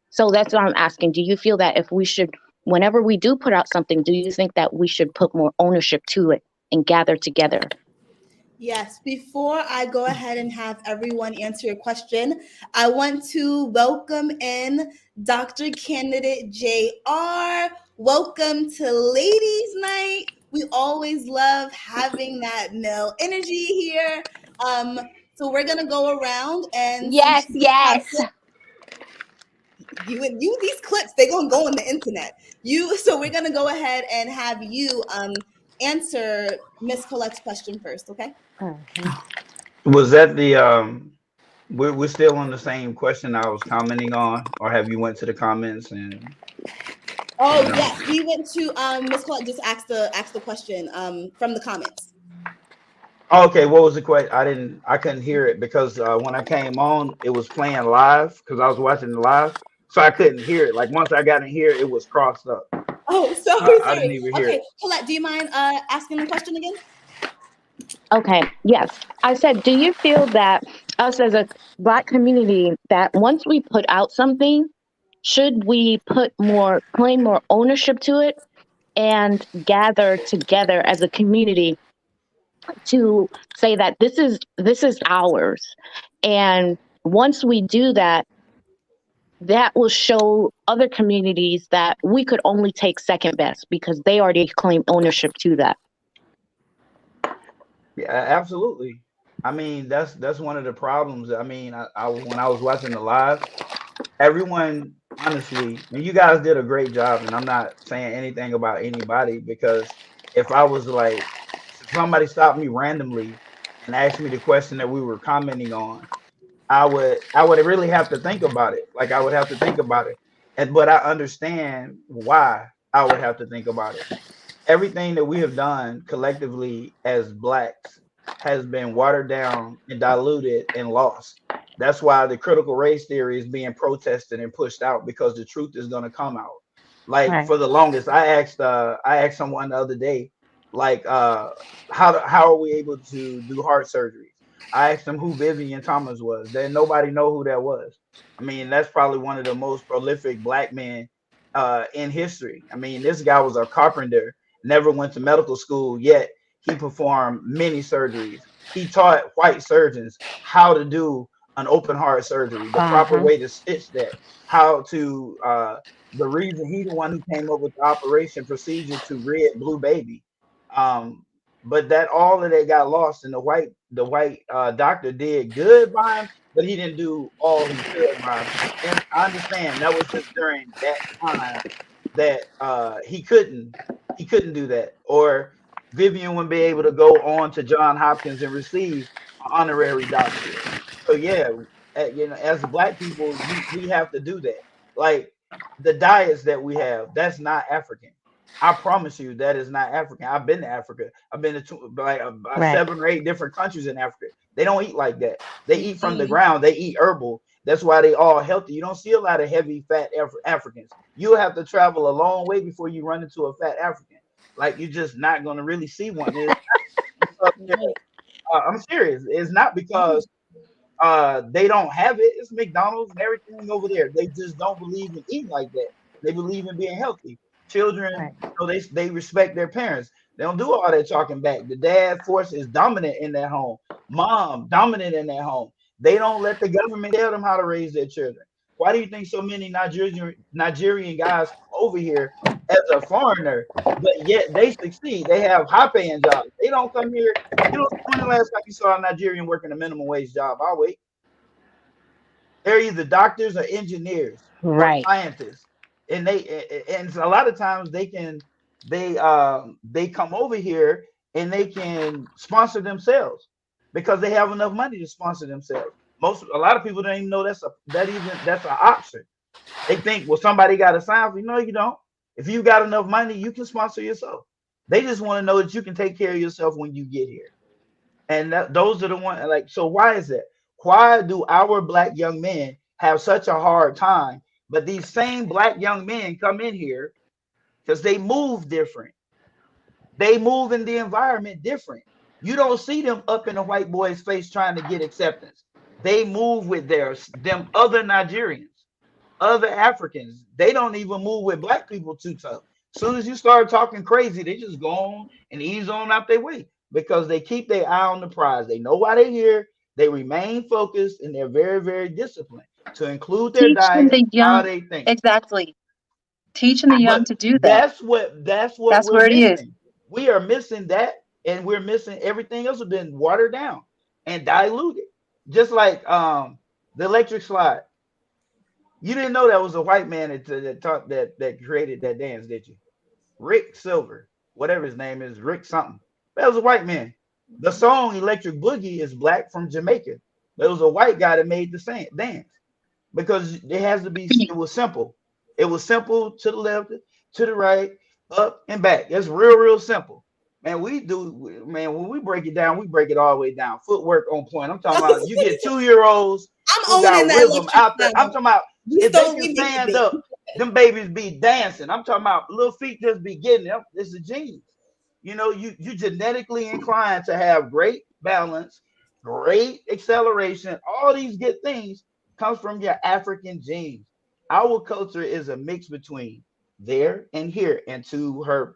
Speaker 9: So that's what I'm asking. Do you feel that if we should, whenever we do put out something, do you think that we should put more ownership to it and gather together?
Speaker 1: Yes, before I go ahead and have everyone answer your question, I want to welcome in Dr. Candidate JR. Welcome to Ladies Night. We always love having that male energy here. So we're gonna go around and
Speaker 5: Yes.
Speaker 1: you these clips, they're gonna go on the internet. So we're gonna go ahead and have you answer Miss Colette's question first, okay?
Speaker 10: Was that the we're still on the same question I was commenting on, or have you went to the comments and
Speaker 1: Oh yes, we went to Miss Colette just asked the question from the comments.
Speaker 10: okay, what was the question? I couldn't hear it because when I came on it was playing live because I was watching the live, so I couldn't hear it. Like once I got in here it was crossed up.
Speaker 1: Oh,
Speaker 10: I didn't even hear
Speaker 1: okay,
Speaker 10: it.
Speaker 1: Colette, do you mind asking the question again?
Speaker 9: Okay, yes. I said, do you feel that us as a Black community, that once we put out something, should we claim more ownership to it and gather together as a community to say that this is ours? And once we do that, that will show other communities that we could only take second best because they already claim ownership to that.
Speaker 10: Yeah, absolutely. I mean, that's one of the problems. I mean, I when I was watching the live, everyone honestly, and you guys did a great job, and I'm not saying anything about anybody because if I was like, if somebody stopped me randomly and asked me the question that we were commenting on, I would really have to think about it. Like I would have to think about it. But I understand why I would have to think about it. Everything that we have done collectively as Blacks has been watered down and diluted and lost. That's why the critical race theory is being protested and pushed out because the truth is going to come out. Like
Speaker 5: Right.
Speaker 10: for the longest, I asked someone the other day, like how are we able to do heart surgeries? I asked them who Vivian Thomas was. Then nobody know who that was. I mean, that's probably one of the most prolific Black men in history. I mean, this guy was a carpenter, never went to medical school, yet he performed many surgeries. He taught white surgeons how to do an open heart surgery, the proper way to stitch that, how to the reason he the one who came up with the operation procedure to red blue baby. But that all of that got lost, and the white doctor did good by him, but he didn't do all he could by him. And I understand that was just during that time that he couldn't do that, or Vivian wouldn't be able to go on to John Hopkins and receive an honorary doctorate. So yeah, as Black people, we have to do that. Like the diets that we have, that's not African. I promise you, that is not African. I've been to Africa. I've been to like 7 or 8 different countries in Africa. They don't eat like that. They eat from the ground. They eat herbal. That's why they all healthy. You don't see a lot of heavy fat Africans. You have to travel a long way before you run into a fat African. Like you're just not going to really see one. I'm serious. It's not because they don't have it. It's McDonald's and everything over there. They just don't believe in eating like that. They believe in being healthy. Children, they respect their parents. They don't do all that talking back. The dad force is dominant in that home. Mom dominant in that home. They don't let the government tell them how to raise their children. Why do you think so many Nigerian guys come over here as a foreigner, but yet they succeed? They have high-paying jobs. They don't come here. You know, when the last time you saw a Nigerian working a minimum wage job? I'll wait. They're either doctors or engineers or scientists, and a lot of times they come over here and they can sponsor themselves because they have enough money to sponsor themselves. A lot of people don't even know that's an option. They think, well, somebody got to sign for you. No, you don't. If you got enough money, you can sponsor yourself. They just want to know that you can take care of yourself when you get here. And those are the ones. Like, so why is that? Why do our Black young men have such a hard time? But these same Black young men come in here because they move different. They move in the environment different. You don't see them up in a white boy's face trying to get acceptance. They move with them other Nigerians, other Africans. They don't even move with Black people too tough. As soon as you start talking crazy, they just go on and ease on out their way because they keep their eye on the prize. They know why they're here. They remain focused, and they're very, very disciplined to include their diet, how they think.
Speaker 2: Exactly. Teaching the young to do that.
Speaker 10: That's what we're
Speaker 2: where it
Speaker 10: missing.
Speaker 2: is.
Speaker 10: We are missing that, and we're missing everything else has been watered down and diluted. Just like the electric slide. You didn't know that was a white man that created that dance, did you? Rick Silver, whatever his name is, Rick something. That was a white man. The song Electric Boogie is Black from Jamaica. But it was a white guy that made the same dance because it was simple. It was simple to the left, to the right, up and back. It's real, real simple. Man, when we break it down, we break it all the way down. Footwork on point. I'm talking about you get 2-year-olds who got rhythm out there. I'm talking about if they can stand up, them babies be dancing. I'm talking about little feet just be getting them. It's a genius. You know, you genetically inclined to have great balance, great acceleration. All these good things comes from your African genes. Our culture is a mix between there and here. And to her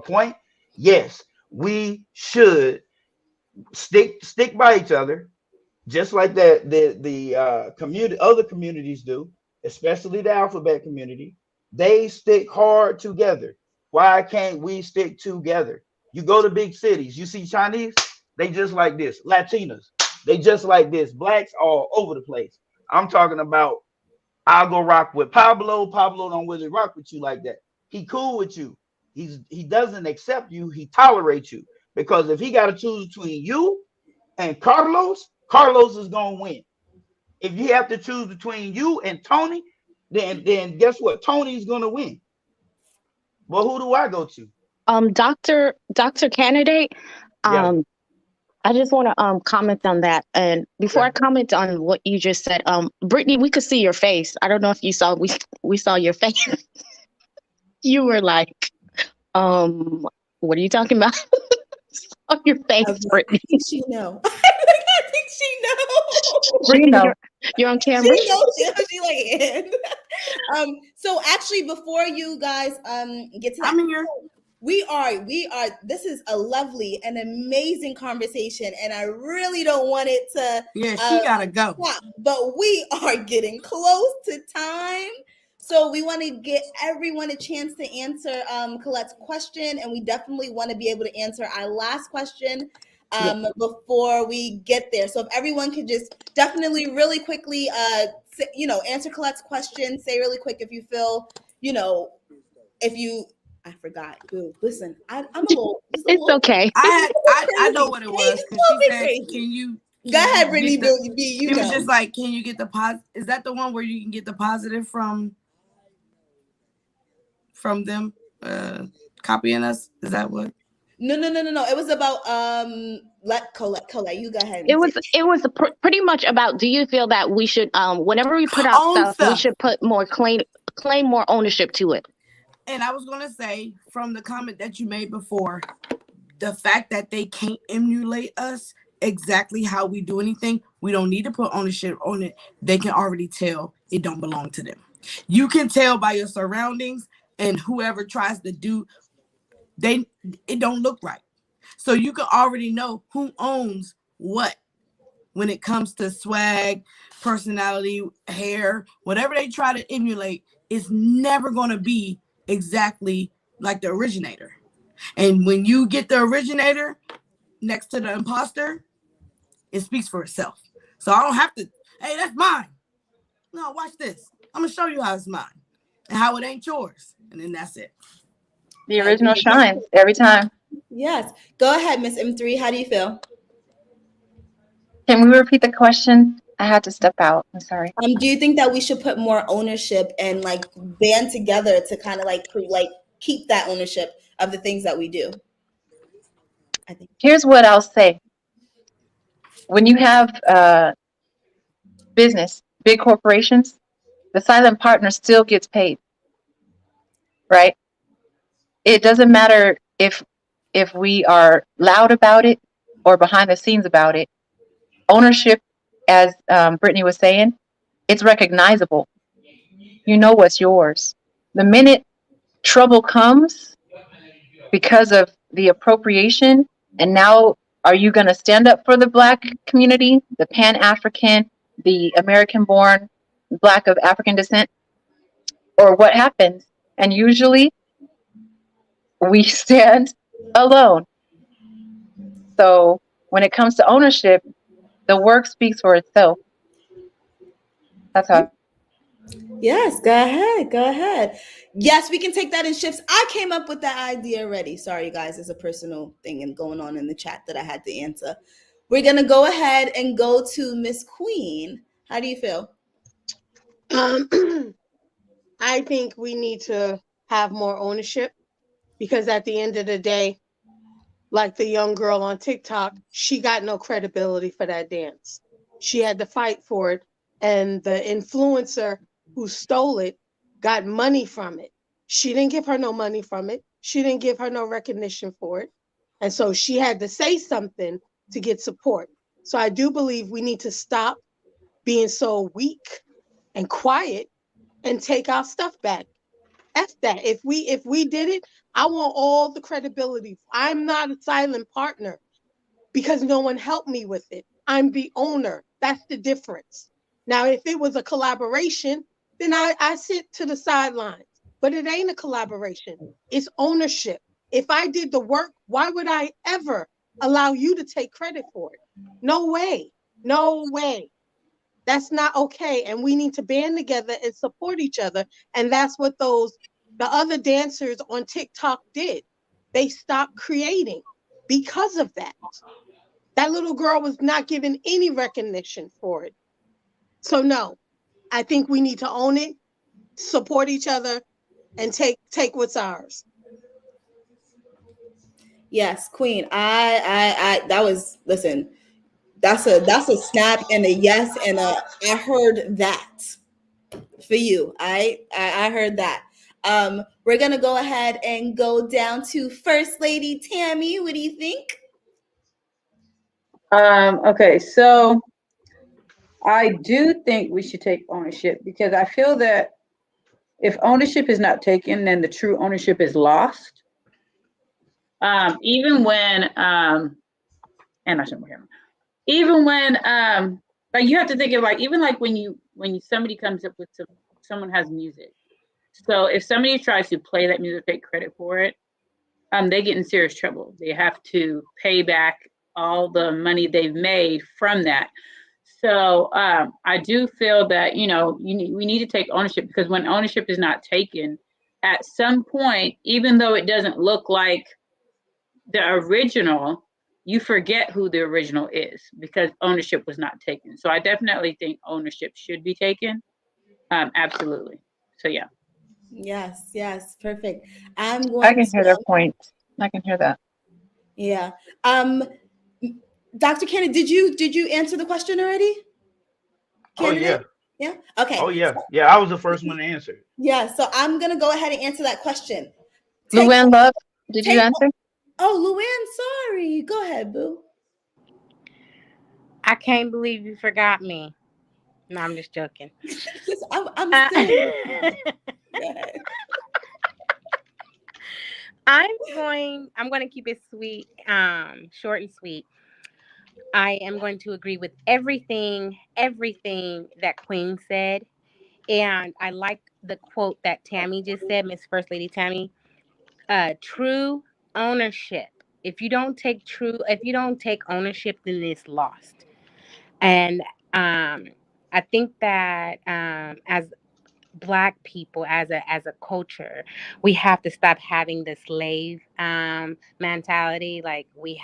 Speaker 10: point, yes, we should stick by each other, just like the community, other communities do, especially the alphabet community. They stick hard together. Why can't we stick together? You go to big cities, you see Chinese, they just like this. Latinos, they just like this. Blacks all over the place. I'm talking about I'll go rock with Pablo. Pablo don't really rock with you like that. He cool with you. He doesn't accept you. He tolerates you. Because if he got to choose between you and Carlos, Carlos is going to win. If you have to choose between you and Tony, then guess what? Tony's going to win. Well, who do I go to?
Speaker 9: Dr. Candidate,
Speaker 10: Yeah.
Speaker 9: I just want to comment on that. And before I comment on what you just said, Brittany, we could see your face. I don't know if you saw, we saw your face. You were like, what are you talking about? Saw your face, Brittany.
Speaker 1: I think she know. I think she knows.
Speaker 9: Brittany, you're on camera.
Speaker 1: She knows. She like, So actually, before you guys get to that,
Speaker 3: I'm here.
Speaker 1: we are. This is a lovely and amazing conversation, and I really don't want it to.
Speaker 3: Yeah, she gotta go.
Speaker 1: Stop, but we are getting close to time. So we want to get everyone a chance to answer Colette's question, and we definitely want to be able to answer our last question before we get there. So if everyone could just definitely really quickly, answer Colette's question. Say really quick if you feel, if you. I forgot. Dude, listen, I'm a little.
Speaker 9: It's okay.
Speaker 3: I know what it was. She said,
Speaker 1: crazy.
Speaker 3: "Can you?"
Speaker 1: Go ahead, Brittany.
Speaker 3: It was just like, can you get the positive? Is that the one where you can get the positive from them copying us? Is that what?
Speaker 1: No. It was about let Colette. You go ahead.
Speaker 9: It was pretty much about. Do you feel that we should whenever we put out stuff, we should put more claim more ownership to it?
Speaker 3: And I was gonna say, from the comment that you made before, the fact that they can't emulate us exactly how we do anything, we don't need to put ownership on it. They can already tell it don't belong to them. You can tell by your surroundings, and whoever tries to do, it don't look right. So you can already know who owns what when it comes to swag, personality, hair, whatever they try to emulate, it's never gonna be exactly like the originator. And when you get the originator next to the imposter, it speaks for itself. So I don't have to, hey, that's mine. No, watch this. I'm gonna show you how it's mine and how it ain't yours. And then that's it.
Speaker 2: The original shines every time.
Speaker 1: Yes. Go ahead, Miss M3. How do you feel?
Speaker 2: Can we repeat the question? I had to step out. I'm sorry.
Speaker 1: Do you think that we should put more ownership and like band together to kind of like keep that ownership of the things that we do? I think.
Speaker 2: Here's what I'll say. When you have business, big corporations, the silent partner still gets paid, right? It doesn't matter if we are loud about it or behind the scenes about it. Ownership, as Brittany was saying, it's recognizable. You know what's yours. The minute trouble comes because of the appropriation, and now are you going to stand up for the Black community, the Pan-African, the American-born Black of African descent, or what happens? And usually we stand alone. So when it comes to ownership, the work speaks for itself. That's how.
Speaker 1: Yes, go ahead. Yes, we can take that in shifts. I came up with that idea already. Sorry, guys, there's a personal thing going on in the chat that I had to answer. We're gonna go ahead and go to Miss Queen. How do you feel?
Speaker 4: I think we need to have more ownership because at the end of the day, like the young girl on TikTok, she got no credibility for that dance. She had to fight for it. And the influencer who stole it got money from it. She didn't give her no money from it. She didn't give her no recognition for it. And so she had to say something to get support. So I do believe we need to stop being so weak and quiet and take our stuff back. F that. If we did it, I want all the credibility. I'm not a silent partner because no one helped me with it. I'm the owner. That's the difference. Now, if it was a collaboration, then I sit to the sidelines. But it ain't a collaboration. It's ownership. If I did the work, why would I ever allow you to take credit for it? No way. No way. That's not okay. And we need to band together and support each other. And that's what the other dancers on TikTok did. They stopped creating because of that. That little girl was not given any recognition for it. So no, I think we need to own it, support each other, and take what's ours.
Speaker 1: Yes, Queen. I that was, listen, that's a snap and a yes and I heard that for you. I heard that. We're gonna go ahead and go down to First Lady Tammy. What do you think?
Speaker 7: Okay, so I do think we should take ownership because I feel that If ownership is not taken, then the true ownership is lost. Even when and I shouldn't hear him. Even when like you have to think of like even like when somebody comes up with someone has music. So if somebody tries to play that music, take credit for it, they get in serious trouble. They have to pay back all the money they've made from that. So I do feel that we need to take ownership, because when ownership is not taken, at some point, even though it doesn't look like the original, you forget who the original is because ownership was not taken. So I definitely think ownership should be taken. Absolutely. So yeah.
Speaker 1: Yes, perfect.
Speaker 2: I can hear their point. I can hear that.
Speaker 1: Yeah. Dr. Kennedy, did you answer the question already? Candidate? Yeah. Okay.
Speaker 10: Oh yeah. Yeah, I was the first one to answer.
Speaker 1: Yeah. So I'm gonna go ahead and answer that question.
Speaker 2: Luann Love, did you answer?
Speaker 1: Oh, Luann, sorry. Go ahead, boo.
Speaker 5: I can't believe you forgot me. No, I'm just joking.
Speaker 1: I'm still.
Speaker 5: I'm going to keep it sweet, short and sweet. I am going to agree with everything that Queen said. And I like the quote that Tammy just said, Miss First Lady Tammy. True ownership. If you don't take ownership, then it's lost. And I think that as Black people, as a culture, we have to stop having the slave mentality. Like we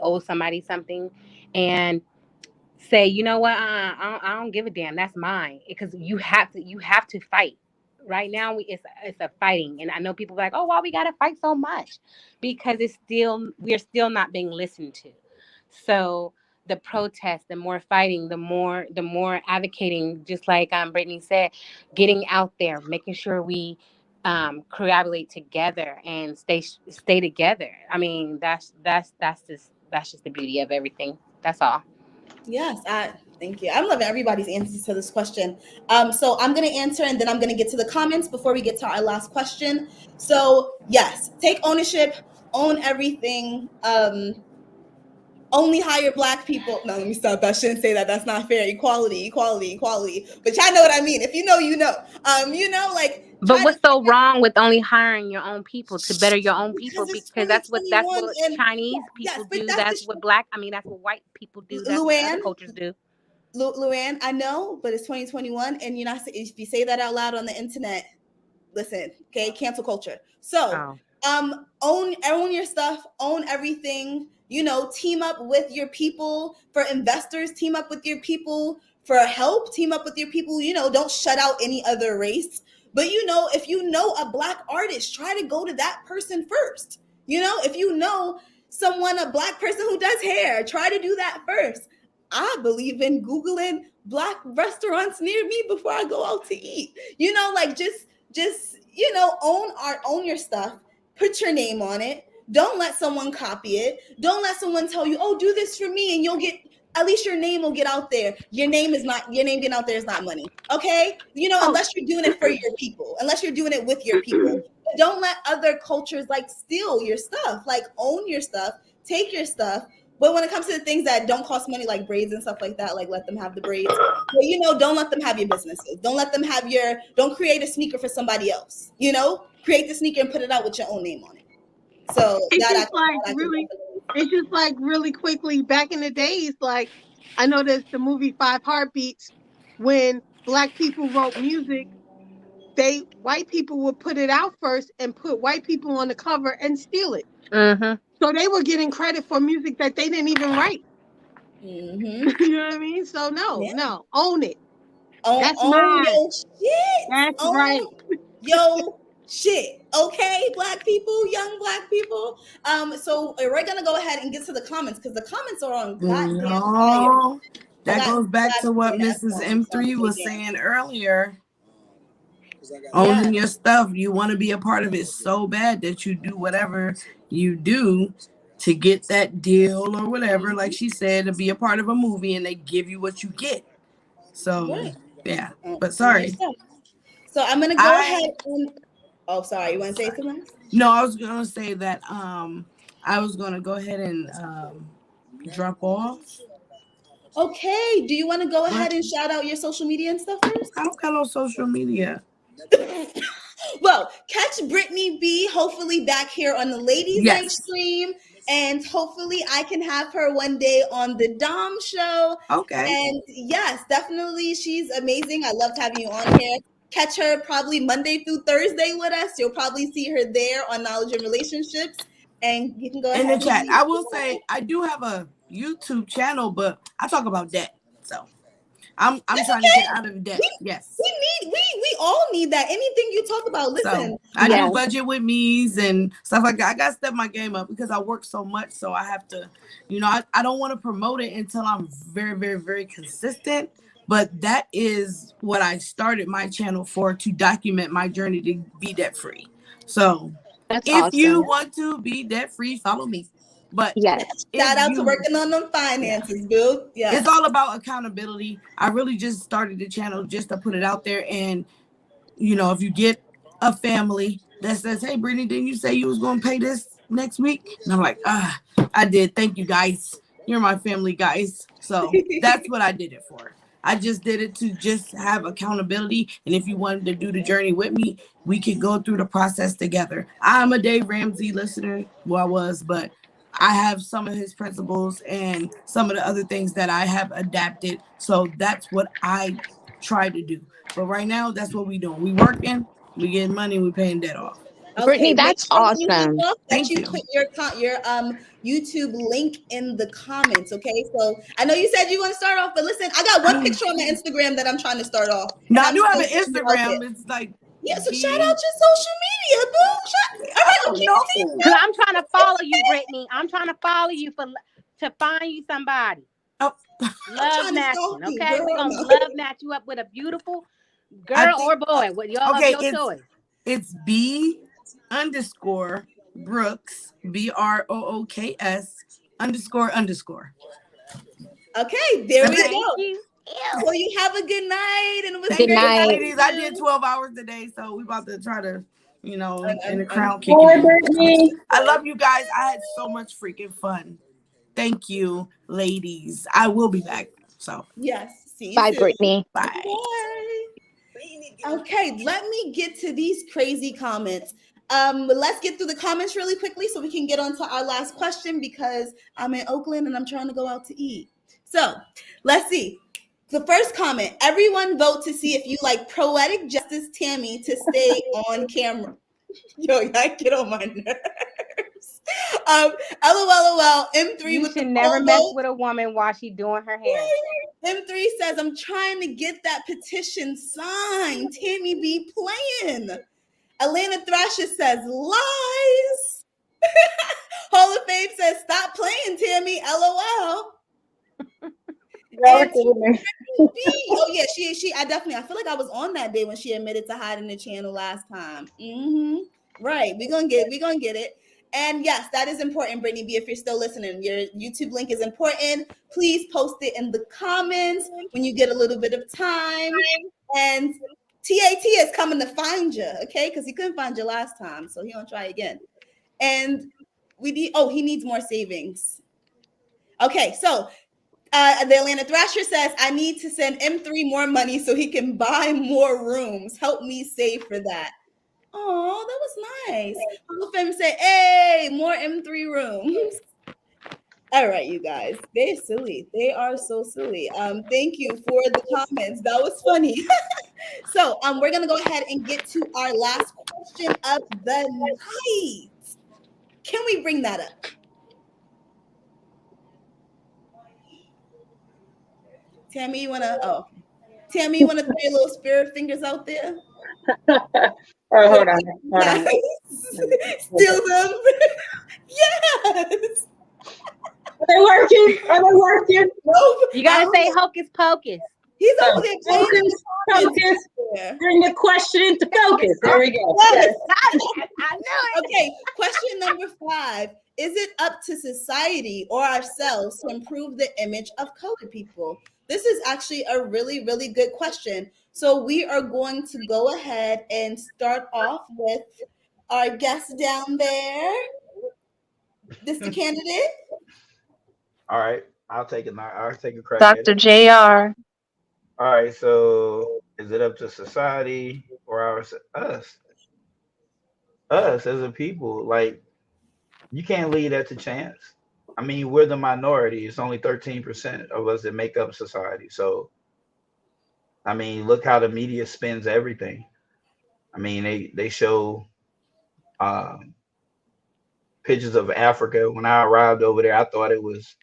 Speaker 5: owe somebody something, and say, you know what, I don't give a damn. That's mine, because you have to fight. Right now, it's a fighting, and I know people are like, oh, why we gotta fight so much? Because we're still not being listened to. So the protest, the more fighting, the more advocating, just like Brittany said, getting out there, making sure we collaborate together and stay together. I mean, that's just the beauty of everything. That's all.
Speaker 1: Yes, thank you. I'm loving everybody's answers to this question. So I'm going to answer, and then I'm going to get to the comments before we get to our last question. So yes, take ownership, own everything. Only hire Black people. No, let me stop. I shouldn't say that. That's not fair. Equality. But y'all know what I mean. If you know, you know. Like.
Speaker 5: But what's so wrong with only hiring your own people to better your own people? Because that's what Chinese people do. That's what that's what white people do. That's what other cultures do.
Speaker 1: Luann, I know, but it's 2021, and if you say that out loud on the internet, listen, okay, cancel culture. So, own your stuff, own everything. Team up with your people. For investors, team up with your people. For help, team up with your people. Don't shut out any other race. But if you know a Black artist, try to go to that person first. If you know someone, a Black person who does hair, try to do that first. I believe in Googling Black restaurants near me before I go out to eat. Just own your stuff. Put your name on it. Don't let someone copy it. Don't let someone tell you, oh, do this for me, and you'll get, at least your name will get out there. Your name getting out there is not money. Okay? Unless you're doing it for your people, unless you're doing it with your people. But don't let other cultures steal your stuff. Own your stuff, take your stuff. But when it comes to the things that don't cost money, like braids and stuff like that, let them have the braids. But don't let them have your businesses. Don't let them have don't create a sneaker for somebody else. Create the sneaker and put it out with your own name on it. So
Speaker 4: it's just like really quickly back in the days, like I know there's the movie 5 Heartbeats, when Black people wrote music, white people would put it out first and put white people on the cover and steal it.
Speaker 5: Mm-hmm.
Speaker 4: So they were getting credit for music that they didn't even write.
Speaker 1: Mm-hmm.
Speaker 4: You know what I mean? So no, own it. That's
Speaker 1: own
Speaker 4: mine.
Speaker 1: your shit.
Speaker 4: That's right.
Speaker 1: Yo shit. Okay, Black people, young Black people. So we're gonna go ahead and get to the comments, because the comments are on goddamn fire.
Speaker 3: That goes back to what Mrs. M3 was saying earlier. Owning your stuff, you want to be a part of it so bad that you do whatever you do to get that deal or whatever, like she said, to be a part of a movie, and they give you what you get. So yeah, but sorry.
Speaker 1: So I'm gonna go ahead and. Oh, sorry. You want to say something?
Speaker 3: No, I was gonna say that I was gonna go ahead and drop off.
Speaker 1: Okay. Do you want to go ahead and shout out your social media and stuff first?
Speaker 3: I don't got no social media.
Speaker 1: Well, catch Brittany B hopefully back here on the ladies' night stream. And hopefully I can have her one day on the Dom show.
Speaker 3: Okay.
Speaker 1: And yes, definitely. She's amazing. I loved having you on here. Catch her probably Monday through Thursday with us. You'll probably see her there on Knowledge and Relationships. And you can go ahead.
Speaker 3: In the chat. I will say I do have a YouTube channel, but I talk about debt. So I'm trying to get out of debt. Yes.
Speaker 1: We all need that. Anything you talk about, listen.
Speaker 3: So I do budget with me's and stuff like that. I gotta step my game up because I work so much. So I have to, I don't want to promote it until I'm very, very, very consistent. But that is what I started my channel for, to document my journey to be debt free. So
Speaker 9: That's
Speaker 3: if
Speaker 9: awesome.
Speaker 3: you want to be debt free, follow me. But
Speaker 1: shout out to working on them finances, Bill. Yeah,
Speaker 3: it's all about accountability. I really just started the channel just to put it out there. And if you get a family that says, "Hey, Brittany, didn't you say you was going to pay this next week?" And I'm like, I did. Thank you, guys. You're my family, guys. So that's what I did it for. I just did it to just have accountability. And if you wanted to do the journey with me, we could go through the process together. I'm a Dave Ramsey listener. Well, I was, but I have some of his principles and some of the other things that I have adapted. So that's what I try to do. But right now, that's what we doing. We working, we getting money, we paying debt off.
Speaker 1: Okay,
Speaker 9: Brittany, that's awesome.
Speaker 1: Thank you. Put your YouTube link in the comments. Okay, so I know you said you want to start off, but listen, I got one picture on my Instagram that I'm trying to start off.
Speaker 3: No, I do have an Instagram. It's like
Speaker 1: so shout out your social media, boo. All right,
Speaker 5: because I'm trying to follow you, Brittany. I'm trying to follow you to find you somebody.
Speaker 3: Oh,
Speaker 5: love matching. Okay, we're gonna love match you up with a beautiful girl or boy. What y'all have your choice.
Speaker 3: It's B_Brooks BROOKS__.
Speaker 1: Okay, there we go. Well, you have a good night, and it was
Speaker 9: good night.
Speaker 3: Ladies, I did 12 hours today, so we about to try to, in the crown
Speaker 7: kicking.
Speaker 3: I love you guys. I had so much freaking fun. Thank you, ladies. I will be back. So
Speaker 1: yes, see you
Speaker 9: bye,
Speaker 1: soon.
Speaker 9: Brittany.
Speaker 3: Bye.
Speaker 1: Okay, let me get to these crazy comments. Let's get through the comments really quickly so we can get on to our last question, because I'm in Oakland and I'm trying to go out to eat. So let's see. The first comment: everyone vote to see if you like Poetic Justice Tammy to stay on camera. Yo, I get on my nerves. LOL, M3
Speaker 5: you
Speaker 1: with
Speaker 5: should
Speaker 1: the
Speaker 5: never mess
Speaker 1: vote.
Speaker 5: with a woman while she's doing her hair.
Speaker 1: M3 says, I'm trying to get that petition signed. Tammy be playing. Atlanta Thrasher says, lies. Hall of Fame says, stop playing, Tammy. LOL. Oh yeah, she. I feel like I was on that day when she admitted to hiding the channel last time. Right, we're gonna get it. And yes, that is important, Brittany B. If you're still listening, your YouTube link is important. Please post it in the comments when you get a little bit of time. And TAT is coming to find you, okay? Because he couldn't find you last time, so he gonna try again. And he needs more savings. Okay, so the Atlanta Thrasher says, I need to send M3 more money so he can buy more rooms. Help me save for that. Oh, that was nice. Hall of Fame said, hey, more M3 rooms. All right, you guys. They're silly. They are so silly. Thank you for the comments. That was funny. So we're gonna go ahead and get to our last question of the night. Can we bring that up? Tammy, you wanna throw your little spirit fingers out there?
Speaker 7: Hold on.
Speaker 1: Steal them. Yes.
Speaker 7: Are they working?
Speaker 1: Nope.
Speaker 5: You gotta say hocus pocus.
Speaker 1: He's over there playing.
Speaker 7: Focus. Bring the question into focus. There we go.
Speaker 1: Yes.
Speaker 5: I knew it.
Speaker 1: Okay, question number 5. Is it up to society or ourselves to improve the image of colored people? This is actually a really, really good question. So we are going to go ahead and start off with our guest down there. This the candidate?
Speaker 10: All right, I'll take it now. I'll take a crack at
Speaker 2: Dr.
Speaker 10: it.
Speaker 2: JR.
Speaker 10: All right, so is it up to society or us? Us as a people, like you can't leave that to chance. I mean, we're the minority. It's only 13% of us that make up society. So, I mean, look how the media spins everything. I mean, they show um, pictures of Africa. When I arrived over there, I thought it was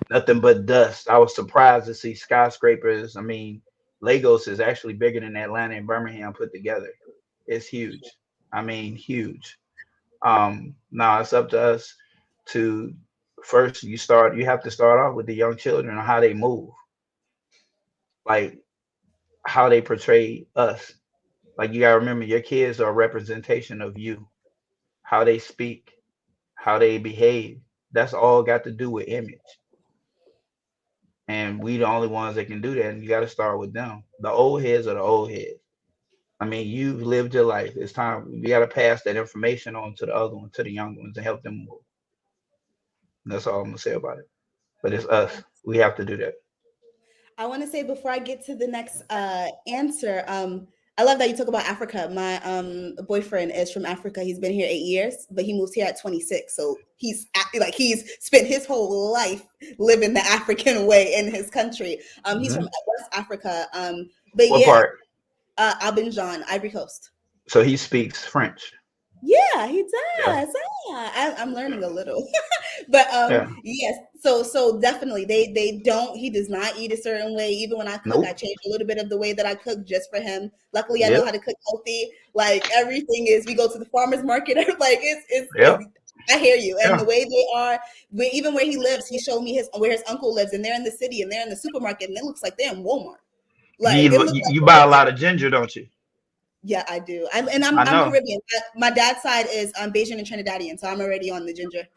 Speaker 10: nothing but dust. I was surprised to see skyscrapers. I mean, Lagos is actually bigger than Atlanta and Birmingham put together. It's huge. I mean, huge. Now it's up to us to first you have to start off with the young children on how they move, like how they portray us. Like you gotta remember your kids are a representation of you, how they speak, how they behave. That's all got to do with image. And we the only ones that can do that. And you gotta start with them. The old heads are the old heads. I mean, you've lived your life. It's time we gotta pass that information on to the other ones, to the young ones, and help them move. That's all I'm gonna say about it. But it's us. We have to do that.
Speaker 1: I want to say before I get to the next answer, I love that you talk about Africa. My boyfriend is from Africa. He's been here 8 years, but he moved here at 26. So he's spent his whole life living the African way in his country. He's from
Speaker 10: Mhm.
Speaker 1: West Africa. But
Speaker 10: What
Speaker 1: yeah,
Speaker 10: part?
Speaker 1: Abidjan, Ivory Coast.
Speaker 10: So he speaks French.
Speaker 1: Yeah, he
Speaker 10: Yeah.
Speaker 1: does. I'm learning a little. But
Speaker 10: Yeah.
Speaker 1: yes, so definitely they don't he does not eat a certain way. Even when I cook, I
Speaker 10: Nope.
Speaker 1: change a little bit of the way that I cook just for him. Luckily I know
Speaker 10: Yep.
Speaker 1: how to cook healthy. Like everything is we go to the farmer's market. Like
Speaker 10: Yep.
Speaker 1: I hear you. And
Speaker 10: Yeah.
Speaker 1: the way they are, even where he lives, he showed me where his uncle lives, and they're in the city and they're in the supermarket, and it looks like they're in Walmart. Like it looks like
Speaker 10: You buy a lot of ginger, don't you?
Speaker 1: yeah, I do. I'm
Speaker 10: I
Speaker 1: I'm
Speaker 10: know.
Speaker 1: Caribbean. My dad's side is Bayesian and Trinidadian, so I'm already on the ginger.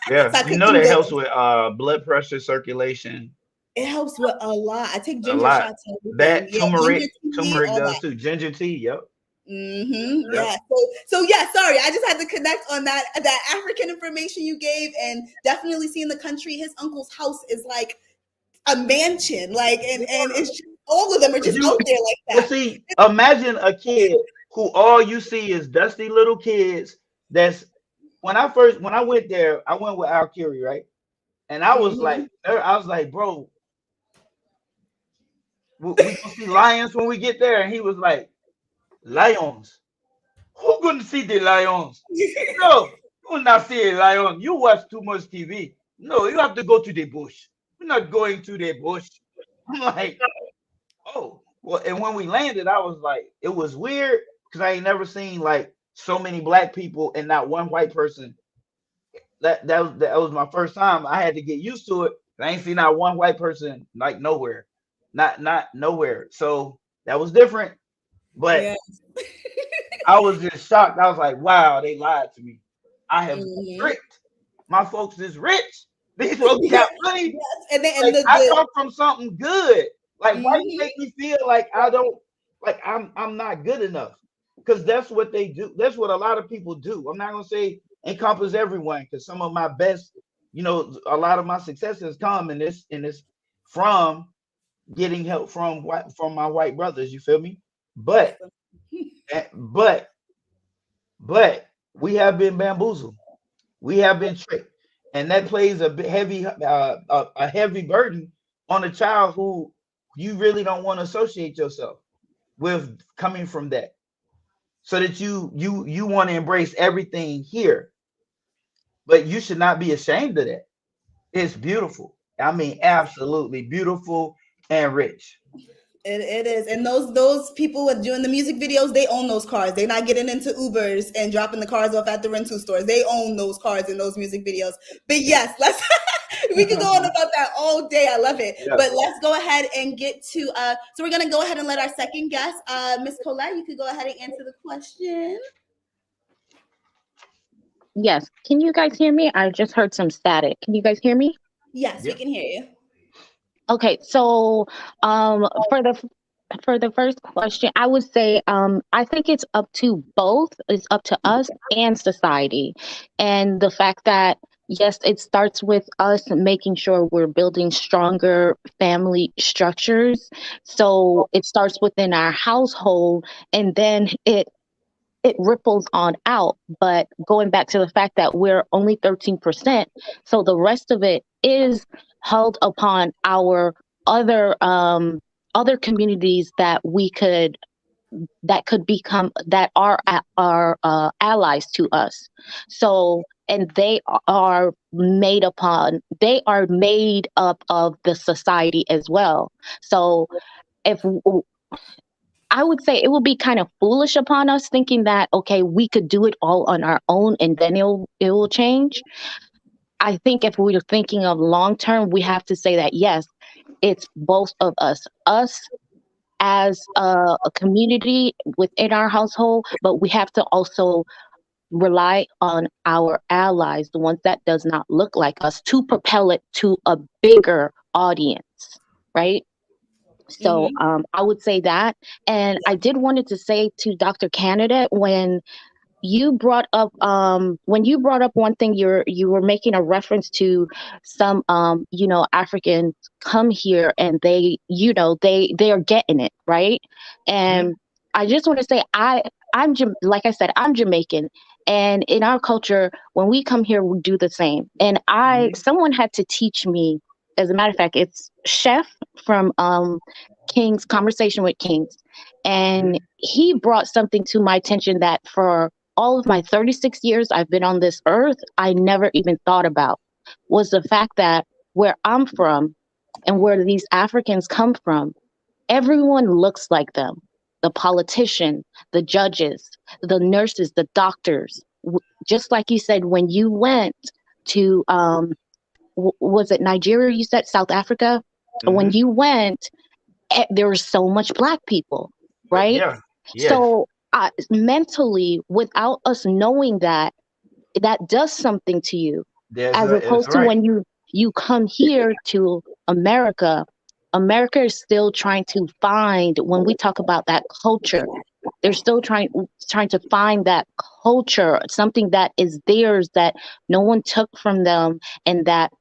Speaker 10: Yeah.
Speaker 1: So I
Speaker 10: You
Speaker 1: cook
Speaker 10: know
Speaker 1: them
Speaker 10: that
Speaker 1: good.
Speaker 10: helps with blood pressure, circulation,
Speaker 1: It helps with a lot. I take
Speaker 10: a
Speaker 1: ginger
Speaker 10: lot.
Speaker 1: shots and everything.
Speaker 10: That
Speaker 1: Yeah, ginger tea,
Speaker 10: turmeric
Speaker 1: all
Speaker 10: does
Speaker 1: that.
Speaker 10: too. Ginger tea. Yep. Yep.
Speaker 1: Yeah. So yeah, sorry. I just had to connect on that African information you gave, and definitely seeing the country. His uncle's house is like a mansion, like and it's just, all of them are just out
Speaker 10: You
Speaker 1: there like
Speaker 10: But
Speaker 1: that.
Speaker 10: see, imagine a kid who all you see is dusty little kids. That's when I went there, I went with Al Curie, right? And
Speaker 1: Hmm.
Speaker 10: I was like, bro, we gonna see lions when we get there. And he was like, lions. Who gonna see the lions? No, you will not see a lion. You watch too much TV. No, you have to go to the bush. We're not going to the bush. I'm like, oh, well. And when we landed, I was like, it was weird because I ain't never seen like so many black people and not one white person. That was my first time. I had to get used to it. I ain't seen not one white person like nowhere, not nowhere. So that was different. But
Speaker 1: Yeah.
Speaker 10: I was just shocked. I was like, wow, they lied to me. I have been
Speaker 1: Hmm.
Speaker 10: tricked. My folks is rich. These folks got money.
Speaker 1: Yes, and then and
Speaker 10: Like
Speaker 1: the
Speaker 10: I come from something good. Like why you
Speaker 1: hmm
Speaker 10: make me feel like I don't like I'm not good enough? Because that's what they do. That's what a lot of people do. I'm not gonna say encompass everyone because some of my best, a lot of my successes come in this from getting help from my white brothers. You feel me?
Speaker 1: bless
Speaker 10: But
Speaker 1: them.
Speaker 10: eh, but but we have been bamboozled. We have been tricked, and that plays a heavy burden on a child who you really don't want to associate yourself with coming from that. So that you want to embrace everything here, but you should not be ashamed of that. It's beautiful. I mean, absolutely beautiful and rich.
Speaker 1: It is, and those people with doing the music videos, they own those cars. They're not getting into Ubers and dropping the cars off at the rental stores. They own those cars in those music videos. But yes, let's we could go on about that all day. I love it.
Speaker 10: Yeah.
Speaker 1: But let's go ahead and get to so we're gonna go ahead and let our second guest, Miss Colette, you could go ahead and answer the question.
Speaker 9: Yes. Can you guys hear me? I just heard some static. Can you guys hear me?
Speaker 1: Yes, we
Speaker 10: Yeah.
Speaker 1: can hear you.
Speaker 9: Okay, so for the first question, I would say I think it's up to both. It's up to us and society, and the fact that yes, it starts with us making sure we're building stronger family structures. So it starts within our household, and then it ripples on out. But going back to the fact that we're only 13%, so the rest of it is held upon our other communities that could become that are allies to us. So and they are made up of the society as well. So if I would say it will be kind of foolish upon us thinking that okay, we could do it all on our own and then it will change. I think if we're thinking of long term, we have to say that yes, it's both of us, us as a community within our household, but we have to also rely on our allies, the ones that does not look like us, to propel it to a bigger audience, right? So
Speaker 1: Mm-hmm.
Speaker 9: I would say that. And I did wanted to say to Dr. Candidate, when you brought up one thing, you were making a reference to some Africans come here and they are getting it right.
Speaker 10: Mhm.
Speaker 9: And I just want to say like I said, I'm Jamaican, and in our culture when we come here we do the same. And
Speaker 10: Mhm.
Speaker 9: someone had to teach me, as a matter of fact, it's Chef from King's Conversation with Kings, and
Speaker 10: Mhm.
Speaker 9: he brought something to my attention that for all of my 36 years I've been on this earth, I never even thought about, was the fact that where I'm from and where these Africans come from, everyone looks like them. The politician, the judges, the nurses, the doctors. Just like you said, when you went to, was it Nigeria? You said South Africa? When
Speaker 10: Mhm.
Speaker 9: you went, there were so much Black people, right?
Speaker 10: Yeah. Yes.
Speaker 9: So mentally, without us knowing that, that does something to you, as
Speaker 10: It's
Speaker 9: opposed to
Speaker 10: right.
Speaker 9: when you come here to America. America is still trying to find, when we talk about that culture, they're still trying to find that culture, something that is theirs that no one took from them. And that,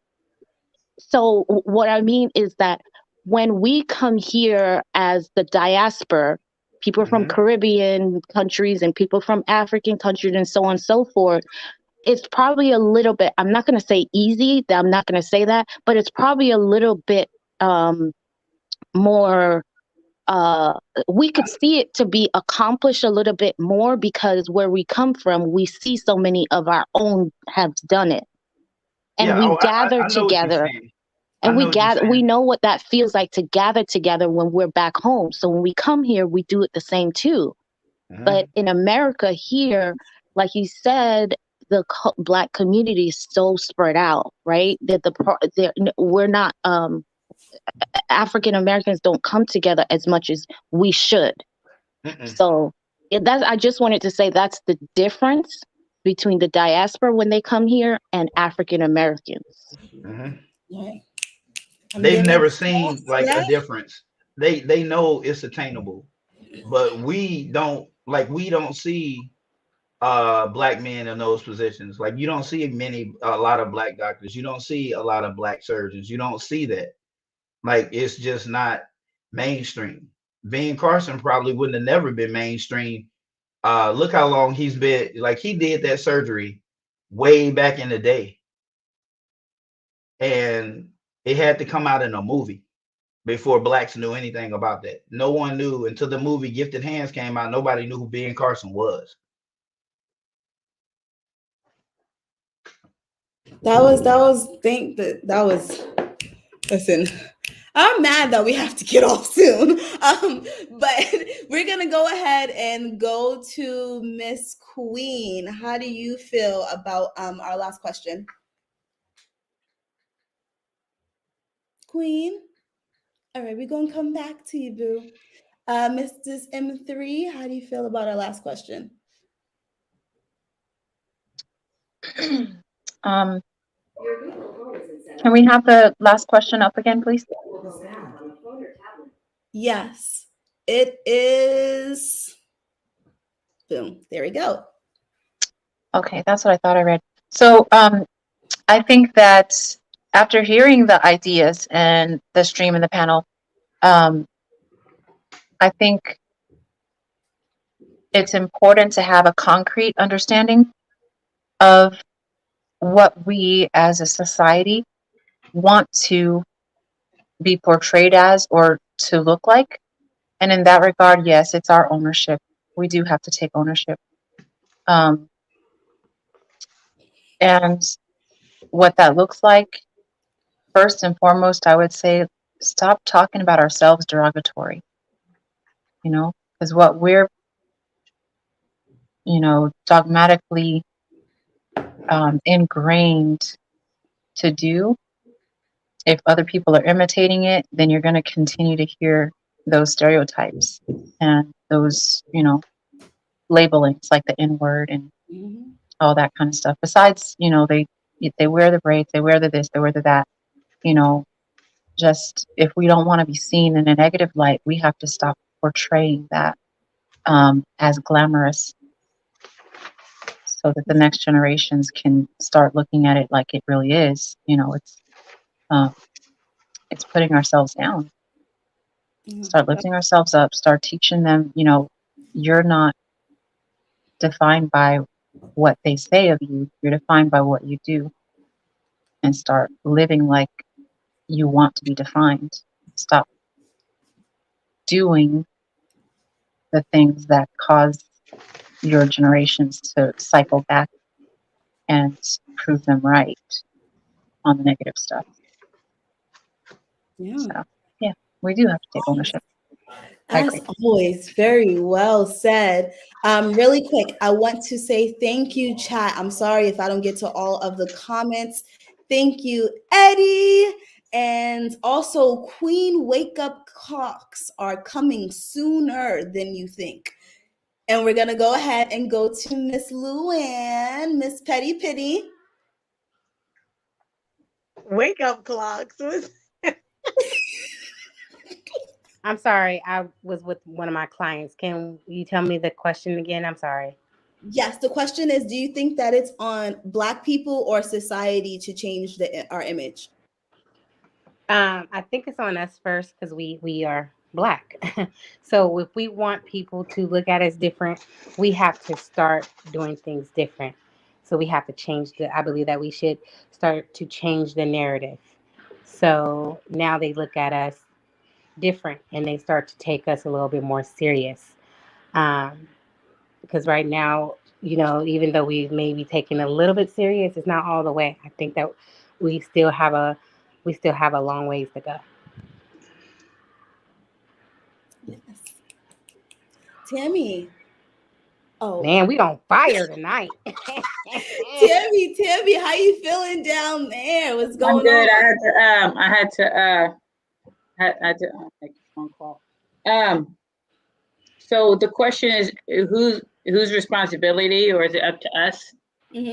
Speaker 9: so what I mean is that when we come here as the diaspora, people from
Speaker 10: Mhm.
Speaker 9: Caribbean countries and people from African countries and so on and so forth, it's probably a little bit, I'm not going to say easy, I'm not going to say that, but it's probably a little bit more, uh, we could see it to be accomplished a little bit more because where we come from, we see so many of our own have done it. And
Speaker 10: Yeah.
Speaker 9: we
Speaker 10: Oh,
Speaker 9: gather
Speaker 10: I know what you're
Speaker 9: together,
Speaker 10: saying. I
Speaker 9: and
Speaker 10: know what you're
Speaker 9: we
Speaker 10: saying.
Speaker 9: know what that feels like to gather together when we're back home. So when we come here, we do it the same too. But
Speaker 10: Mhm.
Speaker 9: in America here, like you said, the Black community is so spread out, right? That we're not African Americans don't come together as much as we should.
Speaker 10: Mm-mm.
Speaker 9: So I just wanted to say that's the difference between the diaspora when they come here and African Americans.
Speaker 10: Mhm.
Speaker 1: Right. I'm
Speaker 10: They've
Speaker 1: giving
Speaker 10: never
Speaker 1: props
Speaker 10: seen
Speaker 1: to
Speaker 10: like a
Speaker 1: that.
Speaker 10: difference. They know it's attainable, but we don't see Black men in those positions. Like you don't see a lot of Black doctors. You don't see a lot of Black surgeons. You don't see that. Like it's just not mainstream. Ben Carson probably wouldn't have never been mainstream. Look how long he's been. Like he did that surgery way back in the day, and it had to come out in a movie before blacks knew anything about that. No one knew until the movie Gifted Hands came out. Nobody knew who Ben Carson was.
Speaker 1: That was listen. I'm mad that we have to get off soon. But we're gonna go ahead and go to Miss Queen. How do you feel about our last question? Queen. All right, we're gonna come back to you, boo. Mrs. M3, how do you feel about our last question?
Speaker 2: Um, Can we have the last question up again, please?
Speaker 1: Yes, it is. Boom. There we go.
Speaker 2: Okay, that's what I thought I read. So I think that after hearing the ideas and the stream and the panel, I think it's important to have a concrete understanding of what we as a society want to be portrayed as or to look like. And in that regard, yes, it's our ownership. We do have to take ownership. And what that looks like, first and foremost, I would say stop talking about ourselves derogatory, because what we're, dogmatically ingrained to do, if other people are imitating it, then you're going to continue to hear those stereotypes and those, labelings like the N word and all that kind of stuff. Besides, they wear the braids, they wear the this, they wear the that, just if we don't want to be seen in a negative light, we have to stop portraying that as glamorous so that the next generations can start looking at it like it really is. It's putting ourselves down. Start lifting ourselves up, start teaching them, you're not defined by what they say of you, you're defined by what you do, and start living like you want to be defined. Stop doing the things that cause your generations to cycle back and prove them right on the negative stuff.
Speaker 1: Yeah.
Speaker 2: So, yeah, we do have to take ownership.
Speaker 1: As always, very well said. Really quick, I want to say thank you, chat. I'm sorry if I don't get to all of the comments. Thank you, Eddie. And also, Queen Wake Up Clocks are coming sooner than you think. And we're going to go ahead and go to Miss Luann, Miss Petty Pity.
Speaker 4: Wake up clocks.
Speaker 5: I'm sorry. I was with one of my clients. Can you tell me the question again? I'm sorry.
Speaker 1: Yes, the question is, do you think that it's on Black people or society to change our image?
Speaker 5: I think it's on us first because we are Black. So if we want people to look at us different, we have to start doing things different. So we have to change I believe that we should start to change the narrative. So now they look at us different and they start to take us a little bit more serious. Because right now, even though we may be taking a little bit serious, it's not all the way. I think that we still have a long ways to go.
Speaker 1: Yes. Tammy. Oh
Speaker 5: man, we on fire tonight.
Speaker 1: Tammy, how you feeling down there? What's going
Speaker 7: I'm good.
Speaker 1: on?
Speaker 7: I had to make a phone call. So the question is, whose responsibility, or is it up to us?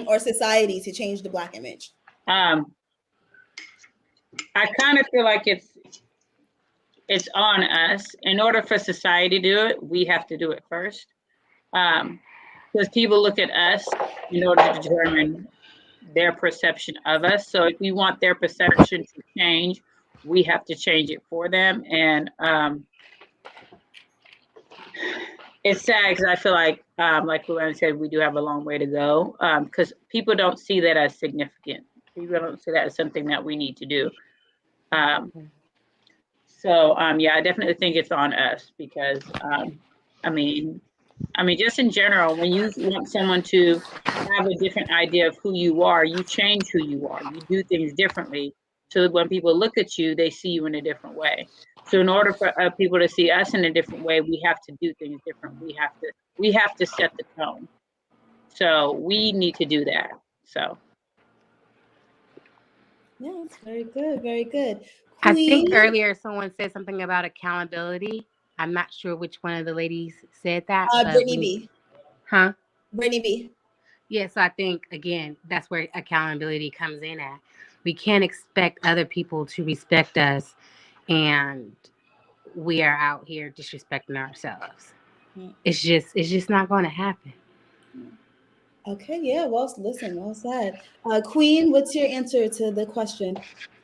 Speaker 1: Or society to change the Black image?
Speaker 7: I kind of feel like it's on us. In order for society to do it, we have to do it first. Because people look at us in order to determine their perception of us. So if we want their perception to change, we have to change it for them. And it's sad because I feel like Luann said, we do have a long way to go because people don't see that as significant. People don't see that as something that we need to do. So I definitely think it's on us because just in general, when you want someone to have a different idea of who you are, you change who you are. You do things differently. So when people look at you, they see you in a different way. So in order for people to see us in a different way, we have to do things different. We have to set the tone. So we need to do that. So.
Speaker 1: Yeah, it's very good. Very good.
Speaker 5: I think earlier someone said something about accountability. I'm not sure which one of the ladies said that.
Speaker 1: Brittany B.
Speaker 5: Huh?
Speaker 1: Brittany B.
Speaker 5: Yeah, so I think, again, that's where accountability comes in at. We can't expect other people to respect us, and we are out here disrespecting ourselves. It's just not going to happen.
Speaker 1: Okay, yeah. Well, listen, well said. Queen, what's your answer to the question?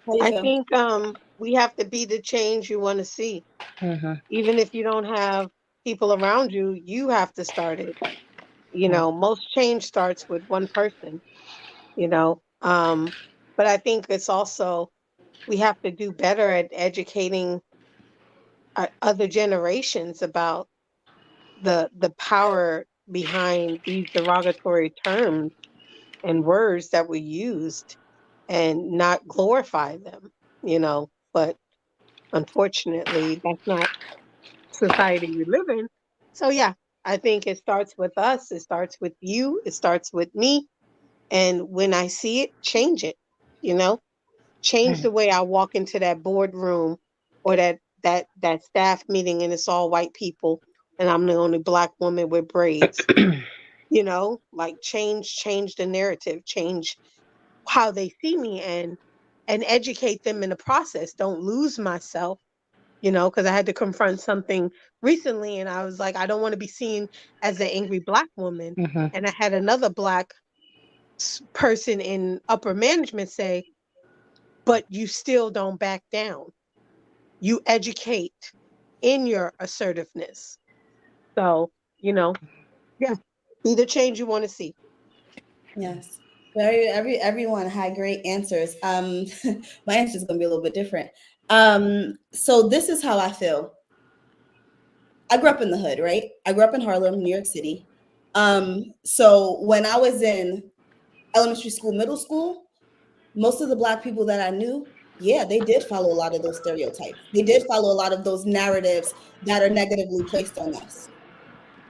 Speaker 1: How you
Speaker 4: I
Speaker 1: feel?
Speaker 4: think we have to be the change you want to see.
Speaker 5: Mm-hmm.
Speaker 4: Even if you don't have people around you, you have to start it. You know, most change starts with one person, you know. But I think it's also we have to do better at educating other generations about the power behind these derogatory terms and words that we used and not glorify them, you know. But unfortunately, that's not society we live in. So yeah, I think it starts with us, it starts with you, it starts with me. And when I see it, change it, you know, change the way I walk into that boardroom or that staff meeting and it's all white people and I'm the only black woman with braids. You know, like change the narrative, change how they see me and educate them in the process. Don't lose myself, you know, because I had to confront something recently and I was like, I don't want to be seen as an angry black woman.
Speaker 5: Mm-hmm.
Speaker 4: And I had another black person in upper management say, but you still don't back down. You educate in your assertiveness. So, you know, yeah, be the change you want to see.
Speaker 1: Yes. Everyone had great answers. My answer is gonna be a little bit different. So this is how I feel. I grew up in the hood, right? I grew up in Harlem, New York City. So when I was in elementary school, middle school, most of the black people that I knew, yeah, they did follow a lot of those stereotypes. They did follow a lot of those narratives that are negatively placed on us.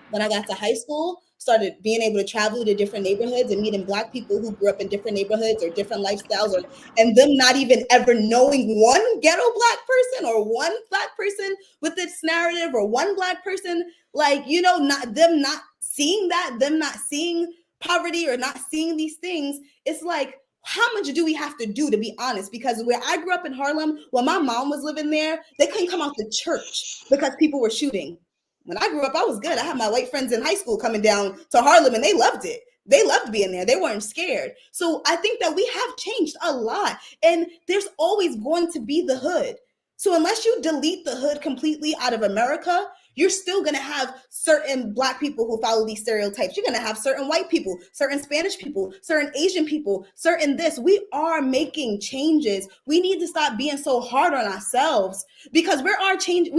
Speaker 1: When I got to high school, started being able to travel to different neighborhoods and meeting black people who grew up in different neighborhoods or different lifestyles, or and them not even ever knowing one ghetto black person or one black person with this narrative or one black person, like, you know, not them not seeing that, them not seeing poverty or not seeing these things. It's like, how much do we have to do, to be honest? Because where I grew up in Harlem, when my mom was living there, they couldn't come out to church because people were shooting. When I grew up, I was good. I had my white friends in high school coming down to Harlem and they loved it. They loved being there. They weren't scared. So I think that we have changed a lot. And there's always going to be the hood. So unless you delete the hood completely out of America, you're still going to have certain black people who follow these stereotypes. You're going to have certain white people, certain Spanish people, certain Asian people, certain this. We are making changes. We need to stop being so hard on ourselves because we are changing.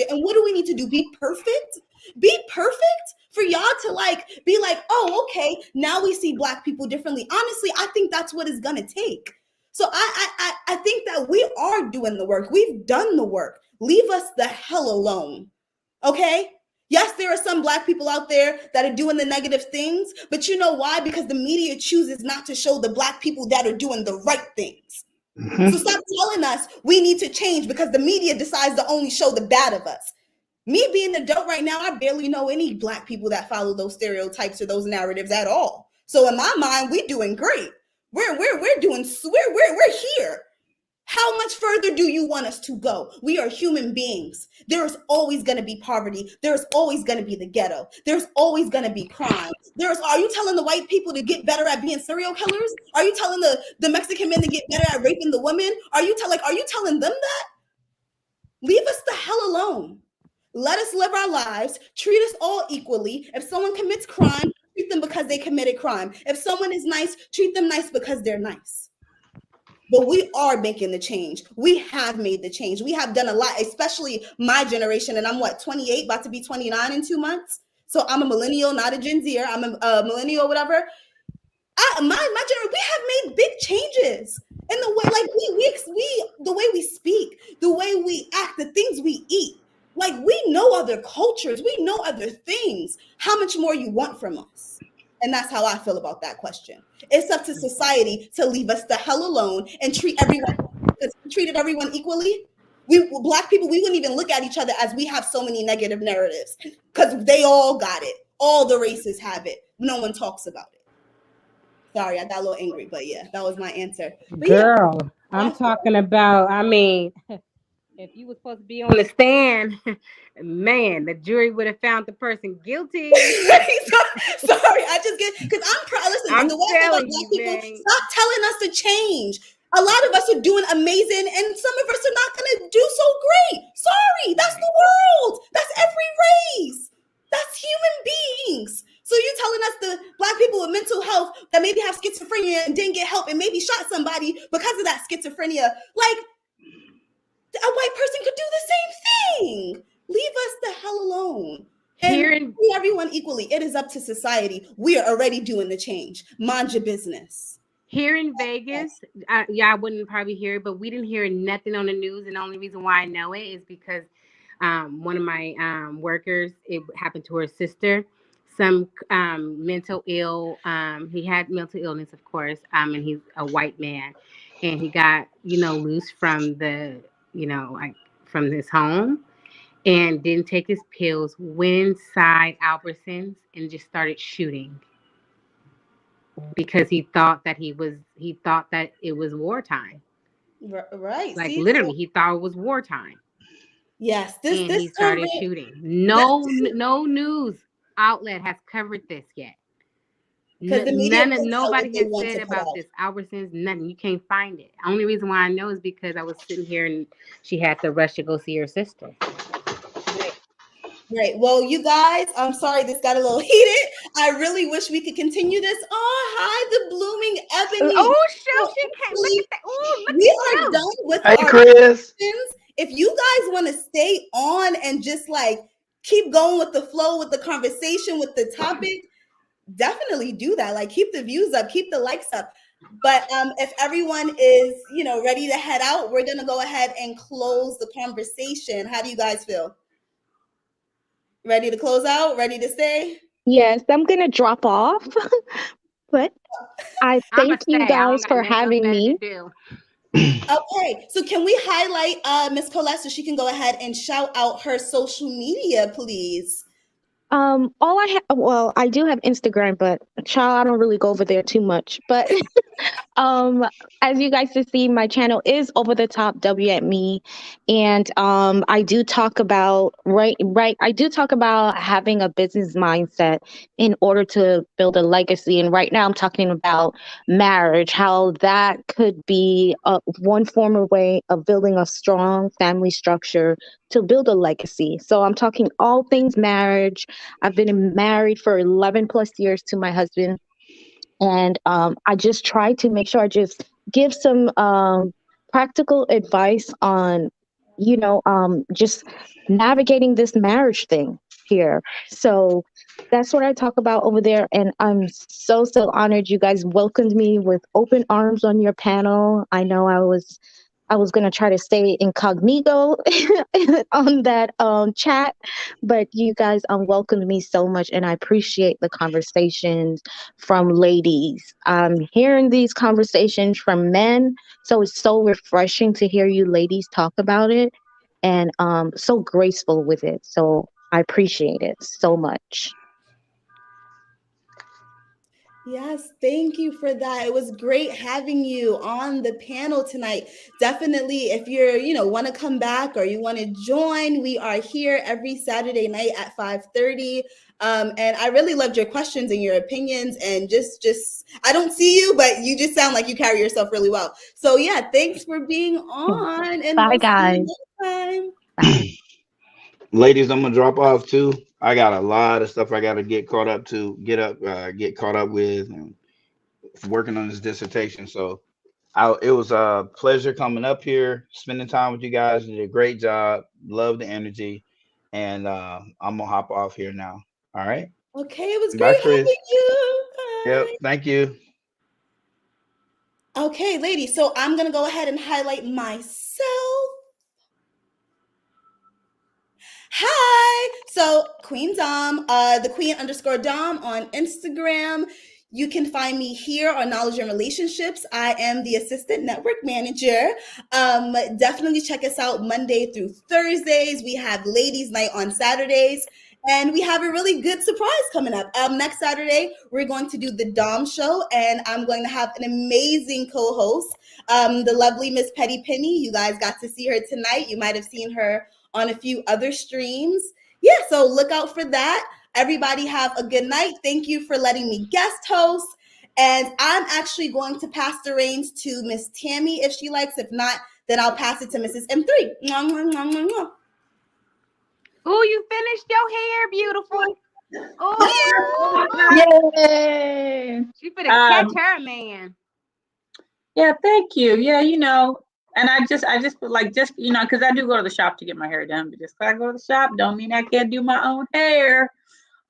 Speaker 1: And what do we need to do? Be perfect? Be perfect for y'all to like be like, oh, okay, now we see black people differently. Honestly, I think that's what it's going to take. So I think that we are doing the work. We've done the work. Leave us the hell alone. Okay? Yes, there are some black people out there that are doing the negative things, but you know why? Because the media chooses not to show the black people that are doing the right things. Mm-hmm. So stop telling us we need to change because the media decides to only show the bad of us. Me being an adult right now, I barely know any black people that follow those stereotypes or those narratives at all. So in my mind, we're doing great. We're here. How much further do you want us to go? We are human beings. There's always going to be poverty. There's always going to be the ghetto. There's always going to be crime. Are you telling the white people to get better at being serial killers? Are you telling the Mexican men to get better at raping the women? Are you telling them that? Leave us the hell alone. Let us live our lives. Treat us all equally. If someone commits crime, treat them because they committed crime. If someone is nice, treat them nice because they're nice. But we are making the change. We have made the change. We have done a lot, especially my generation. And I'm 28, about to be 29 in 2 months. So I'm a millennial, not a Gen Zer. I'm a millennial, whatever. My generation, we have made big changes in the way, like we the way we speak, the way we act, the things we eat. Like we know other cultures, we know other things. How much more you want from us? And that's how I feel about that question. It's up to society to leave us the hell alone and treat treated everyone equally. Black people, we wouldn't even look at each other as we have so many negative narratives because they all got it. All the races have it. No one talks about it. Sorry, I got a little angry, but yeah, that was my answer. But
Speaker 5: Girl,
Speaker 1: yeah,
Speaker 5: I'm talking about, I mean, if you were supposed to be on the stand, man, the jury would have found the person guilty.
Speaker 1: Sorry, I just get, because I'm proud. Listen,
Speaker 5: I'm
Speaker 1: the way I feel about
Speaker 5: telling
Speaker 1: black
Speaker 5: you,
Speaker 1: people,
Speaker 5: man.
Speaker 1: stop telling us to change. A lot of us are doing amazing, and some of us are not going to do so great. Sorry, that's the world. That's every race. That's human beings. So you're telling us the black people with mental health that maybe have schizophrenia and didn't get help and maybe shot somebody because of that schizophrenia, like a white person could do the same thing. Leave us the hell alone. And treat everyone equally. It is up to society. We are already doing the change. Mind your business.
Speaker 5: Here in Vegas, I wouldn't probably hear it, but we didn't hear nothing on the news. And the only reason why I know it is because one of my workers, it happened to her sister, some mental ill. He had mental illness, of course, and he's a white man. And he got, loose from the, from his home and didn't take his pills, went inside Albertsons and just started shooting. Because he thought that it was wartime.
Speaker 1: Right.
Speaker 5: Like literally, he thought it was wartime.
Speaker 1: Yes,
Speaker 5: and he started shooting. No news outlet has covered this yet. Nobody has said about this Albertsons. Nothing. You can't find it. Only reason why I know is because I was sitting here and she had to rush to go see her sister.
Speaker 1: Right. Well, you guys, I'm sorry this got a little heated. I really wish we could continue this. Oh, hi, the blooming Ebony.
Speaker 5: Oh, she can't. Look at that. Oh, look
Speaker 1: we
Speaker 5: at
Speaker 1: are
Speaker 5: you.
Speaker 1: done with
Speaker 10: hey,
Speaker 1: our
Speaker 10: Kris.
Speaker 1: questions. If you guys want to stay on and just like keep going with the flow, with the conversation, with the topic, definitely do that. Like keep the views up, keep the likes up. But if everyone is, ready to head out, we're going to go ahead and close the conversation. How do you guys feel? Ready to close out? Ready to stay?
Speaker 9: Yes, I'm going to drop off. But I thank you guys for having me.
Speaker 1: Okay, so can we highlight Miss Colette so she can go ahead and shout out her social media, please?
Speaker 9: I do have Instagram, but child, I don't really go over there too much. But as you guys can see, my channel is Over the Top W at Me, and I do talk about I do talk about having a business mindset in order to build a legacy. And right now, I'm talking about marriage, how that could be one form of way of building a strong family structure to build a legacy. So I'm talking all things marriage. I've been married for 11 plus years to my husband. And I just try to make sure I just give some practical advice on, just navigating this marriage thing here. So that's what I talk about over there. And I'm so honored you guys welcomed me with open arms on your panel. I know I was going to try to stay incognito on that chat, but you guys welcomed me so much, and I appreciate the conversations from ladies. I'm hearing these conversations from men, so it's so refreshing to hear you ladies talk about it, and so graceful with it. So I appreciate it so much.
Speaker 1: Yes, thank you for that. It was great having you on the panel tonight. Definitely, if you're, want to come back or you want to join, we are here every Saturday night at 5:30. And I really loved your questions and your opinions, and just I don't see you, but you just sound like you carry yourself really well. So yeah, thanks for being on. And
Speaker 9: bye, guys.
Speaker 10: Ladies, I'm gonna drop off too. I got a lot of stuff I got to get caught up with, and working on this dissertation. So, it was a pleasure coming up here, spending time with you guys. You did a great job. Love the energy, and I'm gonna hop off here now. All right.
Speaker 1: Okay, it was
Speaker 10: Bye,
Speaker 1: great
Speaker 10: Kris.
Speaker 1: having you. Bye.
Speaker 10: Yep. Thank you.
Speaker 1: Okay, ladies. So I'm gonna go ahead and highlight myself. Hi. So Queen Dom, the Queen_Dom on Instagram. You can find me here on Knowledge and Relationships. I am the Assistant Network Manager. Definitely check us out Monday through Thursdays. We have Ladies Night on Saturdays. And we have a really good surprise coming up. Next Saturday, we're going to do the Dom Show, and I'm going to have an amazing co-host, the lovely Miss Petty Penny. You guys got to see her tonight. You might have seen her on a few other streams. Yeah, so look out for that. Everybody have a good night. Thank you for letting me guest host. And I'm actually going to pass the reins to Miss Tammy if she likes. If not, then I'll pass it to Mrs. M3. Mwah, mwah, mwah, mwah, mwah.
Speaker 5: Oh, you finished your hair, beautiful. Oh,
Speaker 2: Yay!
Speaker 5: she finna catch her man.
Speaker 7: Yeah, thank you. Yeah, and I just feel like because I do go to the shop to get my hair done, but just because I go to the shop don't mean I can't do my own hair.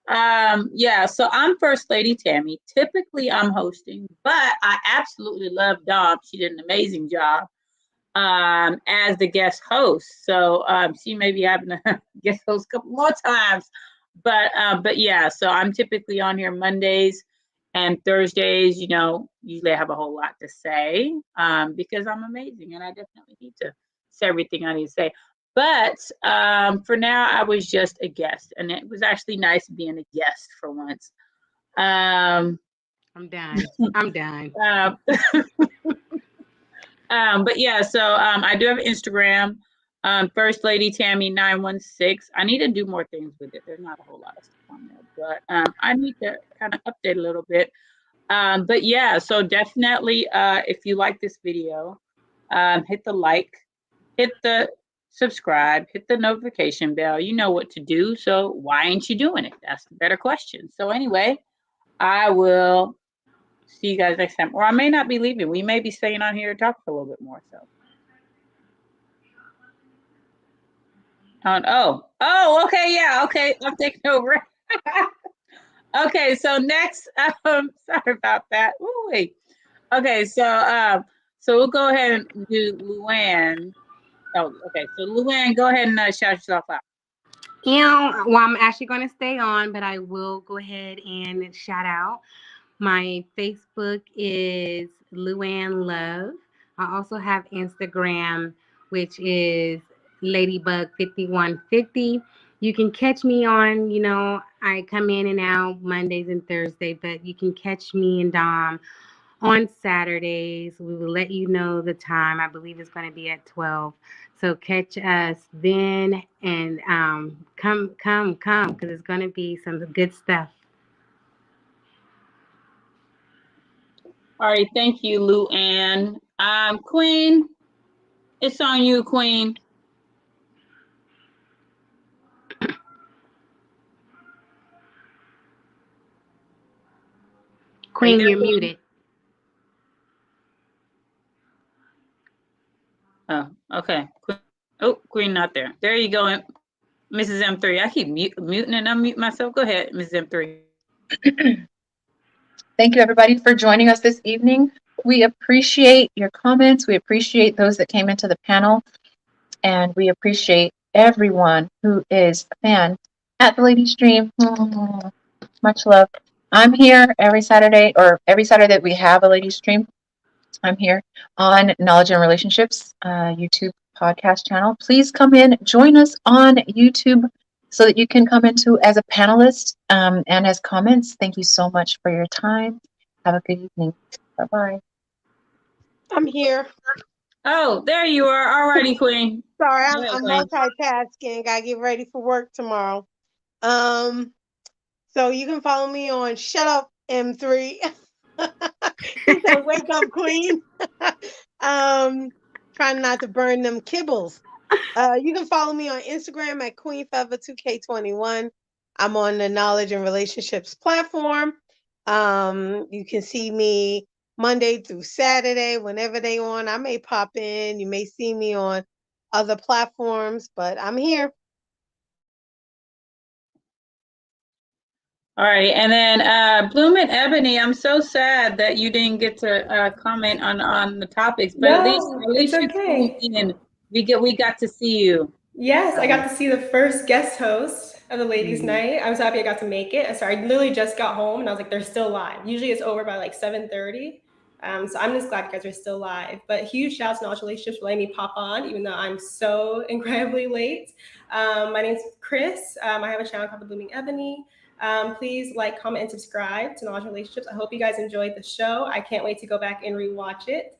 Speaker 7: Yeah, so I'm First Lady Tammy. Typically I'm hosting, but I absolutely love Dom. She did an amazing job as the guest host. So she may be having to guest host a couple more times. But yeah, so I'm typically on here Mondays and Thursdays. Usually I have a whole lot to say because I'm amazing and I definitely need to say everything I need to say. But for now, I was just a guest, and it was actually nice being a guest for once.
Speaker 5: I'm done.
Speaker 7: But yeah, so I do have Instagram, First Lady Tammy 916. I need to do more things with it. There's not a whole lot of stuff on there, but I need to kind of update a little bit. But yeah, so definitely, if you like this video, hit the like, hit the subscribe, hit the notification bell. You know what to do. So why ain't you doing it? That's the better question. So anyway, I will see you guys next time. Or I may not be leaving. We may be staying on here to talk for a little bit more. So. Okay. Yeah. Okay. I'm taking over. Okay. So next, sorry about that. Ooh, wait. Okay. So we'll go ahead and do Luann. Oh, okay. So Luann, go ahead and shout yourself out.
Speaker 5: Well, I'm actually going to stay on, but I will go ahead and shout out. My Facebook is Luann Love. I also have Instagram, which is Ladybug5150. You can catch me on, I come in and out Mondays and Thursdays, but you can catch me and Dom on Saturdays. We will let you know the time. I believe it's going to be at 12. So catch us then and come because it's going to be some good stuff.
Speaker 7: All right, thank you, Luann. Queen, it's on you, Queen.
Speaker 5: Queen, you're muted.
Speaker 7: Oh, okay. Queen not there. There you go, Mrs. M3. I keep muting and unmute myself. Go ahead, Mrs. M3.
Speaker 2: Thank you, everybody, for joining us this evening. We appreciate your comments. We appreciate those that came into the panel. And we appreciate everyone who is a fan at the Lady Stream. Much love. I'm here every Saturday that we have a Lady Stream. I'm here on Knowledge and Relationships YouTube podcast channel. Please come in, join us on YouTube so that you can come into as a panelist and as comments. Thank you so much for your time. Have a good evening. Bye-bye.
Speaker 4: I'm here.
Speaker 7: Oh, there you are. All righty, Queen.
Speaker 4: Sorry, I'm multitasking. Gotta get ready for work tomorrow. So you can follow me on Shut Up M3. He said, "Wake up, Queen." Trying not to burn them kibbles. You can follow me on Instagram at QueenFeather2K21. I'm on the Knowledge and Relationships platform. You can see me Monday through Saturday, whenever they on. I may pop in. You may see me on other platforms, but I'm here.
Speaker 7: All right, and then Bloom and Ebony, I'm so sad that you didn't get to comment on the topics, but at least you
Speaker 11: okay.
Speaker 7: We got to see you.
Speaker 11: Yes, I got to see the first guest host of the ladies' night. I was happy I got to make it. Sorry, I literally just got home and I was like, they're still live. Usually it's over by like 7:30. So I'm just glad you guys are still live. But huge shout out to Knowledge Relationships for letting me pop on, even though I'm so incredibly late. My name's Kris. I have a channel called The Blooming Ebony. Please like, comment, and subscribe to Knowledge Relationships. I hope you guys enjoyed the show. I can't wait to go back and rewatch it.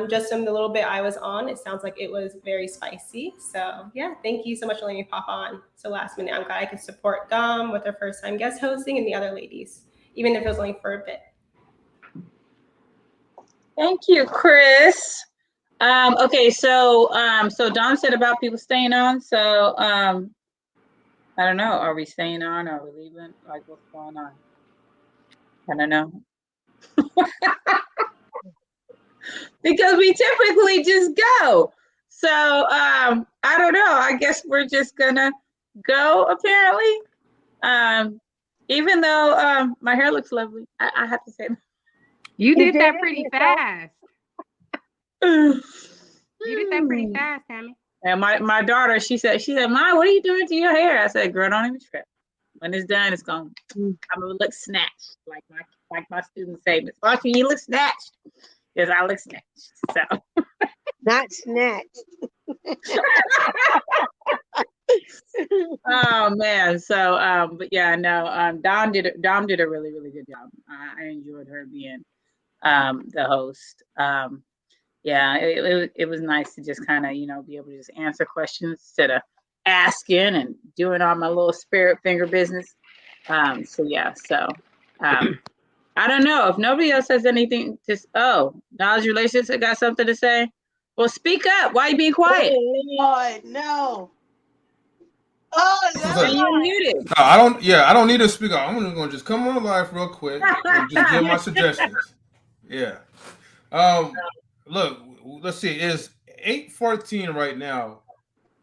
Speaker 11: Just from the little bit I was on, it sounds like it was very spicy. So yeah, thank you so much for letting me pop on so last minute. I'm glad I could support Dom with her first time guest hosting and the other ladies, even if it was only for a bit.
Speaker 7: Thank you, Kris. Okay, so Don said about people staying on. So I don't know. Are we staying on? Are we leaving? Like, what's going on? I don't know. Because we typically just go. So I don't know. I guess we're just gonna go. Apparently, even though my hair looks lovely, I have to say.
Speaker 5: You did that pretty fast. You did that pretty fast, Tammy.
Speaker 7: And my daughter, she said, "Mom, what are you doing to your hair?" I said, "Girl, don't even trip. When it's done, it's gone. I'm gonna look snatched, like my students say. Miss Washington, you look snatched." Yes, I look snatched. So
Speaker 4: Not snatched.
Speaker 7: oh man. So but yeah, no, Dom did a really, really good job. I enjoyed her being the host. Yeah, it was nice to just kind of, be able to just answer questions instead of asking and doing all my little spirit finger business. I don't know if nobody else has anything to. Knowledge Relationships got something to say. Well, speak up. Why are you being quiet?
Speaker 4: Oh Lord, no. Oh no.
Speaker 7: You're muted.
Speaker 12: No, I don't. Yeah, I don't need to speak up. I'm gonna just come on live real quick and just give my suggestions. Yeah. Look, let's see. It's 8:14 right now.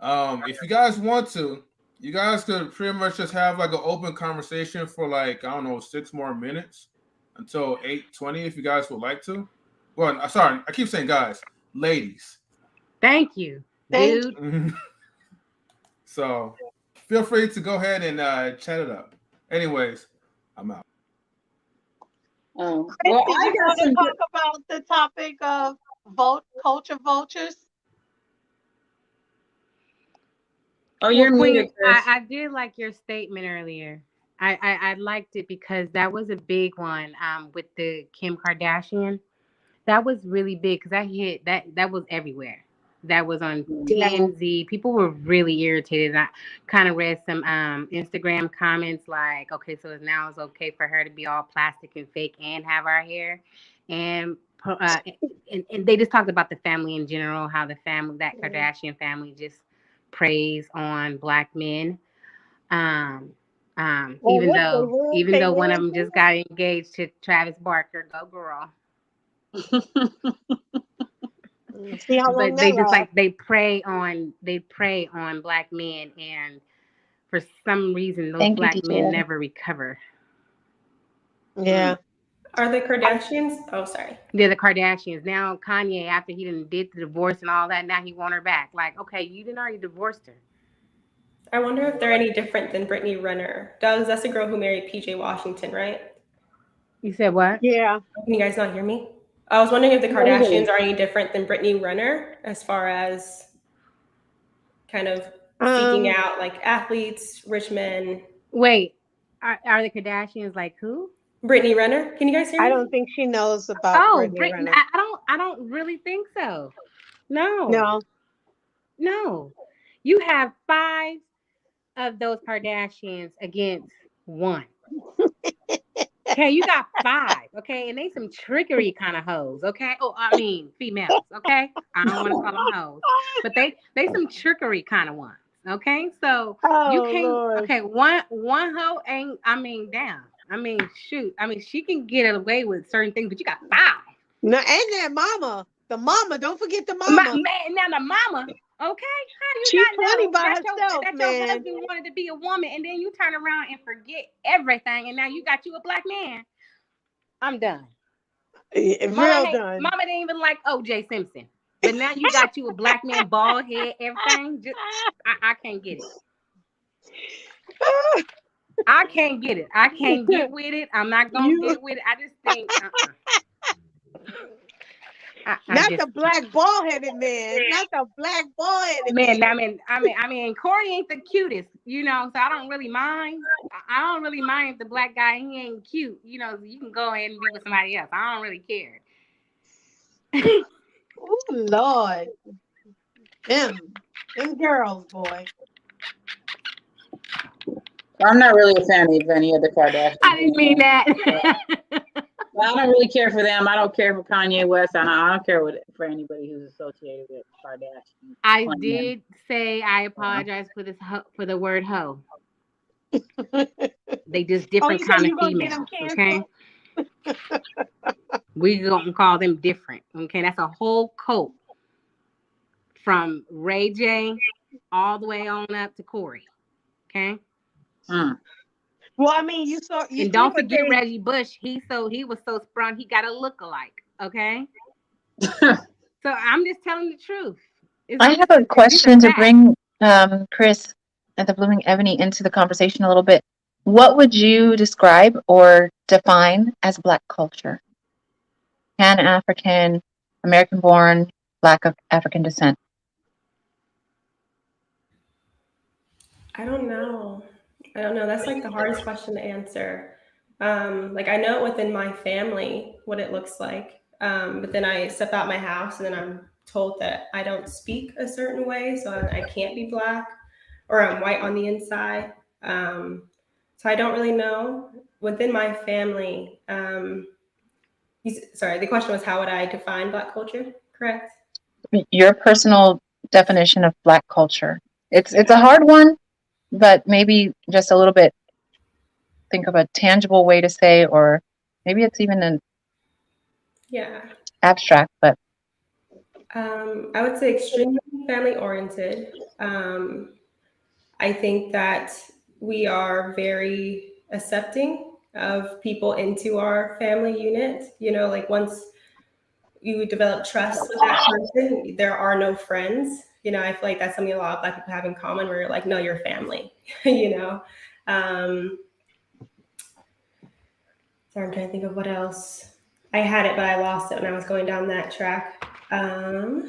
Speaker 12: If you guys want to, you guys could pretty much just have like an open conversation for like, I don't know, 6 more minutes until 8:20 if you guys would like to. Well, sorry, I keep saying guys, ladies.
Speaker 5: Thank you, dude.
Speaker 12: So feel free to go ahead and chat it up. Anyways, I'm out.
Speaker 7: Well,
Speaker 4: I want to talk about the topic of culture vultures.
Speaker 7: Oh, you're muted, Kris.
Speaker 5: I did like your statement earlier. I liked it because that was a big one with the Kim Kardashian. That was really big because that was everywhere. That was on TMZ. People were really irritated. I kind of read some Instagram comments like, okay, so now it's okay for her to be all plastic and fake and have our hair. And they just talked about the family in general, how the family, that Kardashian family, just preys on Black men. Even though one of them just got engaged to Travis Barker. Go girl.
Speaker 4: See how long
Speaker 5: But they
Speaker 4: that
Speaker 5: just
Speaker 4: lasts.
Speaker 5: they prey on Black men, and for some reason those Black men never recover.
Speaker 4: Yeah.
Speaker 11: Are the Kardashians? Oh, sorry.
Speaker 5: They're the Kardashians. Now Kanye, after he did the divorce and all that, now he want her back. Like, okay, you didn't already divorced her.
Speaker 11: I wonder if they're any different than Brittany Renner. That's the girl who married PJ Washington, right?
Speaker 5: You said what?
Speaker 4: Yeah.
Speaker 11: Can you guys not hear me? I was wondering if the Kardashians are any different than Brittany Renner as far as kind of seeking out like athletes, rich men.
Speaker 5: Wait, are the Kardashians like who?
Speaker 11: Brittany Renner. Can you guys hear me?
Speaker 4: I don't think she knows about Brittany Renner.
Speaker 5: I don't really think so. No. You have 5 of those Kardashians against 1. Okay, you got 5, okay? And they some trickery kind of hoes, okay? Oh, I mean females, okay? I don't want to call them hoes. But they some trickery kind of ones, okay? So you can't,
Speaker 4: Lord.
Speaker 5: okay, one hoe ain't, I mean, damn. I mean, shoot. I mean, she can get away with certain things, but you got 5.
Speaker 4: No, and that mama. The mama, don't forget the mama.
Speaker 5: Now the mama, okay? How do you
Speaker 4: She's
Speaker 5: not know
Speaker 4: funny by
Speaker 5: that
Speaker 4: herself,
Speaker 5: your husband wanted to be a woman, and then you turn around and forget everything, and now you got you a Black man? I'm done.
Speaker 4: Done.
Speaker 5: Mama didn't even like O.J. Simpson, but now you got you a Black man, bald head, everything. Just, I can't get it. I can't get it. I can't get with it. I'm not gonna get with it. I just think. I
Speaker 13: Not
Speaker 5: just
Speaker 13: the black bald-headed man. Not the black bald-headed man.
Speaker 5: man. I mean, Corey ain't the cutest, you know. So I don't really mind. I don't really mind if the black guy he ain't cute, you know. You can go ahead and be with somebody else. I don't really care.
Speaker 13: Oh Lord, them girls, boy.
Speaker 7: I'm not really a fan of any of the Kardashians.
Speaker 5: I didn't mean that.
Speaker 7: Well, I don't really care for them. I don't care for Kanye West. I don't care for anybody who's associated with Kardashian.
Speaker 5: I did say I apologize for this for the word hoe. They just different
Speaker 13: you
Speaker 5: kind of
Speaker 13: gonna get them
Speaker 5: females, okay? We gonna call them different, okay? That's a whole coat from Ray J all the way on up to Corey, okay?
Speaker 13: Well, I mean, you saw.
Speaker 5: And don't forget Reggie Bush. He was so sprung. He got a look-alike, okay? So I'm just telling the truth.
Speaker 2: I have a question to bring Kris and the Blooming Ebony into the conversation a little bit. What would you describe or define as Black culture? Pan-African, American-born, Black of African descent.
Speaker 11: I don't know. That's like the hardest question to answer. Like I know within my family what it looks like, but then I step out my house and then I'm told that I don't speak a certain way, so I can't be Black, or I'm white on the inside. So I don't really know. Within my family, sorry, the question was how would I define Black culture, correct?
Speaker 2: Your personal definition of Black culture. It's a hard one, but maybe just a little bit, think of a tangible way to say, or maybe it's even an abstract, but
Speaker 11: I would say extremely family oriented. I think that we are very accepting of people into our family unit. You know, like once you develop trust with that person, there are no friends. You know, I feel like that's something a lot of Black people have in common, where you're like, no, you're family, you know? Sorry, I'm trying to think of what else. I had it, but I lost it when I was going down that track. I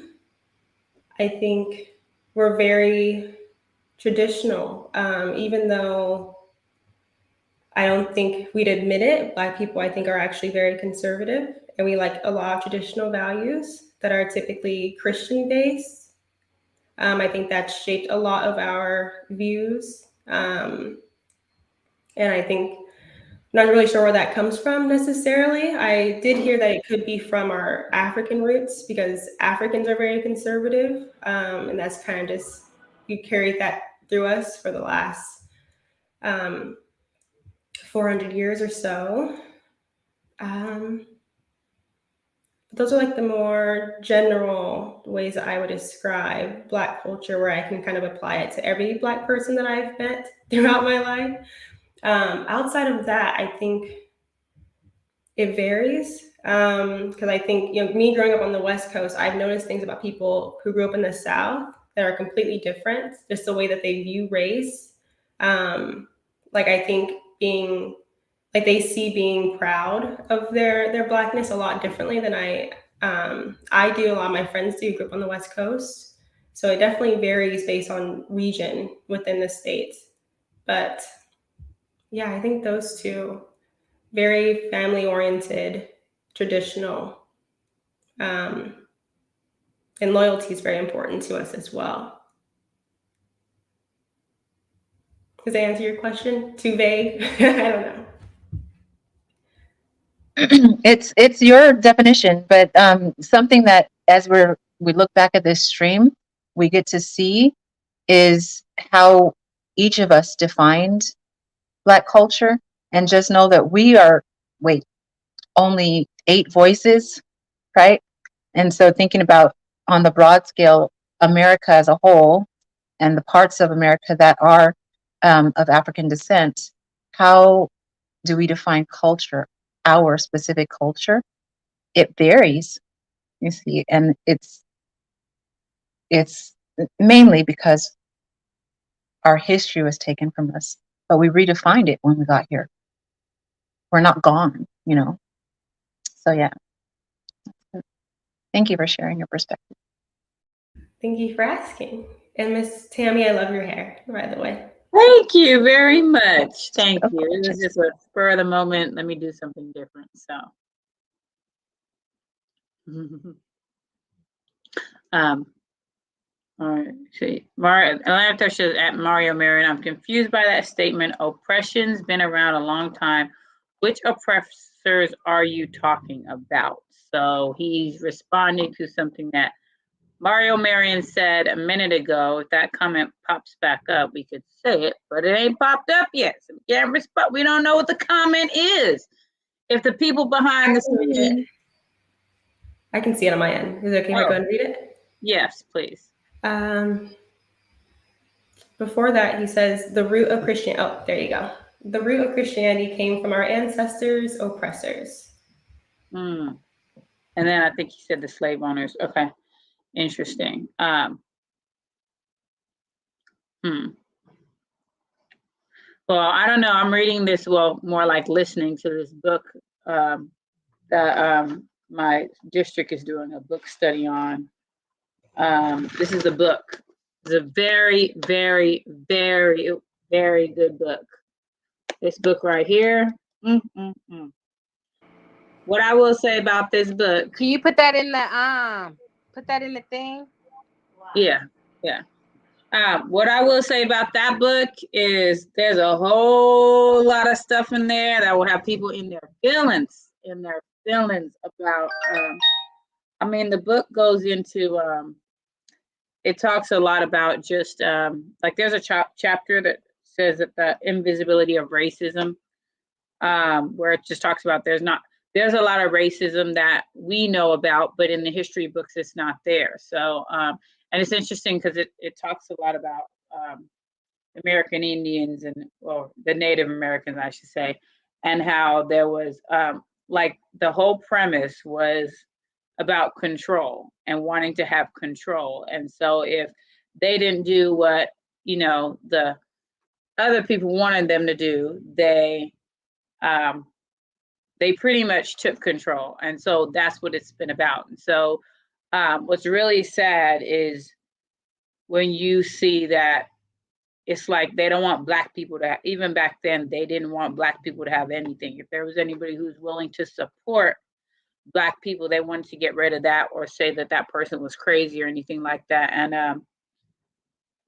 Speaker 11: think we're very traditional, even though I don't think we'd admit it. Black people, I think, are actually very conservative, and we like a lot of traditional values that are typically Christian based. I think that's shaped a lot of our views. And I think I'm not really sure where that comes from necessarily. I did hear that it could be from our African roots, because Africans are very conservative. And that's kind of just, we carried that through us for the last 400 years or so. Those are like the more general ways that I would describe Black culture, where I can kind of apply it to every Black person that I've met throughout my life. Outside of that, I think it varies, because I think, you know, me growing up on the West Coast, I've noticed things about people who grew up in the South that are completely different, just the way that they view race. Like I think they see being proud of their Blackness a lot differently than I do. A lot of my friends do, grew up on the West Coast. So it definitely varies based on region within the States. But yeah, I think those two, very family oriented, traditional, and loyalty is very important to us as well. Does that answer your question? Too vague? I don't know.
Speaker 2: it's your definition, but something that as we look back at this stream, we get to see is how each of us defined Black culture, and just know that we are only 8 voices, right? And so thinking about on the broad scale, America as a whole, and the parts of America that are of African descent, how do we define culture, our specific culture? It varies, you see, and it's mainly because our history was taken from us, but we redefined it when we got here. We're not gone, you know. So yeah. Thank you for sharing your perspective.
Speaker 11: Thank you for asking. And Miss Tammy, I love your hair, by the way.
Speaker 7: Thank you very much. Thank you. It was just a spur of the moment. Let me do something different. So, all right. See, Atlanta says at MarioMarion, I'm confused by that statement. Oppression's been around a long time. Which oppressors are you talking about? So he's responding to something that MarioMarion said a minute ago. If that comment pops back up, we could say it, but it ain't popped up yet. So we can't respond. We don't know what the comment is. If the people behind the screen,
Speaker 11: I can see it on my end. Is it okay if I go and read it?
Speaker 7: Yes, please.
Speaker 11: Before that, he says the root of Christian. Oh, there you go. The root of Christianity came from our ancestors' oppressors.
Speaker 7: And then I think he said the slave owners. Okay, interesting. Well, I don't know. I'm reading this, well, more like listening to this book that my district is doing a book study on. This is a book. It's a very, very, very, very good book. This book right here. What I will say about this book.
Speaker 5: Can you put that in the thing?
Speaker 7: Yeah. What I will say about that book is there's a whole lot of stuff in there that will have people in their feelings about, I mean, the book goes into, it talks a lot about just, like there's a chapter that says that the invisibility of racism, where it just talks about there's a lot of racism that we know about, but in the history books, it's not there. So, and it's interesting because it talks a lot about American Indians and, well, the Native Americans, I should say, and how there was, like, the whole premise was about control and wanting to have control. And so if they didn't do what, the other people wanted them to do, they pretty much took control. And so that's what it's been about. And so what's really sad is when you see that it's like they don't want Black people to have, even back then, they didn't want Black people to have anything. If there was anybody who's willing to support Black people, they wanted to get rid of that or say that that person was crazy or anything like that. And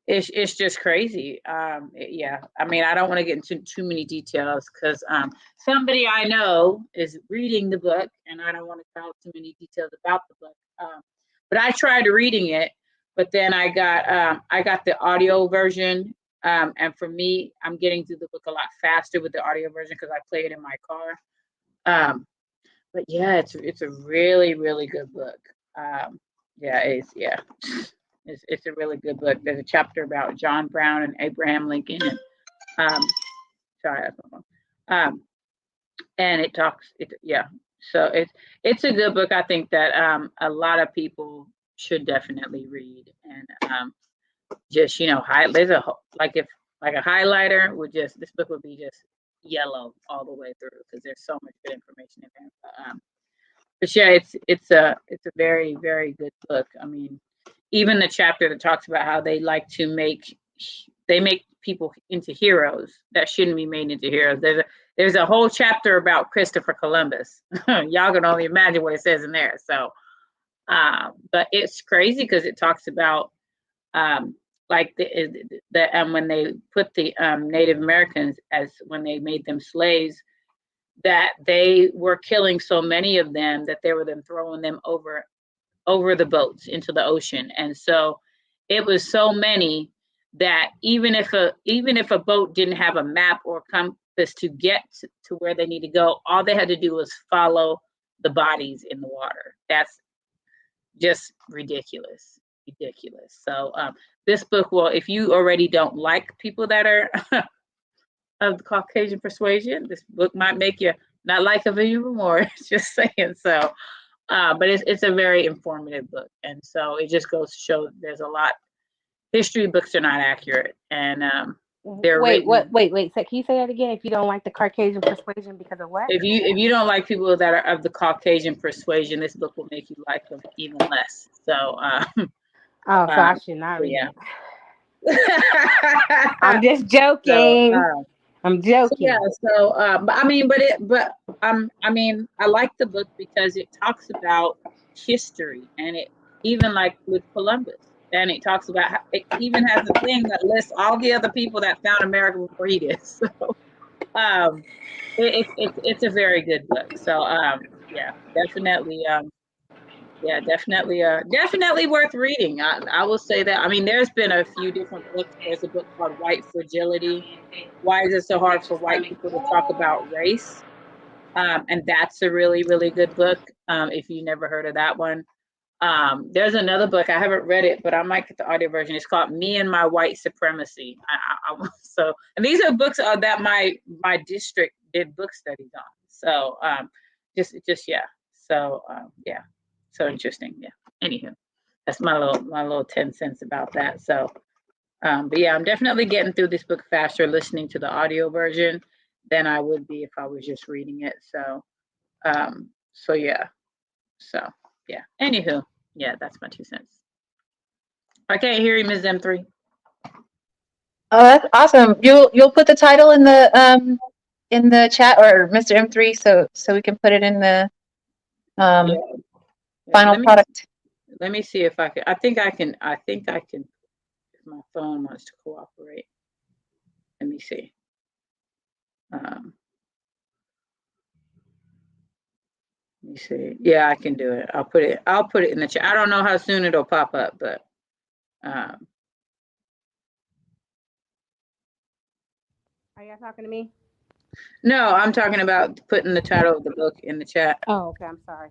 Speaker 7: it's just crazy. Yeah, I mean, I don't want to get into too many details because somebody I know is reading the book, and I don't want to tell too many details about the book. But I tried reading it, but then I got the audio version, and for me, I'm getting through the book a lot faster with the audio version because I play it in my car. But yeah, it's a really, really good book. It's a really good book. There's a chapter about John Brown and Abraham Lincoln. And, sorry, that's my phone. And it talks. So it's a good book. I think that a lot of people should definitely read. And just there's a like a highlighter would just, this book would be just yellow all the way through because there's so much good information in there. But yeah, it's a very, very good book. I mean, even the chapter that talks about how they like to make people into heroes that shouldn't be made into heroes. There's a whole chapter about Christopher Columbus. Y'all can only imagine what it says in there. So, but it's crazy because it talks about like when they put the Native Americans as when they made them slaves, that they were killing so many of them that they were then throwing them over the boats into the ocean. And so it was so many that even if a boat didn't have a map or compass to get to where they need to go, all they had to do was follow the bodies in the water. That's just ridiculous. So this book will, if you already don't like people that are of the Caucasian persuasion, this book might make you not like them even more. Just saying. So but it's a very informative book. And so it just goes to show there's a lot, history books are not accurate. And They're
Speaker 5: Wait,
Speaker 7: written.
Speaker 5: wait. So can you say that again? If you don't like the Caucasian persuasion because of what?
Speaker 7: If you don't like people that are of the Caucasian persuasion, this book will make you like them even less. So,
Speaker 5: Oh, so I should not read
Speaker 7: yeah.
Speaker 5: it. I'm just
Speaker 7: So,
Speaker 5: joking. I'm joking.
Speaker 7: yeah. So, I mean, I like the book because it talks about history, and it even like with Columbus, and it talks about how it even has a thing that lists all the other people that found America before he did. So, it's a very good book. So, yeah, definitely, definitely worth reading. I will say that. I mean, there's been a few different books. There's a book called White Fragility. Why is it so hard for white people to talk about race? And that's a really, really good book. If you never heard of that one. There's another book. I haven't read it, but I might get the audio version. It's called Me and My White Supremacy. And these are books that my district did book studies on. So, yeah. So, yeah. So interesting. Yeah. Anywho, that's my little 10 cents about that. So, but yeah, I'm definitely getting through this book faster listening to the audio version than I would be if I was just reading it. So, yeah. So, yeah. Anywho, yeah, that's my 2 cents. I can't hear you, Ms. M3.
Speaker 2: Oh, that's awesome. You'll put the title in the chat, or Mr. M3, so we can put it in the final product.
Speaker 7: Let me see if I can. I think I can. If my phone wants to cooperate. Let me see. Let me see. Yeah, I can do it. I'll put it in the chat. I don't know how soon it'll pop up, but
Speaker 5: Are y'all talking to me?
Speaker 7: no, I'm talking about putting the title of the book in the chat.
Speaker 5: Oh, okay. I'm sorry.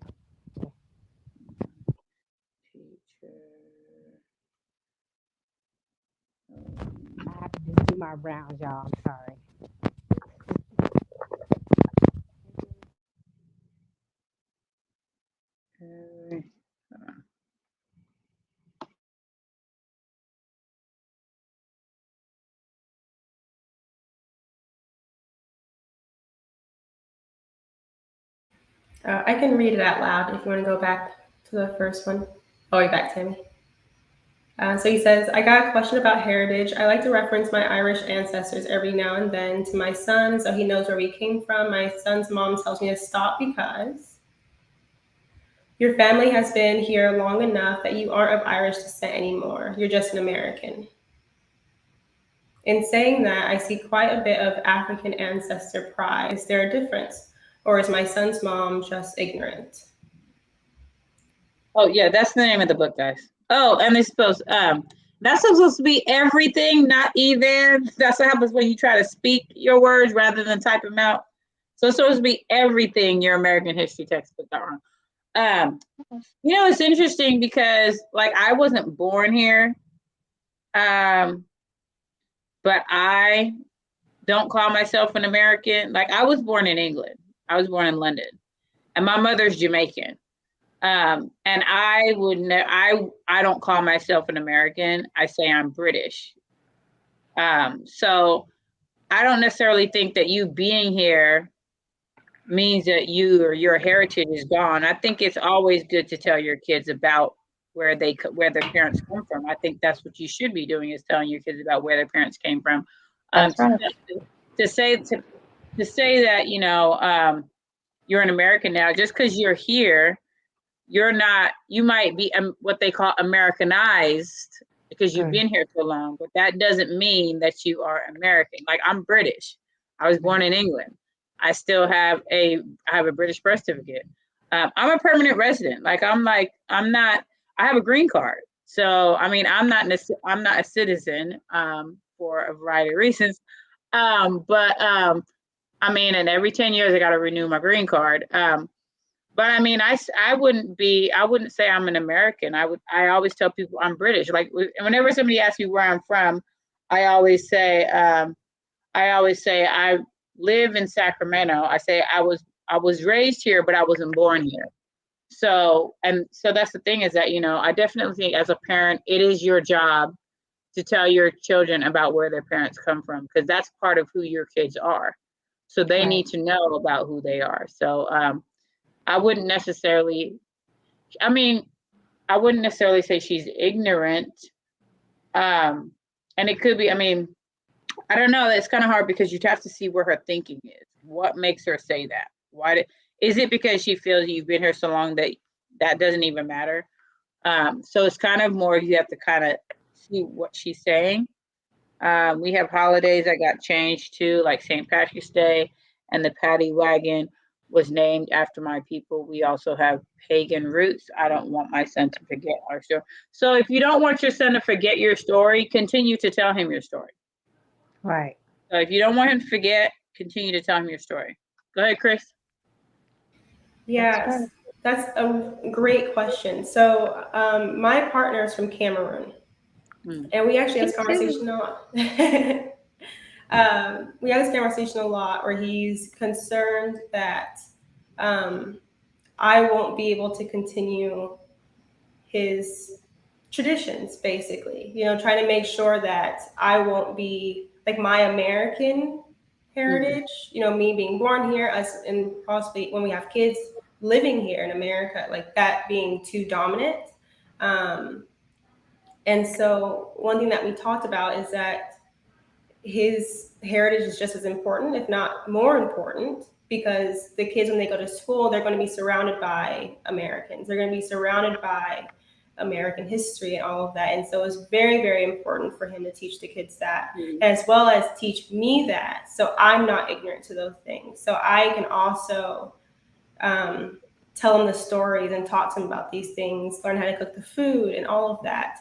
Speaker 5: I have to do my rounds, y'all. I'm sorry.
Speaker 11: I can read it out loud if you want to go back to the first one. Oh, you're back, Tammy. So he says, I got a question about heritage. I like to reference my Irish ancestors every now and then to my son so he knows where we came from. My son's mom tells me to stop because your family has been here long enough that you aren't of Irish descent anymore. You're just an American. In saying that, I see quite a bit of African ancestor pride. Is there a difference? Or is my son's mom just ignorant?
Speaker 7: Oh yeah, that's the name of the book, guys. Oh, and it's that's supposed to be everything, not even. That's what happens when you try to speak your words rather than type them out. So it's supposed to be everything your American history textbook got wrong. It's interesting because like I wasn't born here, but I don't call myself an American. Like I was born in England. I was born in London, and my mother's Jamaican. And I don't call myself an American. I say I'm British. So I don't necessarily think that you being here means that you or your heritage is gone. I think it's always good to tell your kids about where their parents come from. I think that's what you should be doing, is telling your kids about where their parents came from.
Speaker 2: That's right.
Speaker 7: To say that you're an American now just because you're here. You're not, you might be what they call Americanized because you've been here so long, but that doesn't mean that you are American. Like I'm British. I was born in England. I still have I have a British birth certificate. I'm a permanent resident. I have a green card. So, I mean, I'm not a citizen for a variety of reasons. But I mean, and every 10 years I got to renew my green card. But I mean, I wouldn't say I'm an American. I always tell people I'm British. Like whenever somebody asks me where I'm from, I always say I live in Sacramento. I say I was raised here, but I wasn't born here. So that's the thing is that, I definitely think as a parent, it is your job to tell your children about where their parents come from, because that's part of who your kids are. So they need to know about who they are. So I wouldn't necessarily say she's ignorant. And it could be, I don't know. It's kind of hard because you'd have to see where her thinking is. What makes her say that? Is it because she feels you've been here so long that doesn't even matter? So it's kind of more, you have to kind of see what she's saying. We have holidays that got changed too, like St. Patrick's Day, and the paddy wagon was named after my people. We also have pagan roots. I don't want my son to forget our story. So if you don't want your son to forget your story, continue to tell him your story.
Speaker 5: Right.
Speaker 7: So if you don't want him to forget, continue to tell him your story. Go ahead, Kris.
Speaker 11: Yes, that's a great question. So my partner is from Cameroon, and we actually have this conversation a lot. We have this conversation a lot where he's concerned that I won't be able to continue his traditions, basically, trying to make sure that I won't be like my American heritage, me being born here, us, and possibly when we have kids living here in America, like that being too dominant. And so one thing that we talked about is that his heritage is just as important, if not more important, because the kids, when they go to school, they're going to be surrounded by Americans. They're going to be surrounded by American history and all of that. And so it's very, very important for him to teach the kids that, as well as teach me that. So I'm not ignorant to those things. So I can also tell him the stories and talk to him about these things, learn how to cook the food and all of that.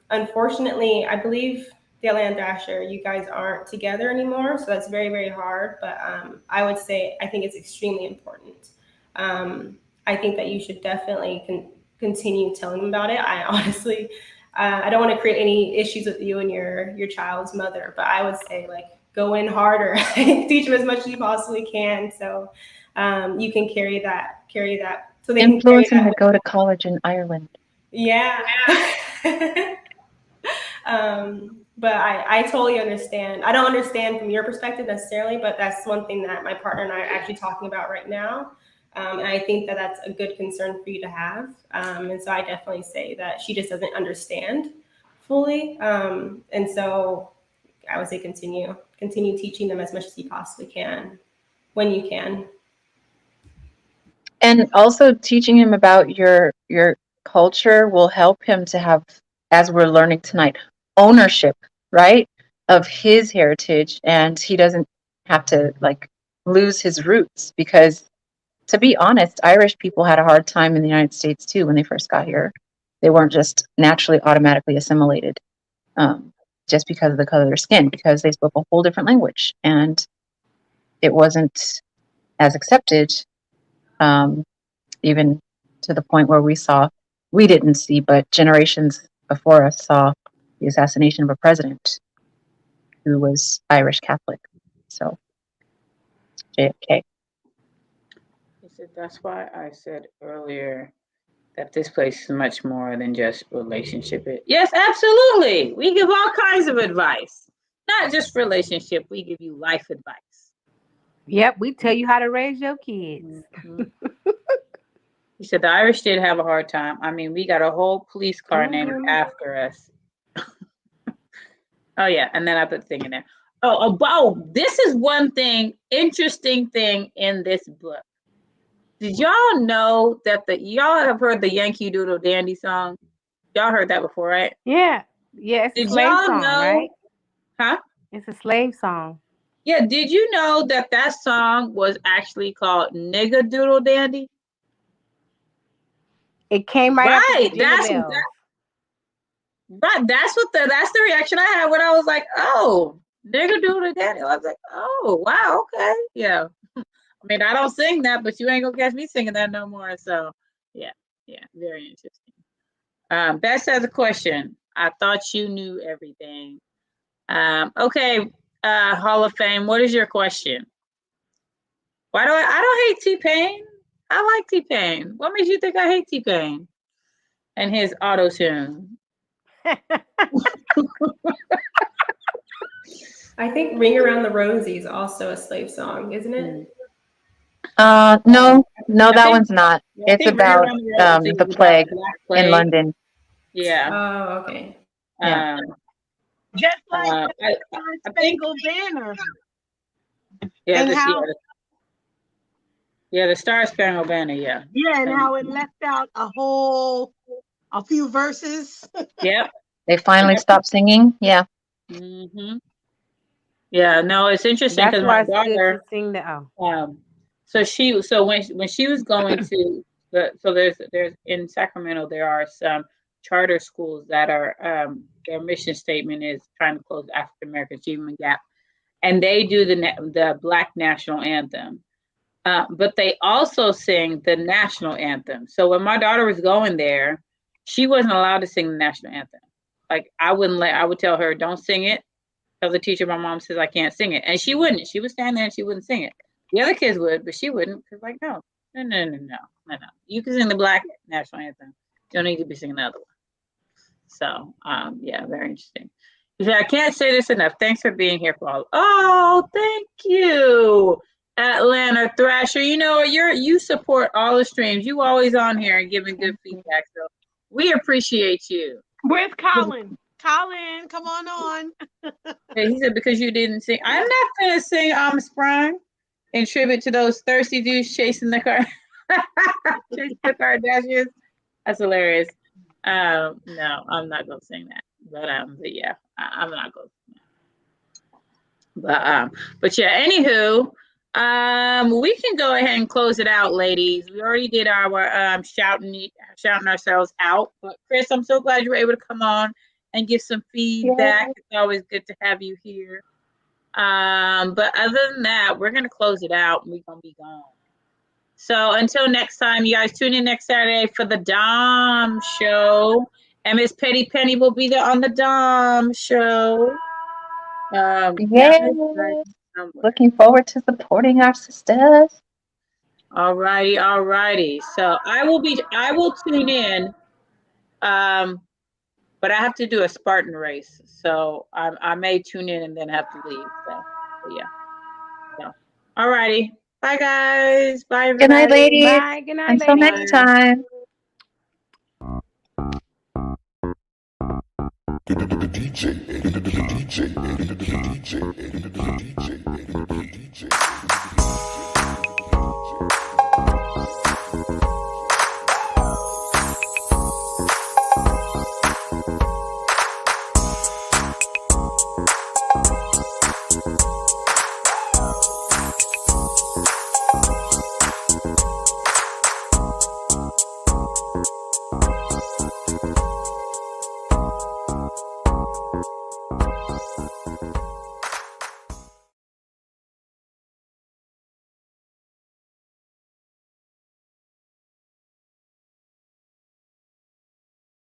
Speaker 11: Unfortunately, I believe Dale and Dasher, you guys aren't together anymore. So that's very, very hard. But I would say, I think it's extremely important. I think that you should definitely continue telling them about it. I honestly, I don't want to create any issues with you and your child's mother, but I would say, like, go in harder, teach them as much as you possibly can. So you can carry that. So they
Speaker 2: influence
Speaker 11: can
Speaker 2: them to go to college in Ireland.
Speaker 11: Yeah. But I totally understand. I don't understand from your perspective necessarily, but that's one thing that my partner and I are actually talking about right now. And I think that that's a good concern for you to have. And so I definitely say that she just doesn't understand fully. And so I would say continue teaching them as much as you possibly can, when you can.
Speaker 2: And also teaching him about your culture will help him to have, as we're learning tonight, ownership, right, of his heritage, and he doesn't have to like lose his roots, because to be honest, Irish people had a hard time in the United States too when they first got here. They weren't just naturally automatically assimilated just because of the color of their skin, because they spoke a whole different language and it wasn't as accepted, even to the point where we didn't see, but generations before us saw the assassination of a president who was Irish Catholic. So, JFK.
Speaker 7: He said, that's why I said earlier that this place is much more than just relationship. Yes, absolutely. We give all kinds of advice, not just relationship. We give you life advice.
Speaker 5: Yep, we tell you how to raise your kids.
Speaker 7: He said the Irish did have a hard time. I mean, we got a whole police car named after us. Oh, yeah. And then I put the thing in there. This is one interesting thing in this book. Did y'all know that y'all have heard the Yankee Doodle Dandy song? Y'all heard that before, right?
Speaker 5: Yeah. Yeah, it's a slave song, right?
Speaker 7: Huh?
Speaker 5: It's a slave song.
Speaker 7: Yeah, did you know that song was actually called Nigga Doodle Dandy?
Speaker 5: It came right after the Jingle Bells.
Speaker 7: Right, that's the reaction I had when I was like, oh, Nigga Doodle Dandy. I was like, oh, wow, okay, yeah. I mean, I don't sing that, but you ain't gonna catch me singing that no more. So, yeah, very interesting. Beth has a question. I thought you knew everything. Okay, Hall of Fame, what is your question? Why do I don't hate T-Pain. I like T-Pain. What makes you think I hate T-Pain and his auto-tune?
Speaker 11: I think "Ring Around the Rosie" is also a slave song, isn't it?
Speaker 2: No,
Speaker 7: I
Speaker 2: that
Speaker 7: think-
Speaker 2: one's not.
Speaker 7: I
Speaker 2: It's
Speaker 7: think Ring
Speaker 2: about
Speaker 7: Around the Rosie
Speaker 2: the
Speaker 7: was
Speaker 2: plague
Speaker 7: about Black
Speaker 2: in
Speaker 7: plague.
Speaker 2: London.
Speaker 7: Yeah.
Speaker 11: Oh, okay.
Speaker 2: Yeah.
Speaker 13: Just like
Speaker 7: I
Speaker 13: the Spangled Banner.
Speaker 7: yeah,
Speaker 13: And how
Speaker 7: the Star Spangled Banner, yeah.
Speaker 13: yeah, and how it left out a few verses.
Speaker 7: Yep.
Speaker 2: They finally stopped singing. Yeah.
Speaker 7: Mm-hmm. Yeah, no, it's interesting
Speaker 5: That's
Speaker 7: because
Speaker 5: why
Speaker 7: my
Speaker 5: it's good
Speaker 7: daughter,
Speaker 5: to sing the
Speaker 7: when she was going to there's in Sacramento there are some charter schools that are their mission statement is trying to close the African American Achievement Gap, and they do the Black national anthem, but they also sing the national anthem. So when my daughter was going there, she wasn't allowed to sing the national anthem. Like I would tell her, don't sing it. Tell the teacher my mom says I can't sing it, and she wouldn't. She would stand there and she wouldn't sing it. The other kids would, but she wouldn't, because like no. You can sing the Black national anthem. You don't need to be singing the other one. So yeah, very interesting. She said, I can't say this enough. Thanks for being here for all. Oh, thank you, Atlanta Thrasher. You know you support all the streams. You always on here and giving good feedback. So we appreciate you.
Speaker 13: Where's Colin? Colin, come on.
Speaker 7: Yeah, he said because you didn't sing. I'm not gonna sing I'm Sprung in tribute to those thirsty dudes chasing the car chasing the Kardashians. That's hilarious. No, I'm not gonna sing that. But yeah, I'm not gonna sing that. But yeah, anywho, we can go ahead and close it out, ladies. We already did our shouting ourselves out. But Kris, I'm so glad you were able to come on and give some feedback. It's always good to have you here. But other than that, we're gonna close it out and we're gonna be gone. So until next time, you guys tune in next Saturday for the Dom Show. And Miss Petty Penny will be there on the Dom Show.
Speaker 2: Yay! Looking forward to supporting our sisters.
Speaker 7: Alrighty. So I will tune in. But I have to do a Spartan race. So I may tune in and then have to leave. So yeah. So alrighty. Bye guys. Bye everybody.
Speaker 2: Good night, ladies.
Speaker 5: Bye. Good night,
Speaker 2: Until
Speaker 5: ladies.
Speaker 2: next time.
Speaker 14: DJ.